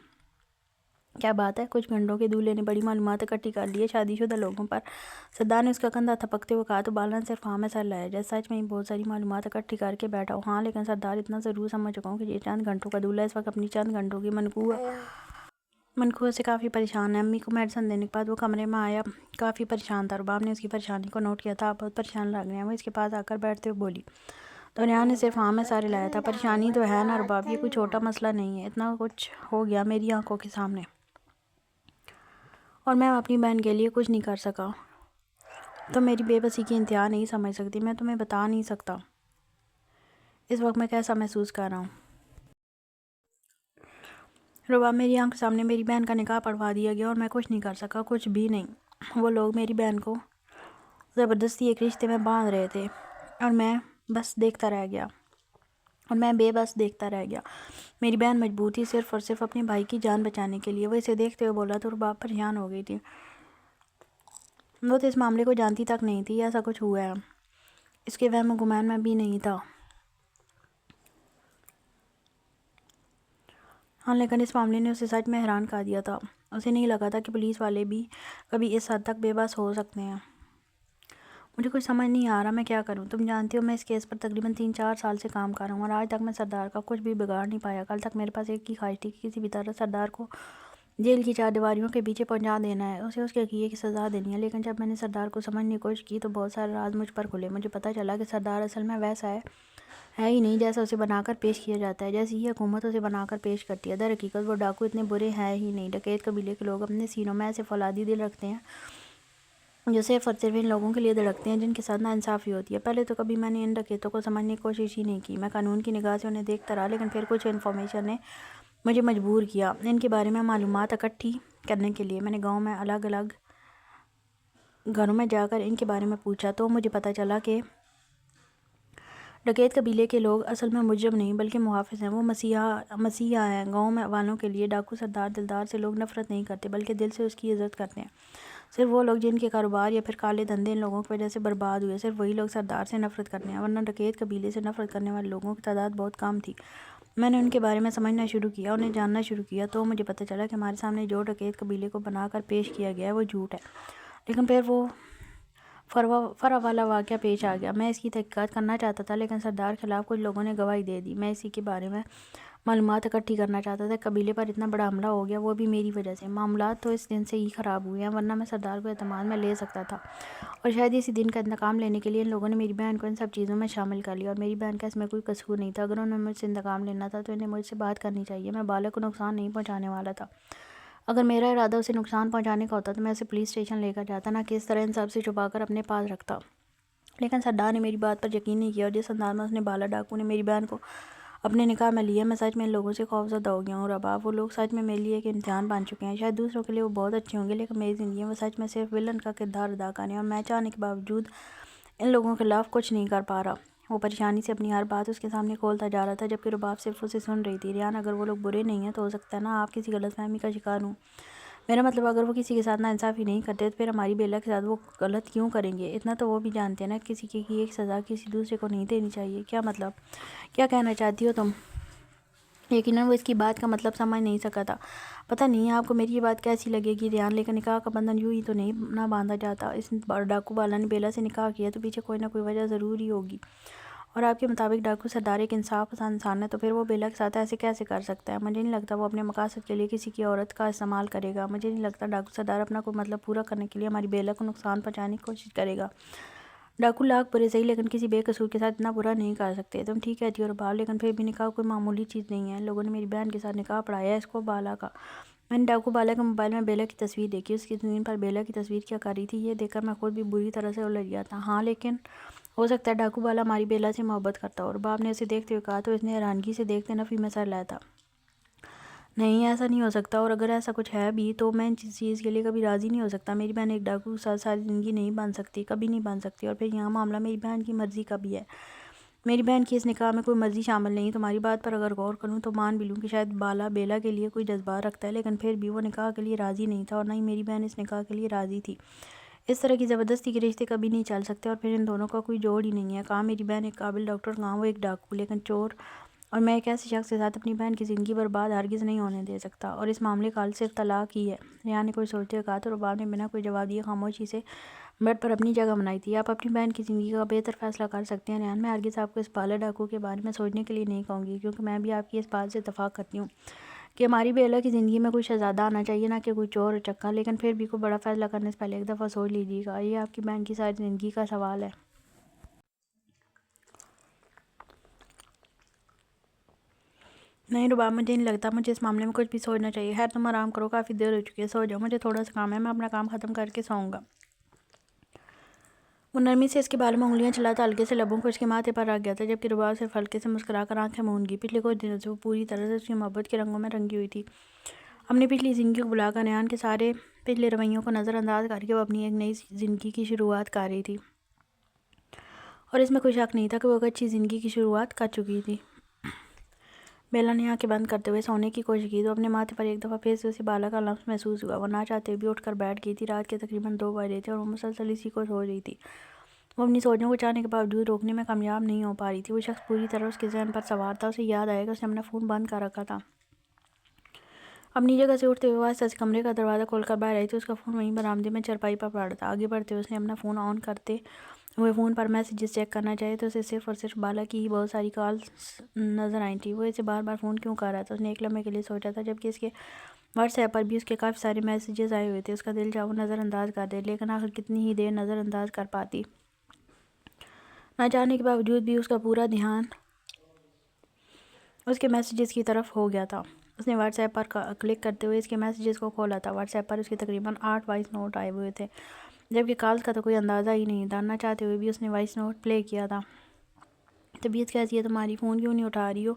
کیا بات ہے، کچھ گھنٹوں کے دولہے نے بڑی معلومات اکٹھی کر لی ہے شادی شدہ لوگوں پر۔ سردار نے اس کا کندھا تھپکتے ہوئے کہا تو بالا نے صرف ہاں میں سر لایا، جیسے سچ میں ہی بہت ساری معلومات اکٹھی کر کے بیٹھا ہوں۔ ہاں لیکن سردار اتنا ضرور سمجھ چکا ہوں کہ یہ چند گھنٹوں کا دولہا اس وقت اپنی چند گھنٹوں کی منقوہ سے کافی پریشان ہے۔ امی کو میڈیسن دینے کے بعد وہ کمرے میں آیا، کافی پریشان تھا۔ رباب نے اس کی پریشانی کو نوٹ کیا تھا۔ آپ بہت پریشان لگ رہے ہیں، وہ اس کے پاس آ کر بیٹھتے ہوئے بولی۔ تو ریحان نے صرف ہاں میں سارے لایا تھا۔ پریشانی تو ہے نا رباب، یہ کوئی چھوٹا مسئلہ نہیں ہے، اتنا کچھ ہو گیا میری آنکھوں کے سامنے، اور میں اپنی بہن کے لیے کچھ نہیں کر سکا۔ تم میری بے بسی کی انتہا نہیں سمجھ سکتی، میں تمہیں بتا نہیں سکتا اس وقت میں کیسا محسوس کر رہا ہوں۔ رباب، میری آنکھ کے سامنے میری بہن کا نکاح پڑھوا دیا گیا اور میں کچھ نہیں کر سکا، کچھ بھی نہیں۔ وہ لوگ میری بہن کو زبردستی ایک رشتے میں باندھ رہے تھے اور میں بس دیکھتا رہ گیا، اور میں بے بس دیکھتا رہ گیا۔ میری بہن مجبور تھی صرف اور صرف اپنی بھائی کی جان بچانے کے لیے۔ وہ اسے دیکھتے ہوئے بولا تو رباب پریشان ہو گئی تھی۔ وہ تو اس معاملے کو جانتی تک نہیں تھی ایسا کچھ ہوا ہے، اس کے وہم و گمان میں بھی نہیں تھا۔ ہاں لیکن اس معاملے نے اسے سچ میں حیران کر دیا تھا۔ اسے نہیں لگا تھا کہ پولیس والے بھی کبھی اس حد تک بے بس ہو سکتے ہیں۔ مجھے کچھ سمجھ نہیں آ رہا میں کیا کروں۔ تم جانتی ہو میں اس کیس پر تقریباً 3-4 سال سے کام کر رہا ہوں، اور آج تک میں سردار کا کچھ بھی بگاڑ نہیں پایا۔ کل تک میرے پاس ایک ہی خواہش تھی کہ کسی بھی طرح سردار کو جیل کی 4 دیواریوں کے پیچھے پہنچا دینا ہے، اسے اس کے کیے کی سزا دینی ہے۔ لیکن جب میں نے سردار کو سمجھنے کی کوشش کی تو بہت سارے راز مجھ پر کھلے۔ مجھے پتہ چلا کہ سردار اصل میں ویسا ہے ہی نہیں جیسا اسے بنا کر پیش کیا جاتا ہے، جیسی ہی حکومت اسے بنا کر پیش کرتی ہے۔ در حقیقت وہ ڈاکو اتنے برے ہیں ہی نہیں۔ ڈکیت قبیلے کے لوگ اپنے سینوں میں ایسے فولادی دل رکھتے ہیں جو صرف اور صرف ان لوگوں کے لیے دھڑکتے ہیں جن کے ساتھ ناانصافی ہوتی ہے۔ پہلے تو کبھی میں نے ان ڈکیتوں کو سمجھنے کی کوشش ہی نہیں کی، میں قانون کی نگاہ سے انہیں دیکھتا رہا، لیکن پھر کچھ انفارمیشن نے مجھے مجبور کیا ان کے بارے میں معلومات اکٹھی کرنے کے لیے۔ میں نے گاؤں میں الگ الگ گھروں میں جا کر ان کے بارے میں پوچھا تو مجھے پتہ چلا کہ ڈکیت قبیلے کے لوگ اصل میں مجرم نہیں بلکہ محافظ ہیں، وہ مسیحا ہیں۔ گاؤں میں والوں کے لیے ڈاکو سردار دلدار سے لوگ نفرت نہیں کرتے بلکہ دل سے اس کی عزت کرتے ہیں۔ صرف وہ لوگ جن کے کاروبار یا پھر کالے دھندے ان لوگوں کی وجہ سے برباد ہوئے، صرف وہی لوگ سردار سے نفرت کرتے ہیں، ورنہ ڈکیت قبیلے سے نفرت کرنے والے لوگوں کی تعداد بہت کم تھی۔ میں نے ان کے بارے میں سمجھنا شروع کیا، انہیں جاننا شروع کیا تو مجھے پتہ چلا کہ ہمارے سامنے جو ڈکیت قبیلے کو بنا کر پیش کیا گیا ہے وہ جھوٹ ہے۔ لیکن پھر وہ فرع والا واقعہ پیش آ گیا۔ میں اس کی تحقیقات کرنا چاہتا تھا لیکن سردار کے خلاف کچھ لوگوں نے گواہی دے دی۔ میں اسی کے بارے میں معلومات اکٹھی کرنا چاہتا تھا۔ قبیلے پر اتنا بڑا حملہ ہو گیا وہ بھی میری وجہ سے۔ معاملات تو اس دن سے ہی خراب ہوئے ہیں، ورنہ میں سردار کو اعتماد میں لے سکتا تھا، اور شاید اسی دن کا انتقام لینے کے لیے ان لوگوں نے میری بہن کو ان سب چیزوں میں شامل کر لیا، اور میری بہن کا اس میں کوئی قصور نہیں تھا۔ اگر انہیں مجھ سے انتقام لینا تھا تو انہیں مجھ سے بات کرنی چاہیے۔ میں بالغ کو نقصان نہیں پہنچانے والا تھا۔ اگر میرا ارادہ اسے نقصان پہنچانے کا ہوتا تو میں اسے پولیس اسٹیشن لے کر جاتا، نہ کہ اس طرح ان سب سے چھپا کر اپنے پاس رکھتا۔ لیکن سردار نے میری بات پر یقین نہیں کیا، اور جس انداز میں اس نے بالا ڈاکو نے میری بہن کو اپنے نکاح میں لیا، میں سچ میں ان لوگوں سے خوفزدہ ہو گیا ہوں۔ رباب، وہ لوگ سچ میں میرے لیے ایک امتحان بن چکے ہیں۔ شاید دوسروں کے لیے وہ بہت اچھے ہوں گے لیکن میری زندگی میں وہ سچ میں صرف ولن کا کردار ادا کر رہے ہیں، اور میں چاہنے کے باوجود ان لوگوں کے خلاف کچھ نہیں کر پا رہا۔ وہ پریشانی سے اپنی ہر بات اس کے سامنے کھولتا جا رہا تھا جبکہ رباب صرف اسے سن رہی تھی۔ ریحان، اگر وہ لوگ برے نہیں ہیں تو ہو سکتا ہے نا آپ کسی غلط فہمی کا شکار ہوں۔ میرا مطلب اگر وہ کسی کے ساتھ ناانصافی نہیں کرتے تو پھر ہماری بیلا کے ساتھ وہ غلط کیوں کریں گے؟ اتنا تو وہ بھی جانتے ہیں نا کہ کسی کی ایک سزا کسی دوسرے کو نہیں دینی چاہیے۔ کیا مطلب؟ کیا کہنا چاہتی ہو تم؟ یقیناً وہ اس کی بات کا مطلب سمجھ نہیں سکا تھا۔ پتہ نہیں آپ کو میری یہ بات کیسی لگے گی ریحان، لیکن نکاح کا بندھن یوں ہی تو نہیں نہ باندھا جاتا۔ اس ڈاکو بالا نے بیلا سے نکاح کیا تو پیچھے کوئی نہ کوئی وجہ ضرور ہی ہوگی، اور آپ کے مطابق ڈاکو سردار ایک انصاف پسند انسان ہے، تو پھر وہ بیلا کے ساتھ ایسے کیسے کر سکتا ہے؟ مجھے نہیں لگتا وہ اپنے مقاصد کے لیے کسی کی عورت کا استعمال کرے گا۔ مجھے نہیں لگتا ڈاکو سردار اپنا کوئی مطلب پورا کرنے کے لیے ہماری بیلا کو نقصان پہنچانے کی کوشش کرے گا۔ ڈاکو لاکھ برے صحیح لیکن کسی بے قصور کے ساتھ اتنا برا نہیں کر سکتے۔ تم ٹھیک کہتی ہو رباب، لیکن پھر بھی نکاح کوئی معمولی چیز نہیں ہے۔ لوگوں نے میری بہن کے ساتھ نکاح پڑھایا اس کو بالا کا۔ میں نے ڈاکو بالا کے موبائل میں بیلا کی تصویر دیکھی، اس کی اسکرین پر بیلا کی تصویر کیا کر رہی تھی یہ دیکھ کر میں خود بھی بری طرح سے الجھ گیا تھا۔ ہاں لیکن ہو سکتا ہے ڈاکو بالا ہماری بیلا سے محبت کرتا ہو، رباب نے اسے دیکھتے ہوئے کہا تو اس نے حیرانگی سے دیکھتے نفی میں سر ہلایا تھا۔ نہیں، ایسا نہیں ہو سکتا، اور اگر ایسا کچھ ہے بھی تو میں ان چیز کے لیے کبھی راضی نہیں ہو سکتا۔ میری بہن ایک ڈاکو کے ساتھ ساری زندگی نہیں بن سکتی، کبھی نہیں بن سکتی، اور پھر یہاں معاملہ میری بہن کی مرضی کا بھی ہے۔ میری بہن کی اس نکاح میں کوئی مرضی شامل نہیں۔ تمہاری بات پر اگر غور کروں تو مان بھی لوں کہ شاید بالا بیلا کے لیے کوئی جذبات رکھتا ہے، لیکن پھر بھی وہ نکاح کے لیے راضی نہیں تھا، اور نہ ہی میری بہن اس نکاح کے لیے راضی تھی۔ اس طرح کی زبردستی کے رشتے کبھی نہیں چل سکتے، اور پھر ان دونوں کا کوئی جوڑ ہی نہیں ہے۔ کہاں میری بہن ایک قابل ڈاکٹر، کہاں وہ ایک ڈاکو، لیکن چور اور میں ایک ایسے شخص کے ساتھ اپنی بہن کی زندگی برباد ہرگز نہیں ہونے دے سکتا، اور اس معاملے کا حل صرف طلاق ہی ہے۔ ریحان نے کچھ سوچتے ہوئے کہا تو رباب نے بنا کوئی جواب دیے خاموشی سے بیڈ پر اپنی جگہ بنائی تھی۔ آپ اپنی بہن کی زندگی کا بہتر فیصلہ کر سکتے ہیں ریحان، میں ہرگز آپ کو اس پاگل ڈاکو کے بارے میں سوچنے کے لیے نہیں کہوں گی، کیونکہ میں بھی آپ کی اس بات سے اتفاق کرتی ہوں کہ ہماری بیلا کی زندگی میں کوئی شہزادہ آنا چاہیے، نہ کہ کوئی چور اور چکا، لیکن پھر بھی کوئی بڑا فیصلہ کرنے سے پہلے ایک دفعہ سوچ لیجیے گا، یہ آپ کی بہن کی ساری زندگی کا سوال ہے۔ نہیں رباب، مجھے نہیں لگتا مجھے اس معاملے میں کچھ بھی سوچنا چاہیے۔ خیر تم آرام کرو، کافی دیر ہو چکی ہے، سو جاؤ، مجھے تھوڑا سا کام ہے، میں اپنا کام ختم کر کے سوؤں گا۔ وہ نرمی سے اس کے بالوں میں انگلیاں چلاتا ہلکے سے لبوں کو اس کے ماتھے پر رکھ گیا تھا، جبکہ رباب صرف ہلکے سے مسکرا کر آنکھیں موند گئی۔ پچھلے کچھ دنوں سے وہ پوری طرح سے اس کی محبت کے رنگوں میں رنگی ہوئی تھی۔ اپنی پچھلی زندگی کو بلا کر ریحان کے سارے پچھلے رویوں کو نظر انداز کر کے وہ اپنی ایک نئی زندگی کی شروعات کر رہی تھی، اور اس میں کوئی شک نہیں تھا کہ وہ ایک اچھی زندگی کی شروعات کر چکی تھی۔ بیلا نے آنکھیں بند کرتے ہوئے سونے کی کوشش کی تو اپنے ماتھے پر ایک دفعہ پھر سے اسے بالا کا لمس محسوس ہوا۔ وہ نہ چاہتے ہوئے بھی اٹھ کر بیٹھ گئی تھی۔ رات کے تقریباً 2 بج رہے تھے اور وہ مسلسل اسی کو سوچ رہی تھی۔ وہ اپنی سوچوں کو چاہنے کے باوجود روکنے میں کامیاب نہیں ہو پا رہی تھی۔ وہ شخص پوری طرح اس کے ذہن پر سوار تھا۔ اسے یاد آیا کہ اس نے اپنا فون بند کر رکھا تھا۔ اپنی جگہ سے اٹھتے ہوئے آہستہ سے کمرے کا دروازہ کھول کر باہر آئی تھی۔ اس کا فون وہیں برآمدے میں چارپائی پر پڑا تھا۔ آگے بڑھتے ہوئے اس نے اپنا فون آن کرتے ہوئے فون پر میسیجز چیک کرنا چاہے تو اسے صرف اور صرف بالا کی ہی بہت ساری کالز نظر آئی تھیں۔ وہ اسے بار بار فون کیوں کر رہا تھا؟ اس نے ایک لمحے کے لیے سوچا تھا، جبکہ اس کے واٹس ایپ پر بھی اس کے کافی سارے میسیجز آئے ہوئے تھے۔ اس کا دل چاہا وہ نظر انداز کر دے، لیکن آخر کتنی ہی دیر نظر انداز کر پاتی؟ نہ چاہنے کے باوجود بھی اس کا پورا دھیان اس کے میسیجز کی طرف ہو گیا تھا۔ اس نے واٹس ایپ پر کلک کرتے ہوئے اس کے میسیجز کو کھولا تھا۔ واٹس ایپ پر اس کے تقریباً 8 وائس نوٹ آئے ہوئے تھے، جبکہ کالز کا تو کوئی اندازہ ہی نہیں تھا۔ نہ چاہتے ہوئے بھی اس نے وائس نوٹ پلے کیا تھا۔ طبیعت کیسی ہے تمہاری؟ فون کیوں نہیں اٹھا رہی ہو؟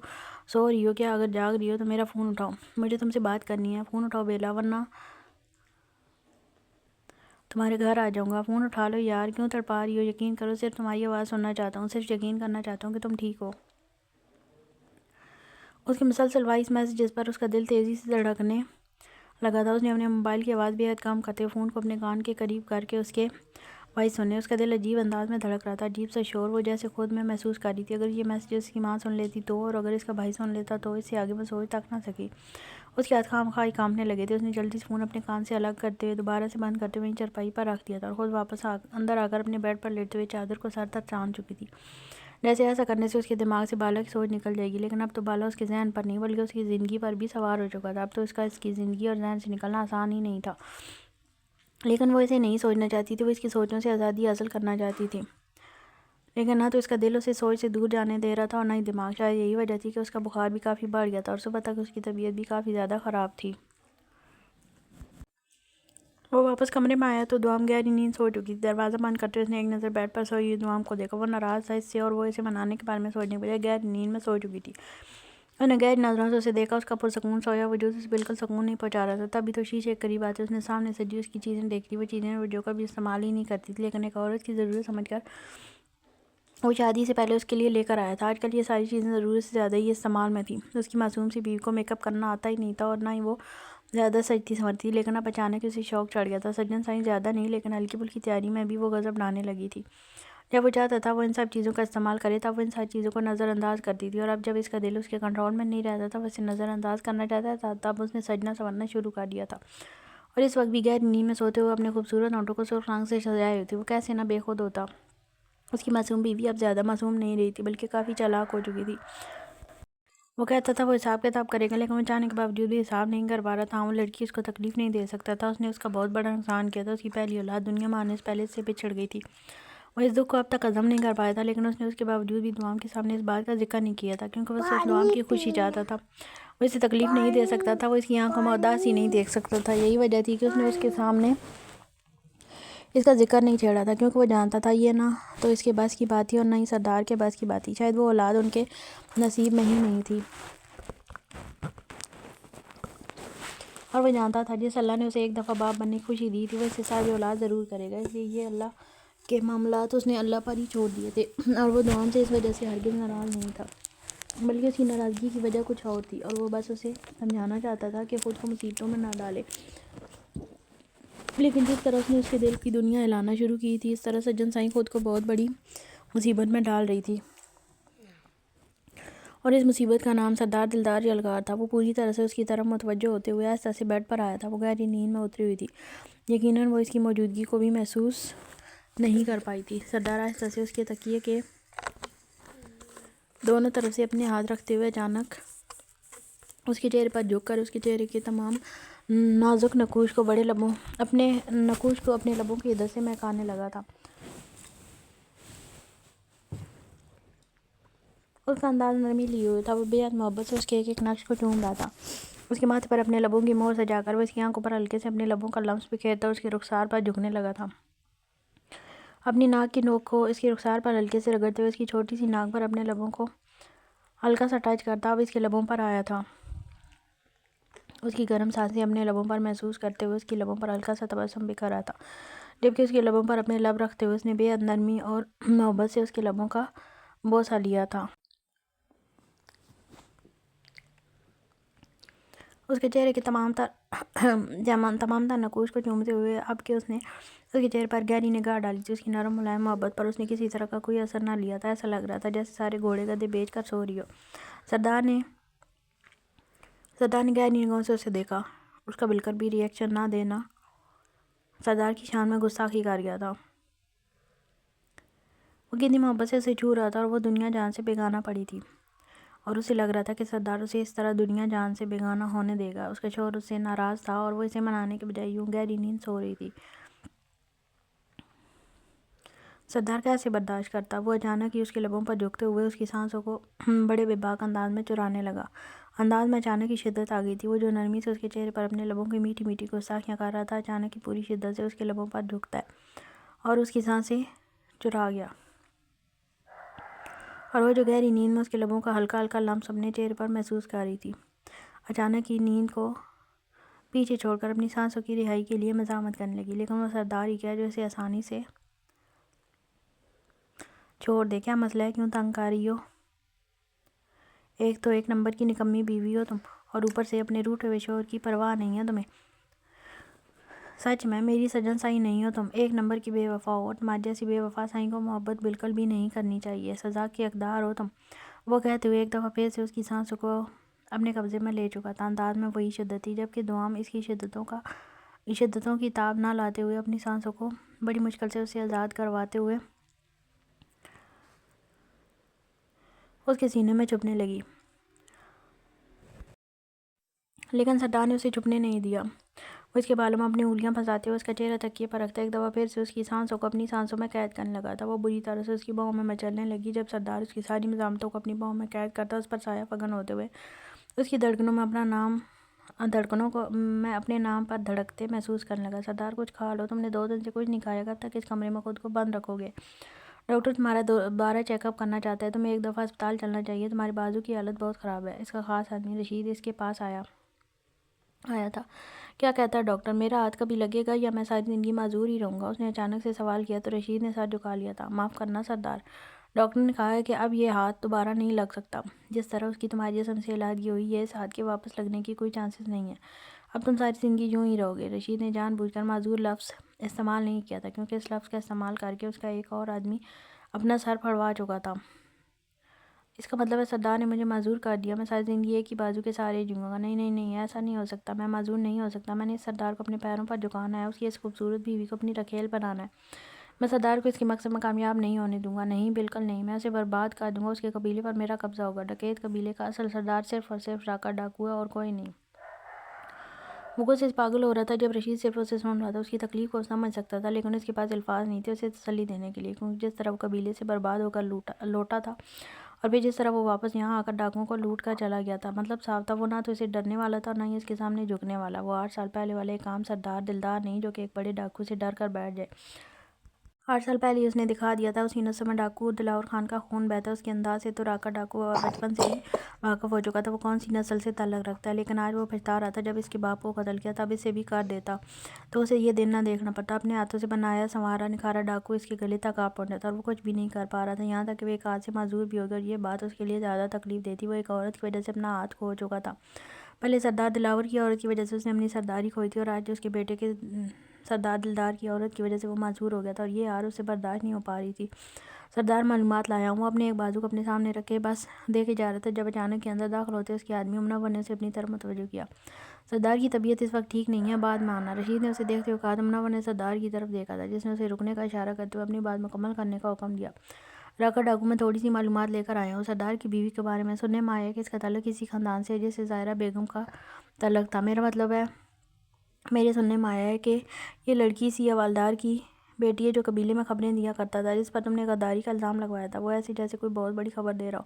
سو رہی ہو کیا؟ اگر جاگ رہی ہو تو میرا فون اٹھاؤ، مجھے تم سے بات کرنی ہے۔ فون اٹھاؤ بیلا، ورنہ تمہارے گھر آ جاؤں گا۔ فون اٹھا لو یار، کیوں تڑپا رہی ہو؟ یقین کرو صرف تمہاری آواز سننا چاہتا ہوں، صرف یقین کرنا چاہتا ہوں کہ تم ٹھیک ہو۔ اس کے مسلسل وائس میسیجز پر اس کا دل تیزی سے دھڑکنے لگا تھا۔ اس نے اپنے موبائل کی آواز بے حد کم کرتے ہوئے فون کو اپنے کان کے قریب کر کے اس کے وائس سنے۔ اس کا دل عجیب انداز میں دھڑک رہا تھا، عجیب سا شور وہ جیسے خود میں محسوس کر رہی تھی۔ اگر یہ میسیج اس کی ماں سن لیتی تو، اور اگر اس کا بھائی سن لیتا تو؟ اس سے آگے وہ سوچ تک نہ سکی۔ اس کے ہاتھ خواہ کانپنے لگے تھے۔ اس نے جلدی سے فون اپنے کان سے الگ کرتے ہوئے دوبارہ سے بند کرتے ہوئے وہیں چارپائی پر رکھ دیا تھا، اور خود واپس اندر آ کر اپنے بیڈ پر لیٹتے ہوئے چادر کو سر تک تان چکی تھی، جیسے ایسا کرنے سے اس کے دماغ سے بالا کی سوچ نکل جائے گی۔ لیکن اب تو بالا اس کے ذہن پر نہیں بلکہ اس کی زندگی پر بھی سوار ہو چکا تھا۔ اب تو اس کی زندگی اور ذہن سے نکلنا آسان ہی نہیں تھا، لیکن وہ اسے نہیں سوچنا چاہتی تھی، وہ اس کی سوچوں سے آزادی حاصل کرنا چاہتی تھی۔ لیکن نہ تو اس کا دل اسے سوچ سے دور جانے دے رہا تھا اور نہ ہی دماغ۔ شاید یہی وجہ تھی کہ اس کا بخار بھی کافی بڑھ گیا تھا اور صبح تک اس کی طبیعت بھی کافی زیادہ خراب تھی۔ وہ واپس کمرے میں آیا تو دوام گہری نیند سو چکی تھی۔ دروازہ بند کرتے ہوئے اس نے ایک نظر بیڈ پر سوئی ہوئی دوام کو دیکھا۔ وہ ناراض تھا اس سے، اور وہ اسے منانے کے بارے میں سوچنے کے بجائے گہری نیند میں سو چکی تھی۔ اس نے گہری نظروں سے اسے دیکھا۔ اس کا پرسکون سویا وجود اسے بالکل سکون نہیں پہنچا رہا تھا۔ تبھی تو شیشے کے قریب آتے اس نے سامنے سجی اس کی چیزیں دیکھ لی، وہ چیزیں وہ جو کبھی استعمال ہی نہیں کرتی تھی، لیکن ایک عورت کی ضرورت سمجھ کر وہ شادی سے پہلے اس کے لیے لے کر آیا تھا۔ آج کل یہ ساری چیزیں ضرورت سے زیادہ ہی استعمال میں تھیں۔ اس کی معصوم سی بیوی کو میک اپ کرنا آتا ہی نہیں تھا، اور نہ ہی وہ زیادہ سجتی سنورتی تھی، لیکن اب اچانک اسے شوق چڑھ گیا تھا۔ سجن سائی زیادہ نہیں، لیکن ہلکی پھلکی تیاری میں بھی وہ غضب ڈھانے لگی تھی۔ جب وہ چاہتا تھا وہ ان سب چیزوں کا استعمال کرے تب وہ ان ساری چیزوں کو نظر انداز کرتی تھی، اور اب جب اس کا دل اس کے کنٹرول میں نہیں رہتا تھا، وہ اسے نظر انداز کرنا چاہتا تھا، تب اس نے سجنا سنورنا شروع کر دیا تھا۔ اور اس وقت بھی گہری نیند میں سوتے ہوئے اپنے خوبصورت ہونٹوں کو سرخ رنگ سے سجائے ہوئی تھی۔ وہ کیسے نہ بے خود ہوتا۔ اس کی معصوم بیوی اب زیادہ معصوم نہیں رہی تھی، بلکہ کافی چالاک ہو چکی تھی۔ وہ کہتا تھا وہ حساب کتاب کرے گا، لیکن وہ چاہنے کے باوجود بھی حساب نہیں کر پا رہا تھا۔ وہ لڑکی اس کو تکلیف نہیں دے سکتا تھا۔ اس نے اس کا بہت بڑا نقصان کیا تھا۔ اس کی پہلی اولاد دنیا میں آنے سے پہلے اس سے بچھڑ گئی تھی۔ وہ اس دکھ کو اب تک ہضم نہیں کر پایا تھا، لیکن اس نے اس کے باوجود بھی دوام کے سامنے اس بات کا ذکر نہیں کیا تھا، کیونکہ وہ صرف دوام کی خوشی چاہتا تھا۔ وہ اسے تکلیف نہیں دے سکتا تھا، وہ اس کی آنکھوں میں اداسی نہیں دیکھ سکتا تھا۔ یہی وجہ تھی کہ اس نے اس کے سامنے اس کا ذکر نہیں چھیڑا تھا، کیونکہ وہ جانتا تھا یہ نہ تو اس کے بس کی بات تھی اور نہ ہی سردار کے بس کی بات تھی۔ شاید وہ اولاد ان کے نصیب میں ہی نہیں تھی، اور وہ جانتا تھا جس اللہ نے اسے ایک دفعہ باپ بننے کی خوشی دی تھی وہ اسے صاحب اولاد ضرور کرے گا۔ اس لیے یہ اللہ کے معاملات اس نے اللہ پر ہی چھوڑ دیے تھے، اور وہ دوام سے اس وجہ سے ہرگز ناراض نہیں تھا، بلکہ اس کی ناراضگی کی وجہ کچھ اور تھی، اور وہ بس اسے سمجھانا چاہتا تھا کہ خود کو مصیبتوں میں نہ ڈالے۔ لیکن جس طرح اس نے اس کے دل کی دنیا ہلانا شروع کی تھی، اس طرح سجن سائی خود کو بہت بڑی مصیبت میں ڈال رہی تھی۔ اور اس مصیبت کا نام سردار دلدار یلغار تھا۔ وہ پوری طرح سے اس کی طرف متوجہ ہوتے ہوئے آہستہ سے بیڈ پر آیا تھا۔ وہ گہری نیند میں اتری ہوئی تھی، یقیناً وہ اس کی موجودگی کو بھی محسوس نہیں کر پائی تھی۔ سردار آہستہ سے اس کے تکیے کے دونوں طرف سے اپنے ہاتھ رکھتے ہوئے اچانک اس کے چہرے پر جھک کر اس کے چہرے کے تمام نازک نقوش کو اپنے لبوں کی عدت سے مہکانے لگا تھا۔ اس کا انداز نرمی لیے ہوئے تھا، وہ بے حد محبت سے اس کے ایک ایک نقش کو چوم رہا تھا۔ اس کے ماتھے پر اپنے لبوں کی مہر سجا کر وہ اس کی آنکھوں پر ہلکے سے اپنے لبوں کا لمس بکھیرتا اس کے رخسار پر جھکنے لگا تھا، اپنی ناک کی نوک کو اس کے رخسار پر ہلکے سے رگڑتے ہوئے اس کی چھوٹی سی ناک پر اپنے لبوں کو ہلکا سا ٹچ کرتا اب اس کے لبوں پر آیا تھا۔ اس کی گرم سانسیں اپنے لبوں پر محسوس کرتے ہوئے اس کی لبوں پر ہلکا سا تبسم بکھر رہا تھا، جبکہ اس کے لبوں پر اپنے لب رکھتے ہوئے اس نے بے حد نرمی اور محبت سے اس کے لبوں کا بوسہ لیا تھا۔ اس کے چہرے کے تمام تر نقوش کو چومتے ہوئے اب کہ اس نے اس کے چہرے پر گہری نگاہ ڈالی تھی، اس کی نرم ملائم محبت پر اس نے کسی طرح کا کوئی اثر نہ لیا تھا۔ ایسا لگ رہا تھا جیسے سارے گھوڑے گدھے بیچ کر سو رہی ہو۔ سردار نے گہری نگاہوں سے اسے دیکھا۔ اس کا بالکل بھی ریئیکشن نہ دینا سردار کی شان میں گستاخی کر گیا تھا۔ وہ کتنی محبت سے اسے چھو رہا تھا اور وہ دنیا جان سے بیگانہ پڑی تھی، اور اسے لگ رہا تھا کہ سردار اسے اس طرح دنیا جان سے بیگانہ ہونے دے گا۔ اس کا شوہر اس سے ناراض تھا اور وہ اسے منانے کے بجائے یوں گہری نیند سو رہی تھی۔ سردار کیسے برداشت کرتا؟ وہ اچانک ہی اس کے لبوں پر جھکتے ہوئے اس کی سانسوں کو بڑے بے باک انداز میں چرانے لگا۔ انداز میں اچانک ہی شدت آ گئی تھی۔ وہ جو نرمی سے اس کے چہرے پر اپنے لبوں کی میٹھی میٹھی گستاخیاں کر رہا تھا، اچانک ہی پوری شدت سے اس کے لبوں پر جھکتا ہے اور اس کی سانسیں چرا گیا، اور وہ جو گہری نیند میں اس کے لبوں کا ہلکا ہلکا لمس اپنے چہرے پر محسوس کر رہی تھی، اچانک ہی نیند کو پیچھے چھوڑ کر اپنی سانسوں کی رہائی کے لیے مزاحمت کرنے لگی۔ لیکن وہ سردار ہی کیا جو اسے آسانی سے چھوڑ دے؟ کیا مسئلہ ہے؟ کیوں تنگ کر رہی ہو؟ ایک تو ایک نمبر کی نکمی بیوی ہو تم، اور اوپر سے اپنے روٹھے ہوئے شوہر کی پرواہ نہیں ہے تمہیں۔ سچ میں میری سجن سائی نہیں ہو تم، ایک نمبر کی بے وفا ہو، اور تمہاری جیسی بے وفا سائی کو محبت بالکل بھی نہیں کرنی چاہیے، سزا کی حقدار ہو تم۔ وہ کہتے ہوئے ایک دفعہ پھر سے اس کی سانسوں کو اپنے قبضے میں لے چکا تھا۔ انداز میں وہی شدت تھی، جبکہ دوام اس کی شدتوں کی تاب نہ لاتے ہوئے اپنی سانسوں کو بڑی مشکل سے اسے آزاد کرواتے ہوئے اس کے سینے میں چھپنے لگی۔ لیکن سردار نے اسے چھپنے نہیں دیا۔ وہ اس کے بالوں میں اپنی انگلیاں پھنساتے ہوئے اس کا چہرہ تکیے پر رکھتا ایک دفعہ پھر سے اس کی سانسوں کو اپنی سانسوں میں قید کرنے لگا تھا۔ وہ بری طرح سے اس کی باہوں میں مچلنے لگی۔ جب سردار اس کی ساری مزاحمتوں کو اپنی باہوں میں قید کرتا، اس پر سایہ فگن ہوتے ہوئے اس کی دھڑکنوں میں اپنے نام پر دھڑکتے محسوس کرنے لگا۔ سردار کچھ کھا لو، تم نے 2 دن سے کچھ نہیں کھایا، کب تک اس کمرے میں خود کو بند رکھو گے؟ ڈاکٹر تمہارا دوبارہ چیک اپ کرنا چاہتا ہے، تمہیں ایک دفعہ اسپتال چلنا چاہیے، تمہارے بازو کی حالت بہت خراب ہے۔ اس کا خاص آدمی رشید اس کے پاس آیا تھا۔ کیا کہتا ہے ڈاکٹر؟ میرا ہاتھ کبھی لگے گا یا میں ساری زندگی معذور ہی رہوں گا؟ اس نے اچانک سے سوال کیا تو رشید نے سر جھکا لیا تھا۔ معاف کرنا سردار، ڈاکٹر نے کہا ہے کہ اب یہ ہاتھ دوبارہ نہیں لگ سکتا۔ جس طرح اس کی تمہاری جسم سے علیحدگی ہوئی ہے، اس ہاتھ کے واپس لگنے کی کوئی چانسز نہیں ہے۔ اب تم ساری زندگی یوں ہی رہو گے۔ رشید نے جان بوجھ کر معذور لفظ استعمال نہیں کیا تھا، کیونکہ اس لفظ کا استعمال کر کے اس کا ایک اور آدمی اپنا سر پھڑوا چکا تھا۔ اس کا مطلب ہے سردار نے مجھے معذور کر دیا، میں ساری زندگی ایک ہی بازو کے سہارے جیوں گا۔ نہیں، ایسا نہیں ہو سکتا، میں معذور نہیں ہو سکتا۔ میں نے اس سردار کو اپنے پیروں پر جھکانا ہے، اس کی اس خوبصورت بیوی کو اپنی رکھیل بنانا ہے۔ میں سردار کو اس کے مقصد میں کامیاب نہیں ہونے دوں گا، نہیں، بالکل نہیں۔ میں اسے برباد کر دوں گا، اس کے قبیلے پر میرا قبضہ ہوگا۔ ڈکیت قبیلے کا اصل سردار صرف اور صرف ڈاکہ ڈاکو ہے اور کوئی نہیں۔ وہ غصے سے پاگل ہو رہا تھا۔ جب رشید صرف اسے سن رہا تھا، اس کی تکلیف کو سمجھ سکتا تھا، لیکن اس کے پاس الفاظ نہیں تھے اسے تسلی دینے کے لیے، کیونکہ جس طرح وہ قبیلے سے برباد ہو کر لوٹا تھا، اور پھر جس طرح وہ واپس یہاں آ کر ڈاکوؤں کو لوٹ کر چلا گیا تھا، مطلب صاف تھا، وہ نہ تو اسے ڈرنے والا تھا اور نہ ہی اس کے سامنے جھکنے والا۔ وہ 8 سال پہلے والے ایک عام سردار دلدار نہیں جو کہ ایک بڑے ڈاکو سے ڈر کر بیٹھ جائے۔ 8 سال پہلے ہی اس نے دکھا دیا تھا، اس کی نسوں میں ڈاکو دلاور خان کا خون بہتا ہے۔ اس کے انداز سے تو ڈاکہ ڈاکو بچپن سے ہی واقف ہو چکا تھا وہ کون سی نسل سے تعلق رکھتا ہے، لیکن آج وہ پچھتا رہا تھا۔ جب اس کے باپ کو قتل کیا تب اسے بھی کر دیتا تو اسے یہ دن نہ دیکھنا پڑتا۔ اپنے ہاتھوں سے بنایا سنوارا نکھارا ڈاکو اس کے گلے تک آ پہنچا تھا، اور وہ کچھ بھی نہیں کر پا رہا تھا، یہاں تک کہ وہ ایک ہاتھ سے معذور بھی ہو گیا، اور یہ بات اس کے لیے زیادہ تکلیف دہ تھی۔ وہ ایک عورت کی وجہ سے اپنا ہاتھ کھو چکا تھا، پہلے سردار دلاور کی عورت کی وجہ سے اس نے اپنی سرداری کھوئی تھی، اور آج جو اس کے بیٹے کے سردار دلدار کی عورت کی وجہ سے وہ معذور ہو گیا تھا اور یہ حال اسے برداشت نہیں ہو پا رہی تھی۔ سردار معلومات لایا، وہ اپنے ایک بازو کو اپنے سامنے رکھے بس دیکھے جا رہا تھا جب اچانک کے اندر داخل ہوتے اس کے آدمی منور نے اسے اپنی طرف متوجہ کیا۔ سردار کی طبیعت اس وقت ٹھیک نہیں ہے، بعد میں آنا۔ رشید نے اسے دیکھتے ہوئے کہا تو منور نے سردار کی طرف دیکھا تھا جس نے اسے رکنے کا اشارہ کرتے ہوئے اپنی بات مکمل کرنے کا حکم دیا۔ راکٹ ڈاکو میں تھوڑی سی معلومات لے کر آیا ہوں سردار کی بیوی کے بارے میں۔ سننے میں آیا کہ اس کا تعلق کسی خاندان سے ہے جس سے ظاہرہ بیگم کا تعلق تھا۔ میرا مطلب ہے میرے سننے میں آیا ہے کہ یہ لڑکی سی حوالدار کی بیٹی ہے جو قبیلے میں خبریں دیا کرتا تھا جس پر تم نے غداری کا الزام لگوایا تھا۔ وہ ایسے جیسے کوئی بہت بڑی خبر دے رہا ہو،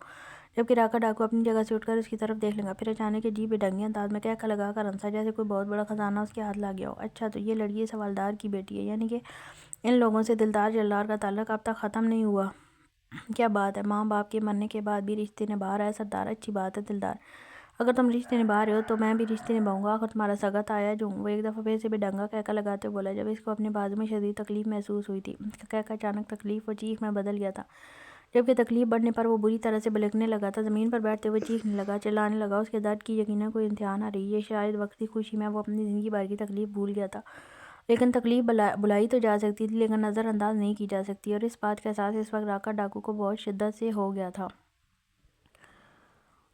جبکہ راکٹ ڈاکو اپنی جگہ سے اٹھ کر اس کی طرف دیکھ لگا، پھر اچانک عجیب بے ڈھنگی انداز میں کہہ لگا کر ہنسا جیسے کوئی بہت بڑا خزانہ اس کے ہاتھ لگ گیا ہو۔ اچھا تو یہ لڑکی اس حوالدار کی بیٹی ہے، یعنی کہ ان لوگوں سے دلدار جلدار کا تعلق اب تک ختم نہیں ہوا۔ کیا بات ہے، ماں باپ کے مرنے کے بعد بھی رشتے نبھا رہا ہے سردار، اچھی بات ہے دلدار۔ اگر تم رشتے نبھا رہے ہو تو میں بھی رشتے نبھاؤں گا، آخر تمہارا سگا تایا جو ہوں۔ وہ ایک دفعہ پھر سے بے ڈھنگا کہکا لگاتے ہوئے بولا جب اس کو اپنے بازو میں شدید تکلیف محسوس ہوئی تھی۔ اس کا کہکا اچانک تکلیف و چیخ میں بدل گیا تھا، جبکہ تکلیف بڑھنے پر وہ بری طرح سے بلکنے لگا تھا، زمین پر بیٹھتے ہوئے چیخنے لگا، چلانے لگا۔ اس کے درد کی یقیناً کوئی انتہا نہ رہی، یہ شاید وقتی خوشی میں وہ اپنی زندگی بھر کی تکلیف بھول گیا تھا۔ لیکن تکلیف بھلائی تو جا سکتی تھی لیکن نظر انداز نہیں کی جا سکتی، اور اس بات کا احساس اس وقت راکٹ ڈاکو کو بہت شدت سے ہو گیا تھا۔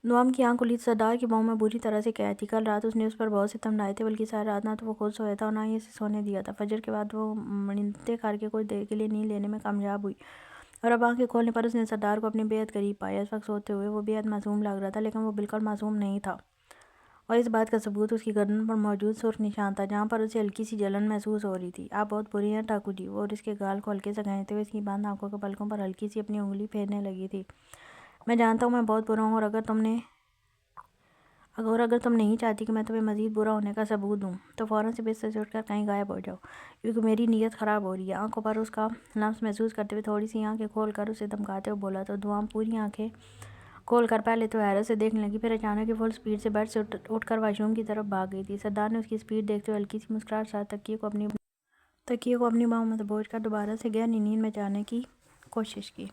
نوام کی آنکھ کھلی تو سردار کی باہوں میں بری طرح سے قید تھی۔ کل رات اس نے اس پر بہت ستم ڈھائے تھے، بلکہ ساری رات نہ تو وہ خود سویا تھا اور نہ ہی اسے سونے دیا تھا۔ فجر کے بعد وہ منتیں کر کے کچھ دیر کے لیے نیند لینے میں کامیاب ہوئی، اور اب آنکھیں کھولنے پر اس نے سردار کو اپنے بے حد قریب پایا۔ اس وقت سوتے ہوئے وہ بے حد معصوم لگ رہا تھا، لیکن وہ بالکل معصوم نہیں تھا، اور اس بات کا ثبوت اس کی گردن پر موجود سرخ نشان تھا جہاں پر اسے ہلکی سی جلن محسوس ہو رہی تھی۔ آپ بہت برے ہیں ڈاکو جی، اور اس کے گال کو ہلکے سے گھسیٹتے ہوئے اس کی بند آنکھوں کے پلکوں پر ہلکی سی اپنی انگلی پھیرنے لگی تھی۔ میں جانتا ہوں میں بہت برا ہوں، اور اگر تم نہیں چاہتی کہ میں تمہیں مزید برا ہونے کا ثبوت دوں تو فوراً سے بستر سے اٹھ کر کہیں غائب ہو جاؤ، کیونکہ میری نیت خراب ہو رہی ہے۔ آنکھوں پر اس کا لمس محسوس کرتے ہوئے تھوڑی سی آنکھیں کھول کر اسے دھمکاتے ہوئے بولا تو دعا پوری آنکھیں کھول کر پہلے تو حیرت سے دیکھنے لگی، پھر اچانک ہی فل سپیڈ سے بیڈ سے اٹھ کر واش روم کی طرف بھاگ گئی تھی۔ سردار نے اس کی سپیڈ دیکھتے ہوئے ہلکی سی مسکراہٹ کے ساتھ تکیے کو اپنی باہوں میں دبوچ کر دوبارہ سے گہری نیند میں جانے کی کوشش کی۔